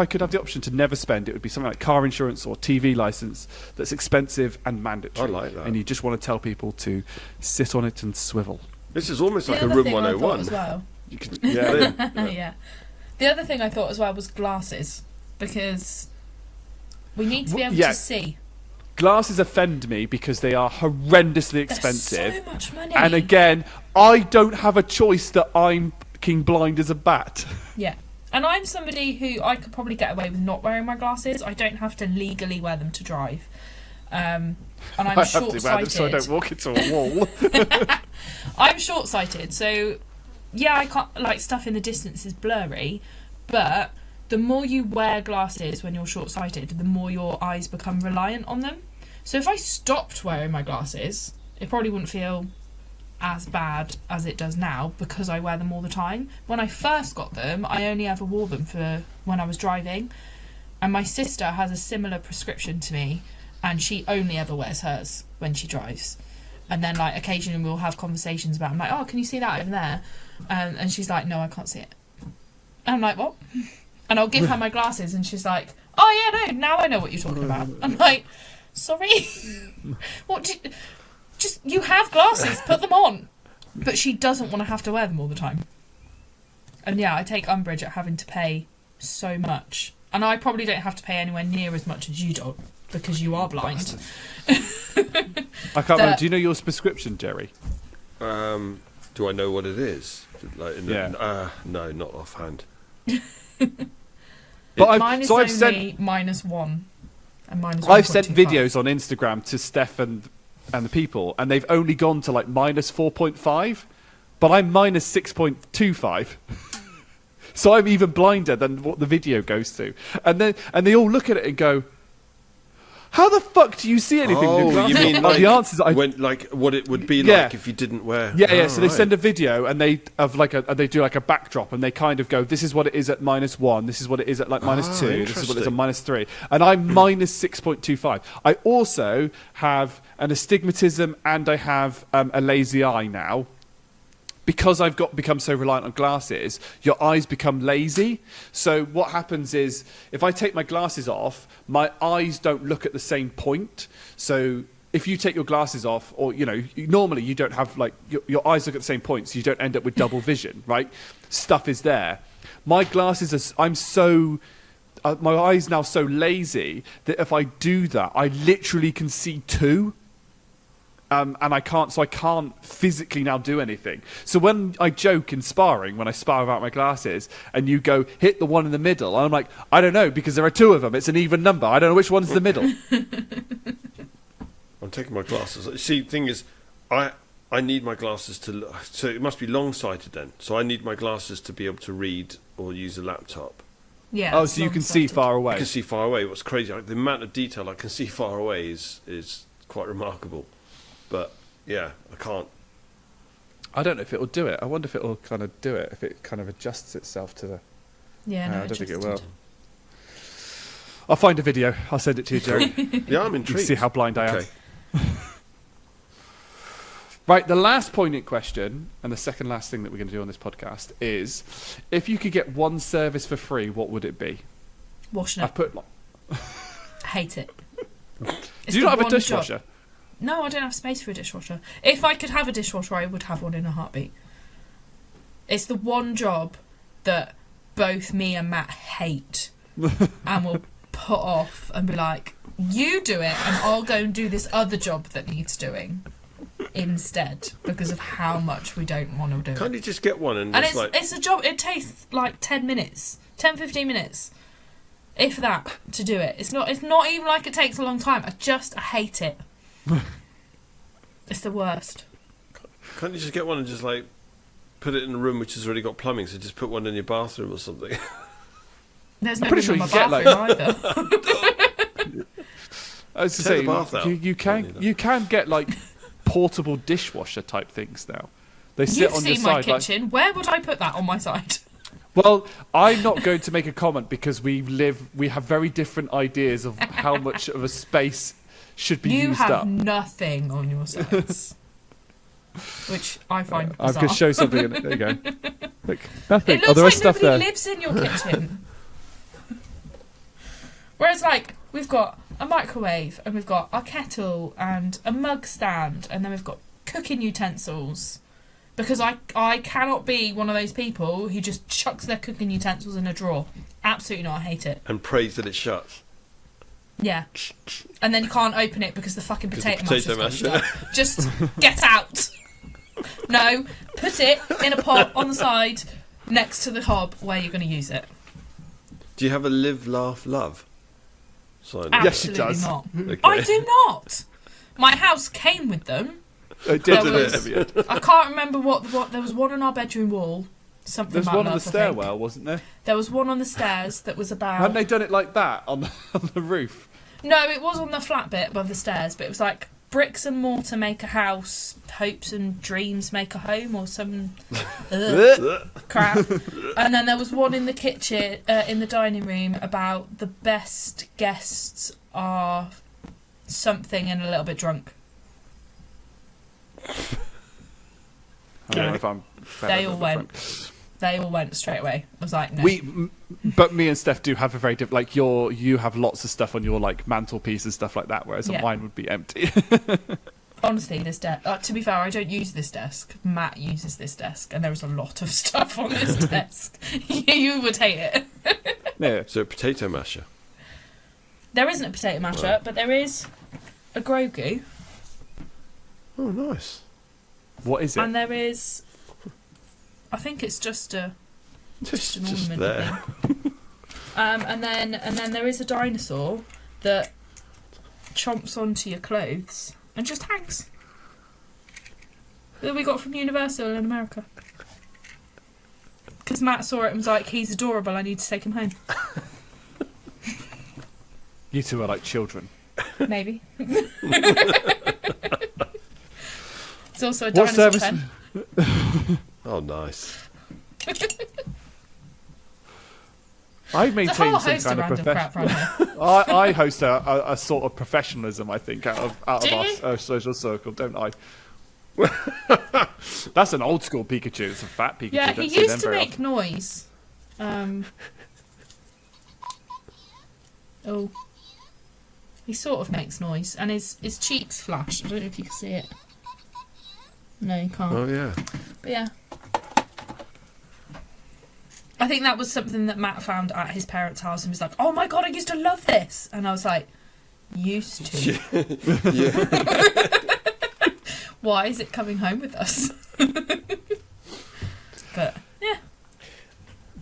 could have the option to never spend, it would be something like car insurance or TV license that's expensive and mandatory. I like that. And you just want to tell people to sit on it and swivel. This is almost like The a other room thing I thought 101. as well. You could, Yeah. The other thing I thought as well was glasses, because we need to be able to see. Glasses offend me because they are horrendously expensive. They're so much money. And again, I don't have a choice that I'm fucking blind as a bat. Yeah. And I'm somebody who I could probably get away with not wearing my glasses. I don't have to legally wear them to drive. And I'm I have short-sighted. to wear them so I don't walk into a wall. I'm short-sighted, so yeah, I can't, like, stuff in the distance is blurry, but the more you wear glasses when you're short-sighted, the more your eyes become reliant on them. So if I stopped wearing my glasses, it probably wouldn't feel as bad as it does now because I wear them all the time. When I first got them, I only ever wore them for when I was driving. And my sister has a similar prescription to me, and she only ever wears hers when she drives. And then, like, occasionally we'll have conversations about, I'm like, oh, can you see that over there? And she's like, no, I can't see it. And I'm like, what? And I'll give her my glasses, and she's like, oh, yeah, no, now I know what you're talking about. I'm like, sorry? You have glasses, put them on. But she doesn't want to have to wear them all the time. And yeah, I take umbrage at having to pay so much. And I probably don't have to pay anywhere near as much as you do, because you are blind. I can't remember. Do you know your prescription, Jerry? Do I know what it is? Like no, not offhand. But mine is only -1 and -1.25. I've sent videos on Instagram to Steph and the people, and they've only gone to like -4.5, but I'm -6.25. So I'm even blinder than what the video goes to. And they all look at it and go, how the fuck do you see anything? Oh, you mean like, the answers like what it would be like if you didn't wear? Yeah. So they send a video and they do like a backdrop, and they kind of go, this is what it is at -1, this is what it is at like -2, this is what it is at -3, and I'm -6.25. I also have an astigmatism and I have a lazy eye now. Because I've become so reliant on glasses, your eyes become lazy. So what happens is, if I take my glasses off, my eyes don't look at the same point. So if you take your glasses off, or normally you don't have like your eyes look at the same point, so you don't end up with double vision, right? Stuff is there. My glasses are. My eyes now so lazy that if I do that, I literally can see two. And I can't physically now do anything. So when I joke in sparring, when I spar about my glasses, and you go, hit the one in the middle, I'm like, I don't know, because there are two of them. It's an even number. I don't know which one's the middle. I'm taking my glasses. See, the thing is, I need my glasses to... So it must be long-sighted then. So I need my glasses to be able to read or use a laptop. Yeah. Oh, so you can see far away. I can see far away. What's crazy, the amount of detail I can see far away is quite remarkable. But yeah, I can't. I don't know if it'll do it. I wonder if it'll kind of do it, if it kind of adjusts itself to the... Yeah, no, I don't think it will. I'll find a video. I'll send it to you, Jerry. Yeah, I'm intrigued. You can see how blind I am. Right, the last poignant question, and the second last thing that we're going to do on this podcast, is if you could get one service for free, what would it be? Washing up. I hate it. Do you not have a dishwasher? Job. No, I don't have space for a dishwasher. If I could have a dishwasher, I would have one in a heartbeat. It's the one job that both me and Matt hate and will put off and be like, you do it and I'll go and do this other job that needs doing instead, because of how much we don't want to do it. Can't you just get one and it's a job, it takes like 10 minutes, 10-15 minutes, if that, to do it. It's not even like it takes a long time. I hate it. It's the worst. Can't you just get one and just like put it in a room which has already got plumbing? So just put one in your bathroom or something. There's no room in my bathroom either. I was to say, you can get like portable dishwasher type things now. They sit on your side. You've seen my kitchen. Like, where would I put that on my side? Well, I'm not going to make a comment because we have very different ideas of how much of a space should be used up. You have nothing on your sides, which I find bizarre. I'm going to show something. There you go. Look, nothing. It looks there like is stuff nobody there. lives in your kitchen. Whereas, like, we've got a microwave, and we've got our kettle, and a mug stand, and then we've got cooking utensils. Because I cannot be one of those people who just chucks their cooking utensils in a drawer. Absolutely not. I hate it. And prays that it shuts. Yeah. And then you can't open it because the fucking potato mash stuck. Just get out. No, put it in a pot on the side next to the hob where you're going to use it. Do you have a live, laugh, love sign? Yes, it does. Not. Okay. I do not. My house came with them. It did. I can't remember what there was one on our bedroom wall something There's like one on love, the I think. stairwell, wasn't there? There was one on the stairs that was about... Hadn't they done it like that on the roof? No, it was on the flat bit above the stairs, but it was like bricks and mortar make a house, hopes and dreams make a home, or some crap. And then there was one in the kitchen, in the dining room, about the best guests are something and a little bit drunk. I don't know if I'm... They all went. They all went straight away. I was like, no. But me and Steph do have a very different... Like, you have lots of stuff on your, like, mantelpiece and stuff like that, whereas mine would be empty. Honestly, this desk... to be fair, I don't use this desk. Matt uses this desk, and there is a lot of stuff on this desk. You would hate it. Yeah. So a potato masher. There isn't a potato masher, Right. but there is a Grogu, Oh, nice. What is it? and there is... I think it's just an Just ornament there. thing. And then there is a dinosaur that chomps onto your clothes and just hangs. That we got from Universal in America. Because Matt saw it and was like, he's adorable, I need to take him home. You two are like children. Maybe. It's also a What dinosaur service? pen. Oh, nice. I There's a maintain whole some host kind of of random crap professional. around here. I host a sort of professionalism, I think, out of Do you? our social circle, don't I? That's an old school Pikachu. It's a fat Pikachu. Yeah, Don't he see them used to very make often. noise. Oh. He sort of makes noise, and his cheeks flash. I don't know if you can see it. No, you can't. Oh, yeah. But yeah. I think that was something that Matt found at his parents' house and was like, oh my god, I used to love this. And I was like, used to? Yeah. Why is it coming home with us? But, yeah.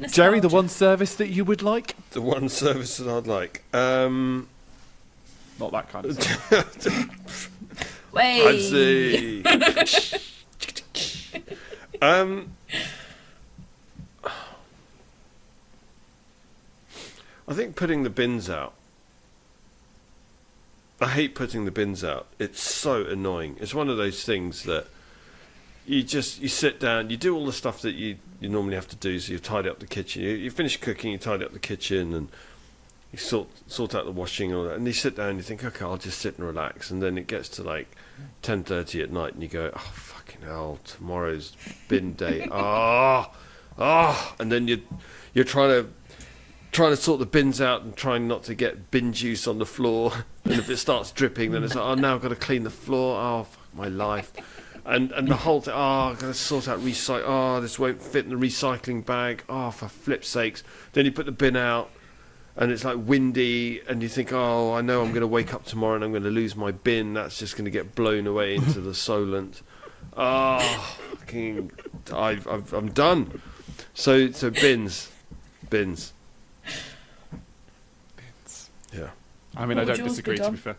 Jerry, the Nostalgia. one service that you would like? The one service that I'd like. Not that kind of service. Way. I'd say. I think putting the bins out. I hate putting the bins out. It's so annoying. It's one of those things that you sit down, you do all the stuff that you normally have to do. So you tidy up the kitchen. You finish cooking, you tidy up the kitchen, and you sort out the washing and all that. And you sit down and you think, okay, I'll just sit and relax. And then it gets to like 10:30 at night, and you go, oh fucking hell, tomorrow's bin day. And then you're trying to sort the bins out and trying not to get bin juice on the floor. And if it starts dripping, then it's like, oh, now I've got to clean the floor. Oh, fuck my life. And the whole thing, I've got to sort out recycle. Oh, this won't fit in the recycling bag. Oh, for flip's sakes. Then you put the bin out, and it's like windy, and you think, oh, I know I'm going to wake up tomorrow and I'm going to lose my bin. That's just going to get blown away into the Solent. Oh, fucking, I'm done. So bins. Yeah. I mean, What I would don't yours disagree, be, to Dom? be fair.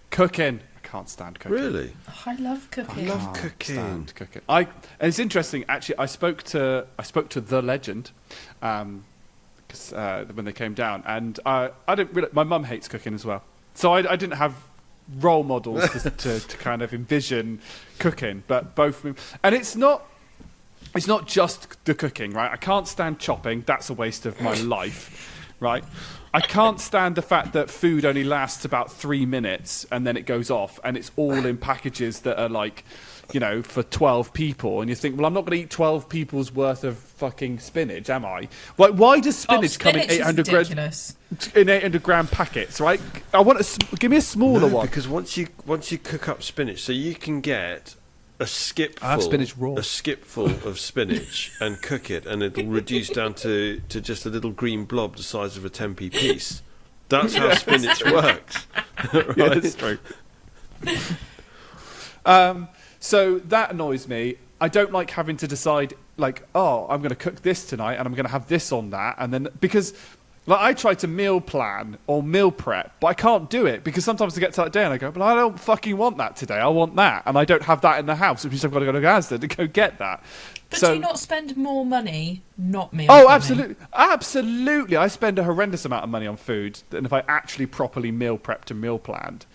Cooking. I can't stand cooking. Really? Oh, I love cooking. I love Can't cooking. stand cooking. And it's interesting, actually. I spoke to the legend, because when they came down, and I didn't really. My mum hates cooking as well, so I didn't have role models to kind of envision cooking. But both, and it's not just the cooking, right? I can't stand chopping. That's a waste of my life, right? I can't stand the fact that food only lasts about 3 minutes and then it goes off, and it's all in packages that are like, for 12 people, and you think, well, I'm not going to eat 12 people's worth of fucking spinach, am I? Why does spinach come in Spinach is 800 ridiculous. in 800 gram packets, right? I want give me a smaller one. Because once you cook up spinach, so you can get a skipful, I have spinach raw. a skipful of spinach and cook it, and it'll reduce down to just a little green blob the size of a 10p piece. That's how spinach works. Right? Yeah, that's true. So that annoys me. I don't like having to decide, like, oh, I'm going to cook this tonight and I'm going to have this on that. And then, because Like, I try to meal plan or meal prep, but I can't do it because sometimes I get to that day and I go, but I don't fucking want that today. I want that. And I don't have that in the house, which means I've got to go to Asda to go get that. But So- do you not spend more money not meal Oh, planning? absolutely. Absolutely. I spend a horrendous amount of money on food than if I actually properly meal prepped and meal planned.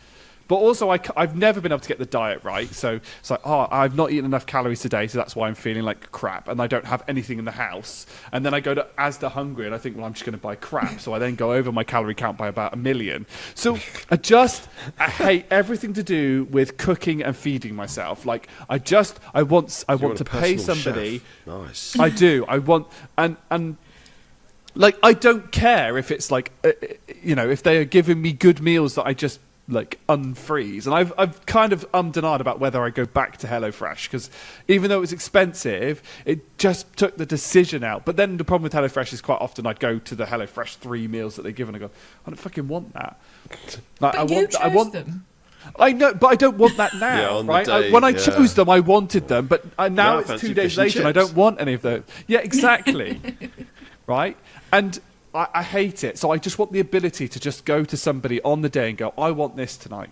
But also, I've never been able to get the diet right. So it's like, oh, I've not eaten enough calories today, so that's why I'm feeling like crap. And I don't have anything in the house. And then I go to Asda hungry, and I think, well, I'm just going to buy crap. So I then go over my calorie count by about 1 million. So I hate everything to do with cooking and feeding myself. Like, I want to pay somebody. Nice. I do. I want and like, I don't care if it's like if they are giving me good meals that I just like unfreeze. And I've kind of and ahed about whether I go back to HelloFresh because even though it was expensive, it just took the decision out. But then the problem with HelloFresh is quite often I'd go to the HelloFresh 3 meals that they give and I go, I don't fucking want that. Like, But you chose them. I know, but I don't want that now, Yeah, on the right? day, When I yeah. chose them, I wanted them, but now Now I it's fancy 2 days fish and later and I chips. don't want any of those. Yeah, exactly. Right? And I hate it. So I just want the ability to just go to somebody on the day and go, I want this tonight.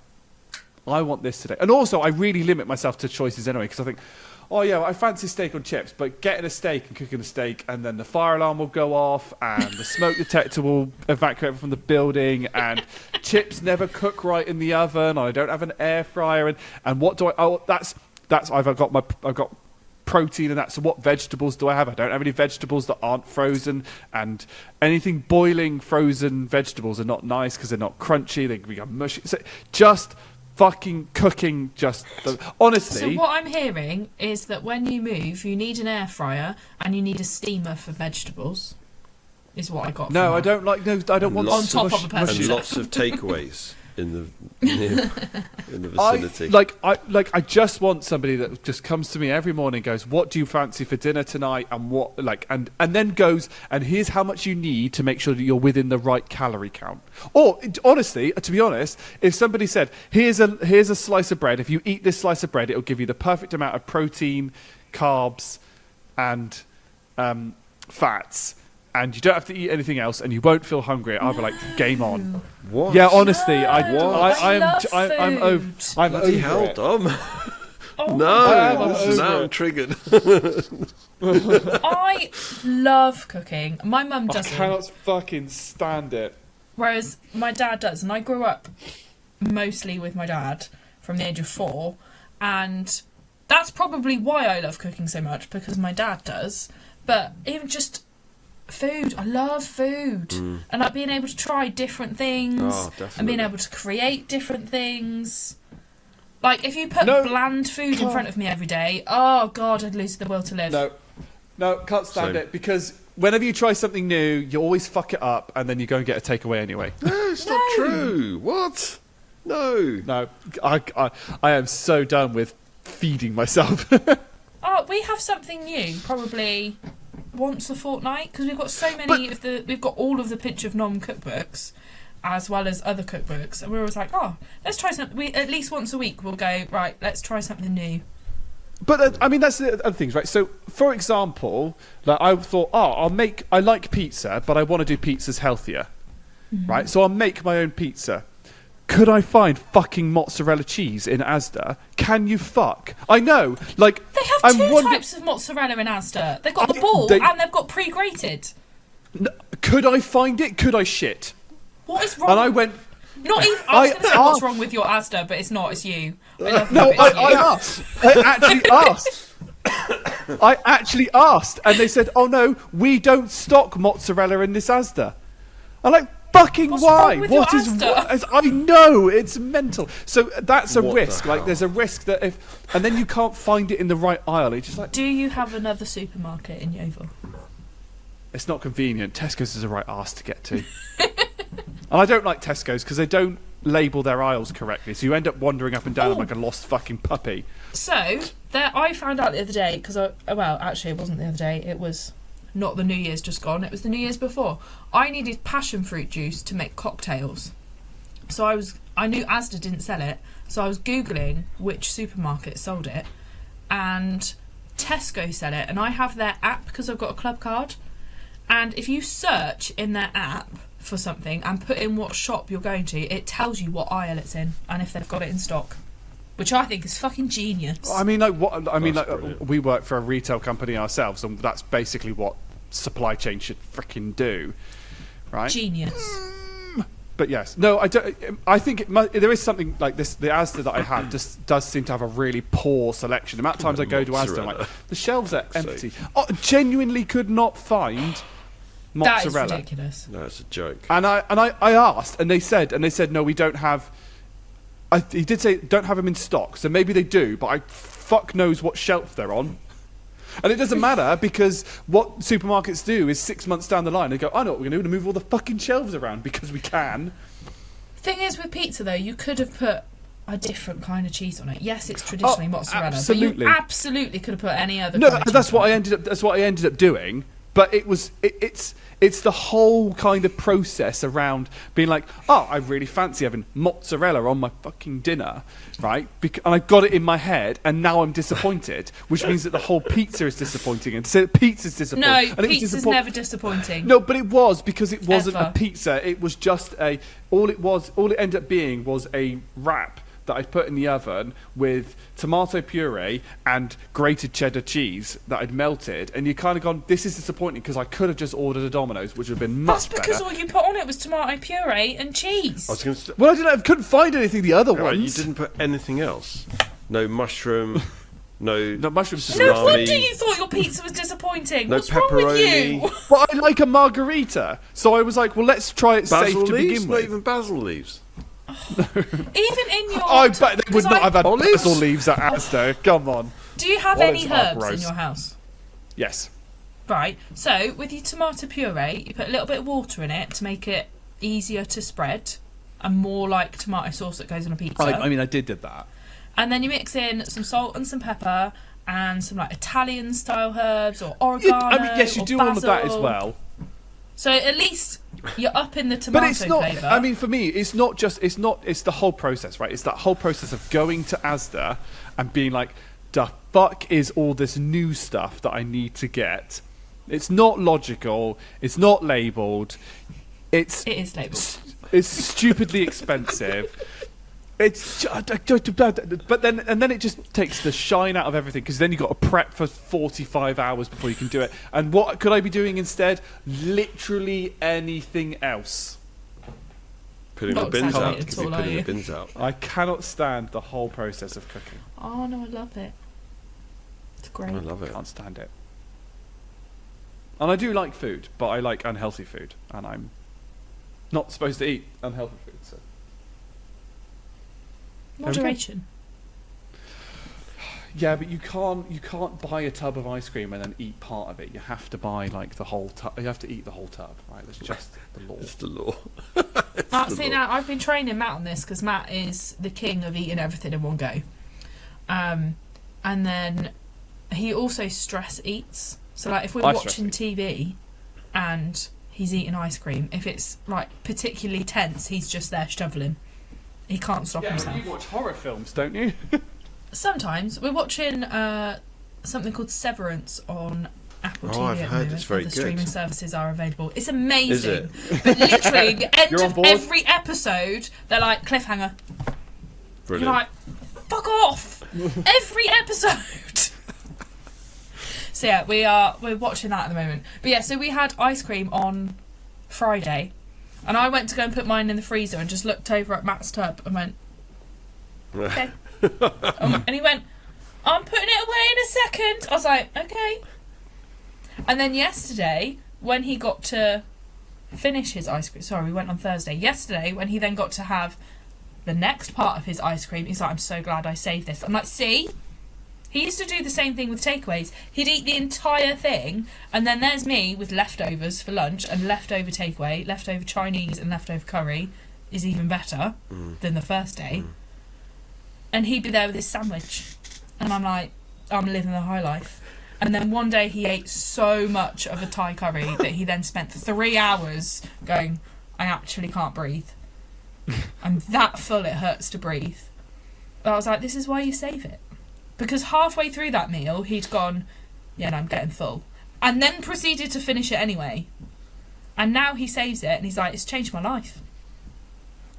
I want this today. And also, I really limit myself to choices anyway, because I think, oh yeah, I fancy steak on chips, but getting a steak and cooking a steak, and then the fire alarm will go off, and the smoke detector will evacuate from the building, and chips never cook right in the oven, and I don't have an air fryer, and what do I? Oh, that's I've got protein and that. So what vegetables do I have? I don't have any vegetables that aren't frozen, and anything boiling frozen vegetables are not nice because they're not crunchy. They can become mushy. So just fucking cooking, honestly. So what I'm hearing is that when you move, you need an air fryer and you need a steamer for vegetables. Is what I got. No, from I that. don't like. No, I don't want. On top of a person. And lots of takeaways in the vicinity. I just want somebody that just comes to me every morning and goes, what do you fancy for dinner tonight? And what, like, and then goes, and here's how much you need to make sure that you're within the right calorie count. Or honestly, to be honest, if somebody said, here's a slice of bread, if you eat this slice of bread, it'll give you the perfect amount of protein, carbs, and fats, and you don't have to eat anything else, and you won't feel hungry, I'll be like, game on. What? Yeah, honestly, No, I'm love I'm over. food. I'm Bloody over hell, it. Dom. Oh No, I'm now over I'm it. triggered. I love cooking. My mum I doesn't, cannot fucking stand it. whereas my dad does. And I grew up mostly with my dad from the age of 4, and that's probably why I love cooking so much, because my dad does. But even just food, I love food, and like being able to try different things, Oh, and being definitely. able to create different things. Like if you put No, bland food in can't. front of me every day, oh god, I'd lose the will to live. No, can't stand Same. it, because whenever you try something new, you always fuck it up, and then you go and get a takeaway anyway. No, it's not true. What? No. No, I am so done with feeding myself. Oh, we have something new probably once a fortnight, because we've got so many we've got all of the Pinch of Nom cookbooks as well as other cookbooks, and we're always like, oh, let's try something. We at least once a week we'll go, right, let's try something new. But I mean, that's the other things, right? So, for example, like I thought, I like pizza, but I want to do pizzas healthier, right? So I'll make my own pizza. Could I find fucking mozzarella cheese in Asda? Can you fuck? I know, like They have I'm two wondering- types of mozzarella in Asda. They've got the ball and they've got pre-grated. Could I find it? Could I shit? What is wrong? And I went, Not even. I was going to say what's wrong with your Asda, but it's not. It's you. I love you, no, but it's you. I asked. I actually asked. I actually asked, and they said, "Oh no, we don't stock mozzarella in this Asda." I'm like, "Fucking What's why? wrong with your What is? Asda? I know it's mental." So that's a What the risk. Like, hell? there's a risk that and then you can't find it in the right aisle. It's just like, Do you have another supermarket in Yeovil? it's not convenient. Tesco's is a right arse to get to, and I don't like Tesco's because they don't label their aisles correctly, so you end up wandering up and down Oh. like a lost fucking puppy. So there, I found out the other day because actually it wasn't the other day. It was not the New Year's just gone. It was the New Year's before. I needed passion fruit juice to make cocktails. So I knew Asda didn't sell it, so I was googling which supermarket sold it, and Tesco sell it, and I have their app because I've got a club card. And if you search in their app for something and put in what shop you're going to, it tells you what aisle it's in and if they've got it in stock, which I think is fucking genius. I mean, like what? I mean, That's like brilliant. we work for a retail company ourselves, and that's basically what supply chain should freaking do, right? Genius. But yes, no, I don't. I think there is something like this. The Asda that I have just does seem to have a really poor selection. The amount of times I go to Asda, I'm Mozzarella. like, the shelves are Fuck's empty. Oh, genuinely could not find That is mozzarella. ridiculous. No, it's a joke. And I asked, and they said no, we don't have. He did say don't have them in stock, so maybe they do, but I fuck knows what shelf they're on. And it doesn't matter because what supermarkets do is 6 months down the line they go, I know what we're going to do, move all the fucking shelves around because we can. Thing is, with pizza though, you could have put a different kind of cheese on it. Yes, it's traditionally mozzarella, absolutely. but you absolutely could have put any other. No, kind of that's cheese what on I it. ended up. That's what I ended up doing. But it's the whole kind of process around being like, oh, I really fancy having mozzarella on my fucking dinner, right? And I got it in my head, and now I'm disappointed, which means that the whole pizza is disappointing, and so pizza's disappointing. No, and it was pizza's disappoint- never disappointing. No, but it was because it wasn't a Ever. pizza. It was just all it ended up being was a wrap that I put in the oven with tomato puree and grated cheddar cheese that I'd melted, and you kind of gone, this is disappointing because I could have just ordered a Domino's, which would have been That's much because better. all you put on it was tomato puree and cheese. I was going to. Well, I couldn't find anything the other Right, you ones. didn't put anything else. No mushroom. No. No mushrooms. No salami. wonder you thought your pizza was disappointing. No What's wrong with pepperoni. you? But I like a margarita, so I was like, well, let's try it safe Basil to leaves? begin Not with. even basil leaves. Even in your, I bet they would 'cause not have had Olives? basil leaves at Asda. Come on. Do you have Olives any are herbs in gross. your house? Yes. Right. So with your tomato puree, you put a little bit of water in it to make it easier to spread and more like tomato sauce that goes on a pizza. I mean, I did that. And then you mix in some salt and some pepper and some like Italian style herbs or oregano. I mean, yes, you or do all of that as basil. well. So at least you're up in the But tomato it's not. flavour. I mean, for me, it's not just. It's not. It's the whole process, right? It's that whole process of going to Asda and being like, "The fuck is all this new stuff that I need to get?" It's not logical. It's not labelled. It is labelled. It's stupidly expensive. It's but then it just takes the shine out of everything because then you've got to prep for 45 hours before you can do it. And what could I be doing instead? Literally anything else. Putting Not the bins out. excited Because at you're all, putting are the you? bins out. I cannot stand the whole process of cooking. Oh no, I love it. It's great. I love it. Can't stand it. And I do like food, but I like unhealthy food, and I'm not supposed to eat unhealthy food. So. Moderation. Yeah, but you can't buy a tub of ice cream and then eat part of it. You have to buy like the whole tub. You have to eat the whole tub, right? That's just the law. It's the law. See, now I've been training Matt on this because Matt is the king of eating everything in one go. And then he also stress eats. So like if we're I stress watching eat. TV and he's eating ice cream, if it's like particularly tense, he's just there shoveling. He can't stop Yeah, but himself. you watch horror films, don't you? Sometimes we're watching something called Severance on Apple Oh, TV I've at the heard moment. it's very the good. streaming services are available. It's amazing. Is it? But literally, the end You're on of board? every episode, they're like cliffhanger. You're Brilliant. like, fuck off! Every episode. So yeah, we're watching that at the moment. But yeah, so we had ice cream on Friday, and I went to go and put mine in the freezer and just looked over at Matt's tub and went, okay. And he went, I'm putting it away in a second. I was like, okay. And then yesterday, when he got to finish his ice cream, sorry, we went on Thursday. Yesterday, when he then got to have the next part of his ice cream, he's like, I'm so glad I saved this. I'm like, see? He used to do the same thing with takeaways. He'd eat the entire thing, and then there's me with leftovers for lunch and leftover takeaway, leftover Chinese and leftover curry is even better than the first day. And he'd be there with his sandwich. And I'm like, I'm living the high life. And then one day he ate so much of a Thai curry that he then spent 3 hours going, I actually can't breathe. I'm that full it hurts to breathe. But I was like, this is why you save it. Because halfway through that meal, he'd gone, yeah, no, I'm getting full. And then proceeded to finish it anyway. And now he saves it, and he's like, it's changed my life.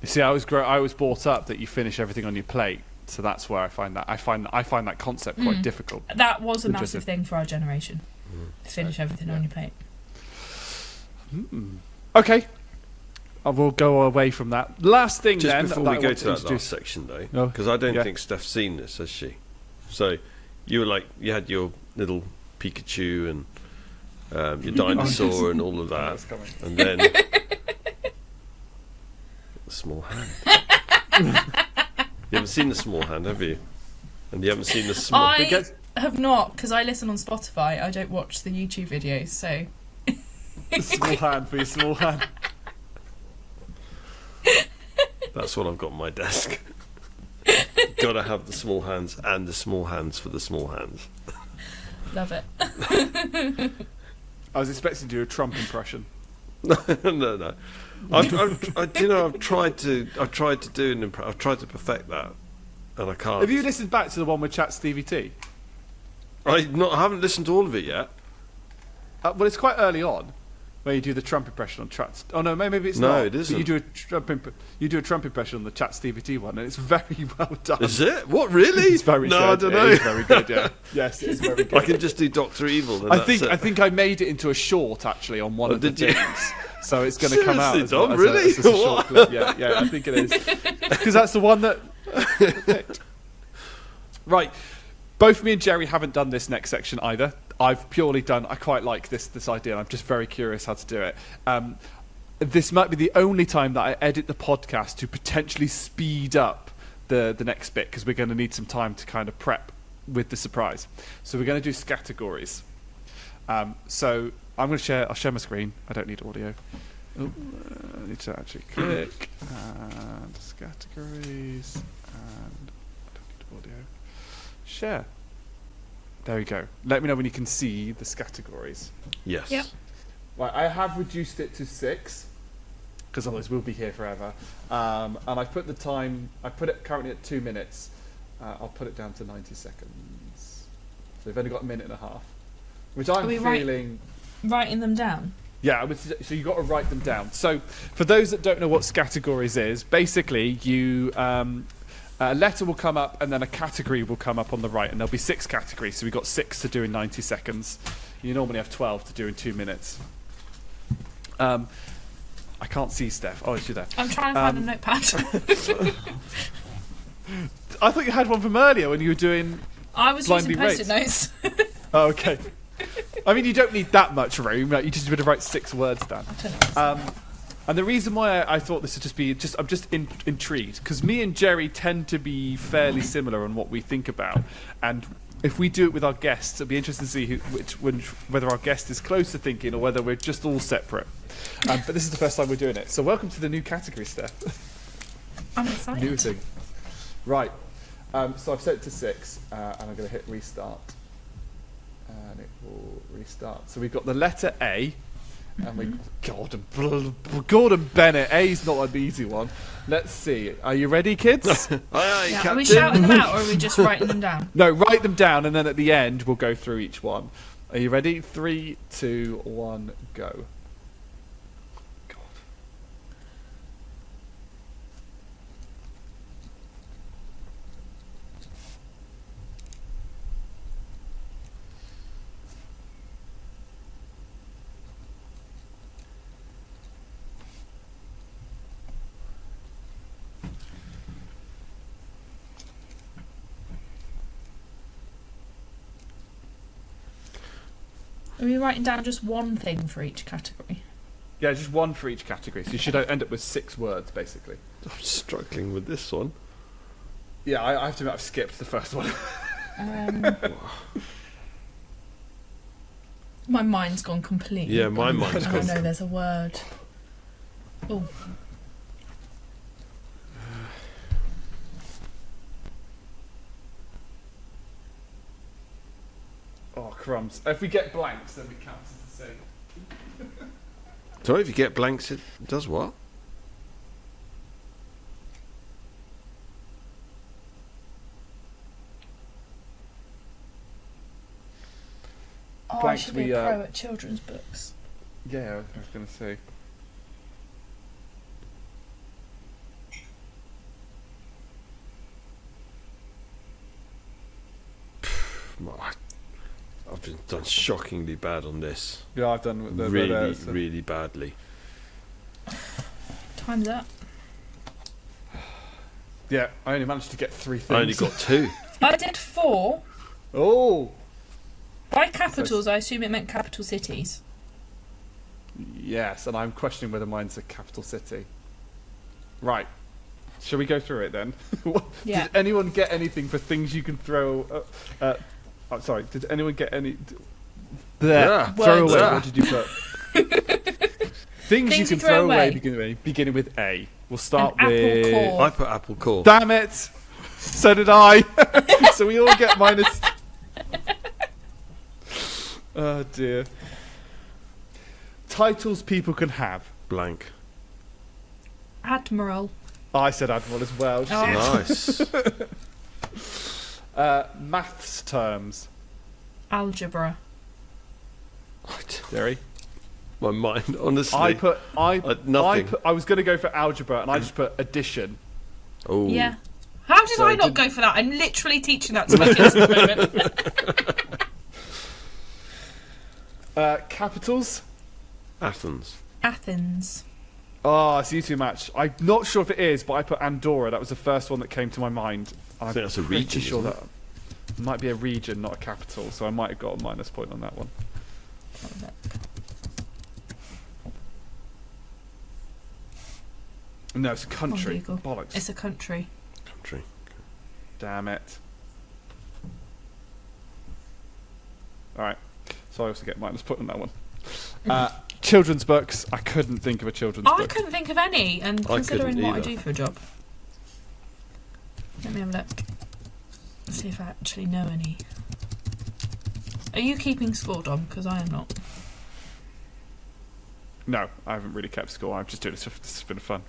You see, I was brought up that you finish everything on your plate, so that's where I find that concept quite difficult. That was a Interesting. massive thing for our generation. Finish everything on your plate. Okay, I will go away from that. Last thing Just then. before that we I go want to that introduce- last section, though, Oh, because I don't yeah. think Steph's seen this, has she? So you were like, you had your little Pikachu and your dinosaur and all of that, That's coming. and then the small hand. You haven't seen the small hand, have you? And you haven't seen the small. I have not, because I listen on Spotify. I don't watch the YouTube videos, so... The small hand for your small hand. That's what I've got on my desk. Gotta have the small hands and the small hands for the small hands. Love it. I was expecting to do a Trump impression. No. I've tried to do an I've tried to perfect that, and I can't. Have you listened back to the one with Chat Stevie T? I haven't listened to all of it yet. Well, it's quite early on, where you do the Trump impression on Chat. Oh no, maybe it's No, not. it isn't. But you do a Trump impression on the Chat Stevie T one, and it's very well done. Is it? What, really? It's very no, good. I don't know. It's very good. Yeah. Yes, it's very good. I can just do Doctor Evil. And I that's it. think I made it into a short actually on one Oh, of the did you? things, so it's going to come out. Seriously, As, Dom, as really? A, as a short clip. Yeah, I think it is because that's the one that. Right, both me and Jerry haven't done this next section either. I've purely done. I quite like this idea. And I'm just very curious how to do it. This might be the only time that I edit the podcast to potentially speed up the next bit because we're going to need some time to kind of prep with the surprise. So we're going to do categories. So I'm going to share. I'll share my screen. I don't need audio. Oh, I need to actually click and categories and I don't need audio. Share. There we go. Let me know when you can see the categories. Yes. Yep. Right, I have reduced it to 6 because otherwise we'll be here forever. And I put the time. I put it currently at 2 minutes. I'll put it down to 90 seconds. So we've only got a minute and a half, which I'm feeling. Writing them down? Yeah, so you've got to write them down. So for those that don't know what categories is, basically you. A letter will come up and then a category will come up on the right, and there'll be 6 categories. So we've got 6 to do in 90 seconds. You normally have 12 to do in 2 minutes. I can't see Steph. Oh, is she there? I'm trying to find a notepad. I thought you had one from earlier when you were doing. I was Blindly using post-it notes. Oh, okay. I mean, you don't need that much room. Like, you just would to write 6 words down. And the reason why I thought this would just be I'm just intrigued because me and Jerry tend to be fairly similar on what we think about, and if we do it with our guests, it'll be interesting to see whether our guest is close to thinking or whether we're just all separate. But this is the first time we're doing it, so welcome to the new category, Steph. I'm excited. New thing. Right. So I've set it to 6, and I'm going to hit restart, and it will restart. So we've got the letter A. And we Gordon Bennett. A's not an easy one. Let's see. Are you ready, kids? Aye, aye, Yeah, Captain. are we shouting them out or are we just writing them down? No, write them down, and then at the end we'll go through each one. Are you ready? 3, 2, 1, go. God. Are we writing down just one thing for each category? Yeah, just one for each category. So you should end up with 6 words, basically. I'm struggling with this one. Yeah, I have to admit I've skipped the first one. My mind's gone completely. Yeah, my blank. mind's Oh, gone. no, there's a word. Oh, Oh, crumbs. If we get blanks, then we count as the same. So if you get blanks, it does what? I Blanks should be we, a pro at children's books. Yeah, I was going to say. I've been done shockingly bad on this. Yeah, I've done Really badly. Time's up. Yeah, I only managed to get 3 things. I only got 2. I did 4. Oh! By capitals, I assume it meant capital cities. Yes, and I'm questioning whether mine's a capital city. Right. Shall we go through it then? Yeah. Did anyone get anything for things you can throw... oh, sorry, did anyone get any... Yeah. Throw Words. away, Yeah. what did you put? Things you can throw away beginning with A. We'll start An with... apple core. I put apple core. Damn it! So did I. So we all get minus... Oh dear. Titles people can have. Blank. Admiral. I said Admiral as well. Oh. Shit. Nice. Maths terms. Algebra. Jerry? My mind, honestly. I nothing. was going to go for algebra, and I just put addition. Oh. Yeah. How did So I it not didn't- go for that? I'm literally teaching that to my kids at the moment. Capitals. Athens. Athens. Oh, it's you two match. I'm not sure if it is, but I put Andorra. That was the first one that came to my mind. I'm think that's a pretty region, sure isn't that might be a region, not a capital. So I might have got a minus point on that one. No, it's a country. Google. Bollocks. It's a country. Country. Damn it. Alright. So I also get minus point on that one. Children's books. I couldn't think of a children's I book. couldn't think of any, and considering couldn't what I either. do for a job. Let me have a look. See if I actually know any. Are you keeping score, Dom? Because I am not. No, I haven't really kept score. I'm just doing this. This has been fun.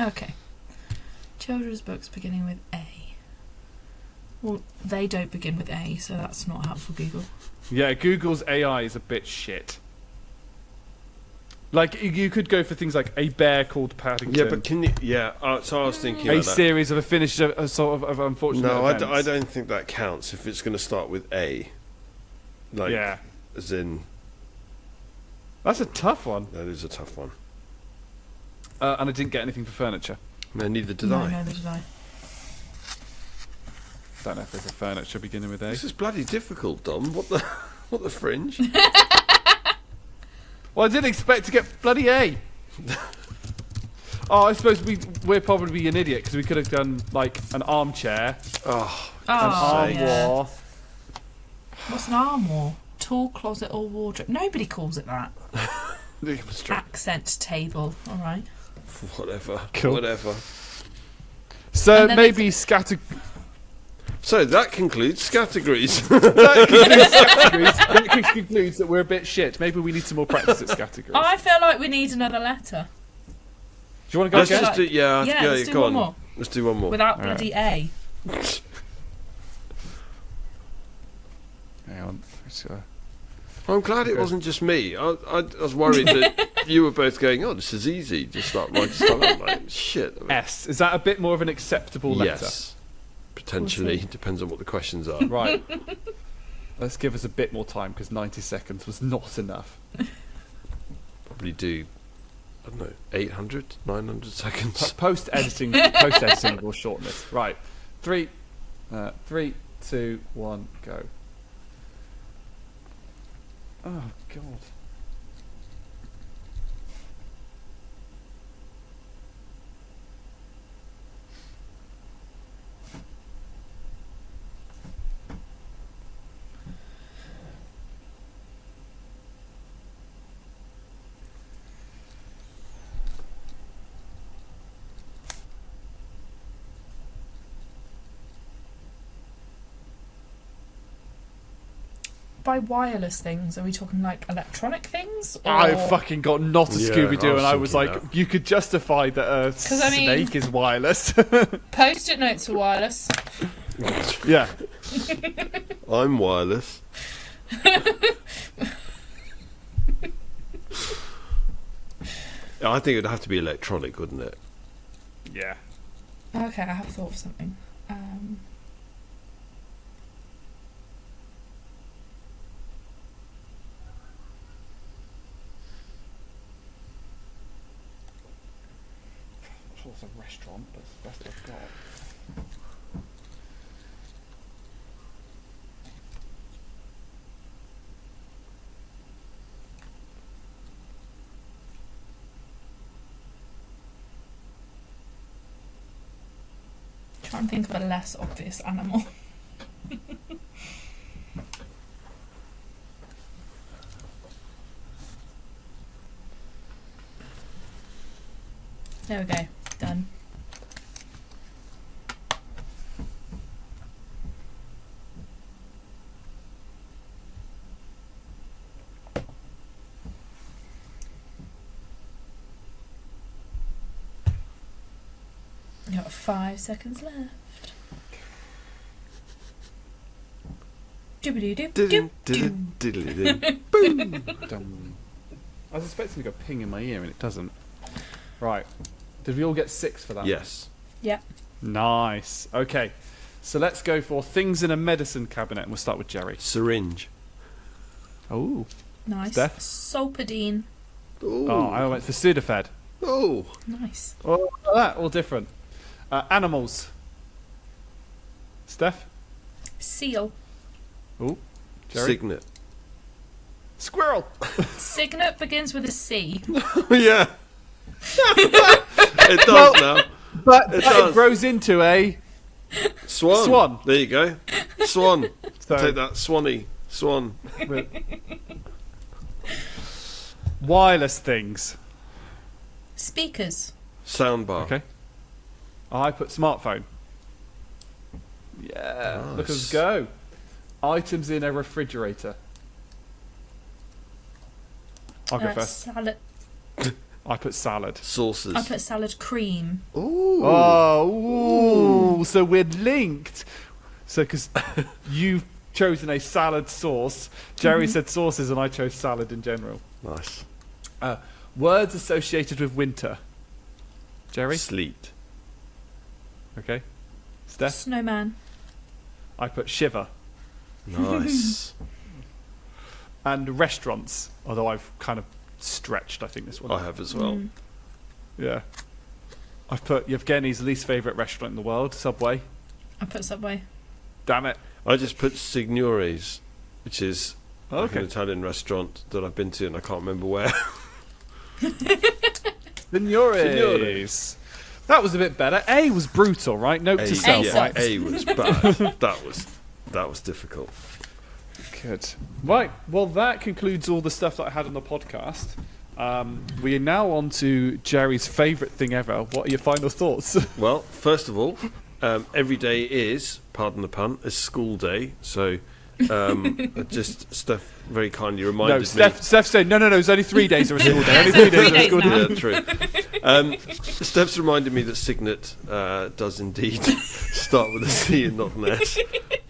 Okay. Children's books beginning with A. Well, they don't begin with A, so that's not helpful, Google. Yeah, Google's AI is a bit shit. Like, you could go for things like a bear called Paddington. Yeah, but can you... Yeah, so I was thinking a about that. series of a sort of unfortunate No, events. I don't think that counts if it's going to start with A. Like, Yeah. as in... That's a tough one. That is a tough one. And I didn't get anything for furniture. No, neither did No, I. neither did I. Don't know if there's a furniture beginning with A. This is bloody difficult, Dom. What the... What the fringe? Well, I didn't expect to get bloody A. Oh, I suppose we're probably an idiot because we could have done like an armchair, Oh, Oh, armoire. yeah. What's an armoire? Tool, closet, or wardrobe? Nobody calls it that. Accent table. All right. whatever. Cool. Whatever. So And then maybe scatter. So that concludes categories. That concludes that we're a bit shit. Maybe we need some more practice at categories. I feel like we need another letter. Do you want to go Let's again? just do... Yeah, Yeah, let's do go one on. more. Let's do one more. Without All right. bloody A. Hang on. I'm glad it wasn't just me. I was worried that you were both going, oh, this is easy. Just start writing stuff out. Like, shit. I mean, S. Is that a bit more of an acceptable letter? yes. Potentially. We'll see. Depends on what the questions are. Right. Let's give us a bit more time because 90 seconds was not enough. Probably do, I don't know, 800, 900 seconds. Post editing will shorten this. Right. 3, 2, 1, go. Oh God. By wireless things, are we talking like electronic things? Or... I fucking got not a Yeah, Scooby Doo, I was and I was like, thinking you could justify that a 'Cause, I mean- snake is wireless. Post-it notes are wireless. Yeah. I'm wireless. I think it'd have to be electronic, wouldn't it? Yeah. Okay, I have thought of something. I'm sure it's a restaurant, but it's the best I've got. Try and think of a less obvious animal. There we go. Done. You got 5 seconds left. Boom! Dum. I was expecting to go ping in my ear and it doesn't. Right. Did we all get 6 for that? Yes. Yeah. Nice. Okay. So let's go for things in a medicine cabinet and we'll start with Jerry. Syringe. Oh. Nice. Steph? Solpadeine. Ooh. Oh, I went for Sudafed. Oh. Nice. Oh, that all different. Animals. Steph? Seal. Oh. Jerry? Signet. Squirrel. Signet begins with a C. Yeah. It does now. But It it does. grows into a Swan. Swan. There you go. Swan. So- Take that, Swanee. Swan. wireless things. Speakers. Soundbar. Okay. I put smartphone. Yeah. Nice. Look at us go. Items in a refrigerator. I'll go first. Salad. I put salad. Sauces. I put salad cream. Ooh. Oh, ooh, so we're linked. So, because you've chosen a salad sauce, Jerry said sauces, and I chose salad in general. Nice. Words associated with winter. Jerry? Sleet. Okay. Steph? Snowman. I put shiver. Nice. And restaurants, although I've kind of stretched, I think, this one. I have as well. Yeah. I've put Yevgeny's least favourite restaurant in the world, Subway. I put Subway. Damn it. I just put Signore's, which is like an Okay. Italian restaurant that I've been to and I can't remember where. Signores. That was a bit better. A was brutal, right? Note to self, yeah. right? A was bad. that was difficult. Good. Right. Well, that concludes all the stuff that I had on the podcast. We are now on to Jerry's favourite thing ever. What are your final thoughts? Well, first of all, every day is, pardon the pun, a school day. So, just Steph very kindly reminded No, me. Steph said, no, it's only 3 days are a school day. Only It's 3 days are a school now. day. Yeah, true. Steph's reminded me that Signet does indeed start with a C and not an S.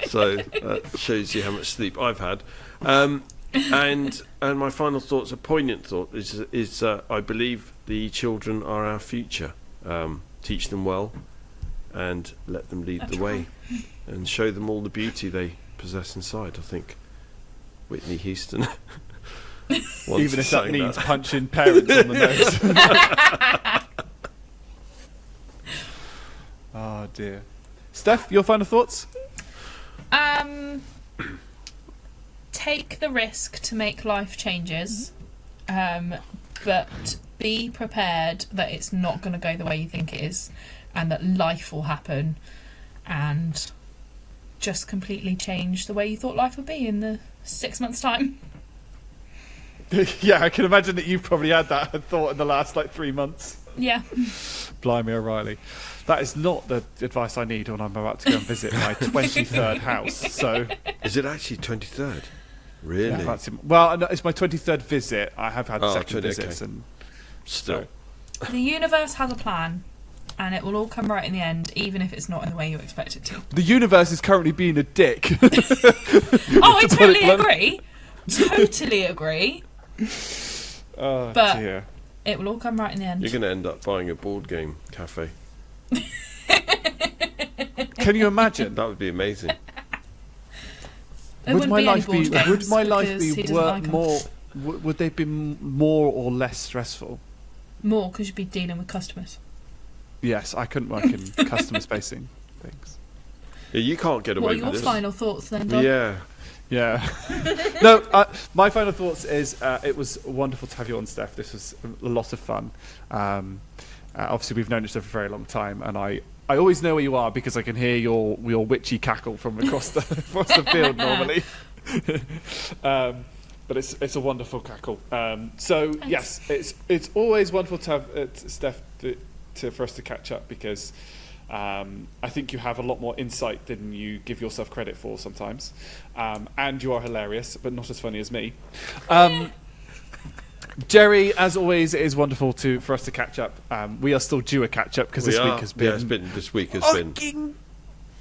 So that shows you how much sleep I've had. And my final thought's a poignant thought is I believe the children are our future. Teach them well and let them lead the way and show them all the beauty they possess inside. I think Whitney Houston once Even if that sang means punching parents on the nose. Oh, dear. Steph, your final thoughts? Take the risk to make life changes, but be prepared that it's not going to go the way you think it is, and that life will happen, and just completely change the way you thought life would be in the 6 months' time. Yeah, I can imagine that you've probably had that thought in the last 3 months. Yeah. Blimey O'Reilly. That is not the advice I need when I'm about to go and visit my 23rd house. So, Is it actually 23rd? Really? well, no, it's my 23rd visit. I have had second 20, visits, okay. and Still. The universe has a plan, and it will all come right in the end, even if it's not in the way you expect it to. the universe is currently being a dick. Oh, I totally blunt. agree. Totally agree. Oh But- dear. It will all come right in the end. You're going to end up buying a board game cafe. Can you imagine? That would be amazing. There Would wouldn't my be any life board be? games Would my life because he be doesn't work like 'em. more? Would they be more or less stressful? More because you'd be dealing with customers. Yes, I couldn't work in customer-facing things. Yeah, you can't get What away are your with this. final thoughts then, Don? Yeah. Yeah. No, my final thoughts is it was wonderful to have you on, Steph. This was a lot of fun. Obviously, we've known each other for a very long time, and I always know where you are because I can hear your witchy cackle from across the field normally. But it's a wonderful cackle. So yes, it's always wonderful to have Steph for us to catch up because I think you have a lot more insight than you give yourself credit for sometimes, and you are hilarious, but not as funny as me. Jerry, as always, it is wonderful for us to catch up. We are still due a catch up because this week has been this week has been fucking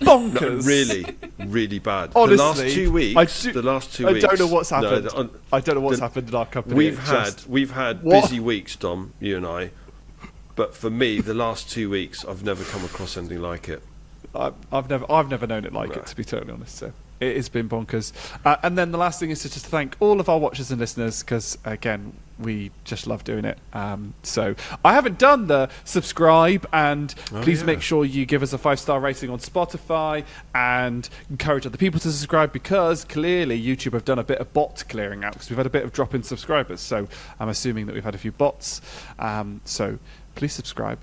bonkers. really, really bad. Honestly, the last 2 weeks. I don't know what's happened. No, I don't know what's happened in our company. We've had What? busy weeks, Dom, you and I. But for me, the last 2 weeks, I've never come across anything like it. I've never known it like it, to be totally honest. So it has been bonkers. And then the last thing is to just thank all of our watchers and listeners because again, we just love doing it. So I haven't done the subscribe and please make sure you give us a 5-star rating on Spotify and encourage other people to subscribe because clearly YouTube have done a bit of bot clearing out because we've had a bit of drop in subscribers. So I'm assuming that we've had a few bots. So please subscribe.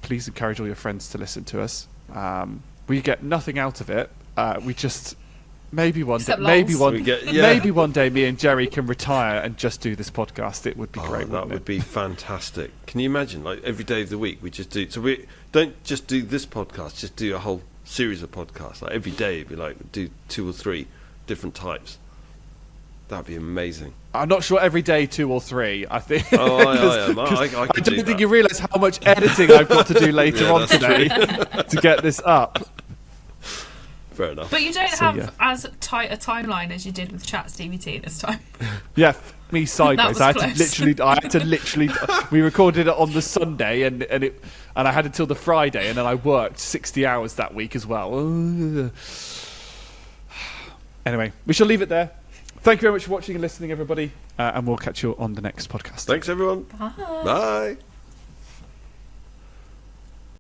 Please encourage all your friends to listen to us. We get nothing out of it. We just maybe one day, Except lols. maybe one day me and Jerry can retire and just do this podcast. It would be great. That would be fantastic. Can you imagine? Like every day of the week, we just do. So we don't just do this podcast. Just do a whole series of podcasts. Like every day, it'd be like do 2 or 3 different types. That'd be amazing. I'm not sure every day 2 or 3. I think. Oh, I am. I don't could do think that. you realise how much editing I've got to do later Yeah, on that's today to get this up. Fair enough. But you don't So, have yeah. as tight a timeline as you did with Chat's DVT this time. Yeah, me sideways. was I close. had to literally. We recorded it on the Sunday, and I had until the Friday, and then I worked 60 hours that week as well. Anyway, we shall leave it there. Thank you very much for watching and listening, everybody, and we'll catch you on the next podcast. Thanks, everyone. Bye. Bye.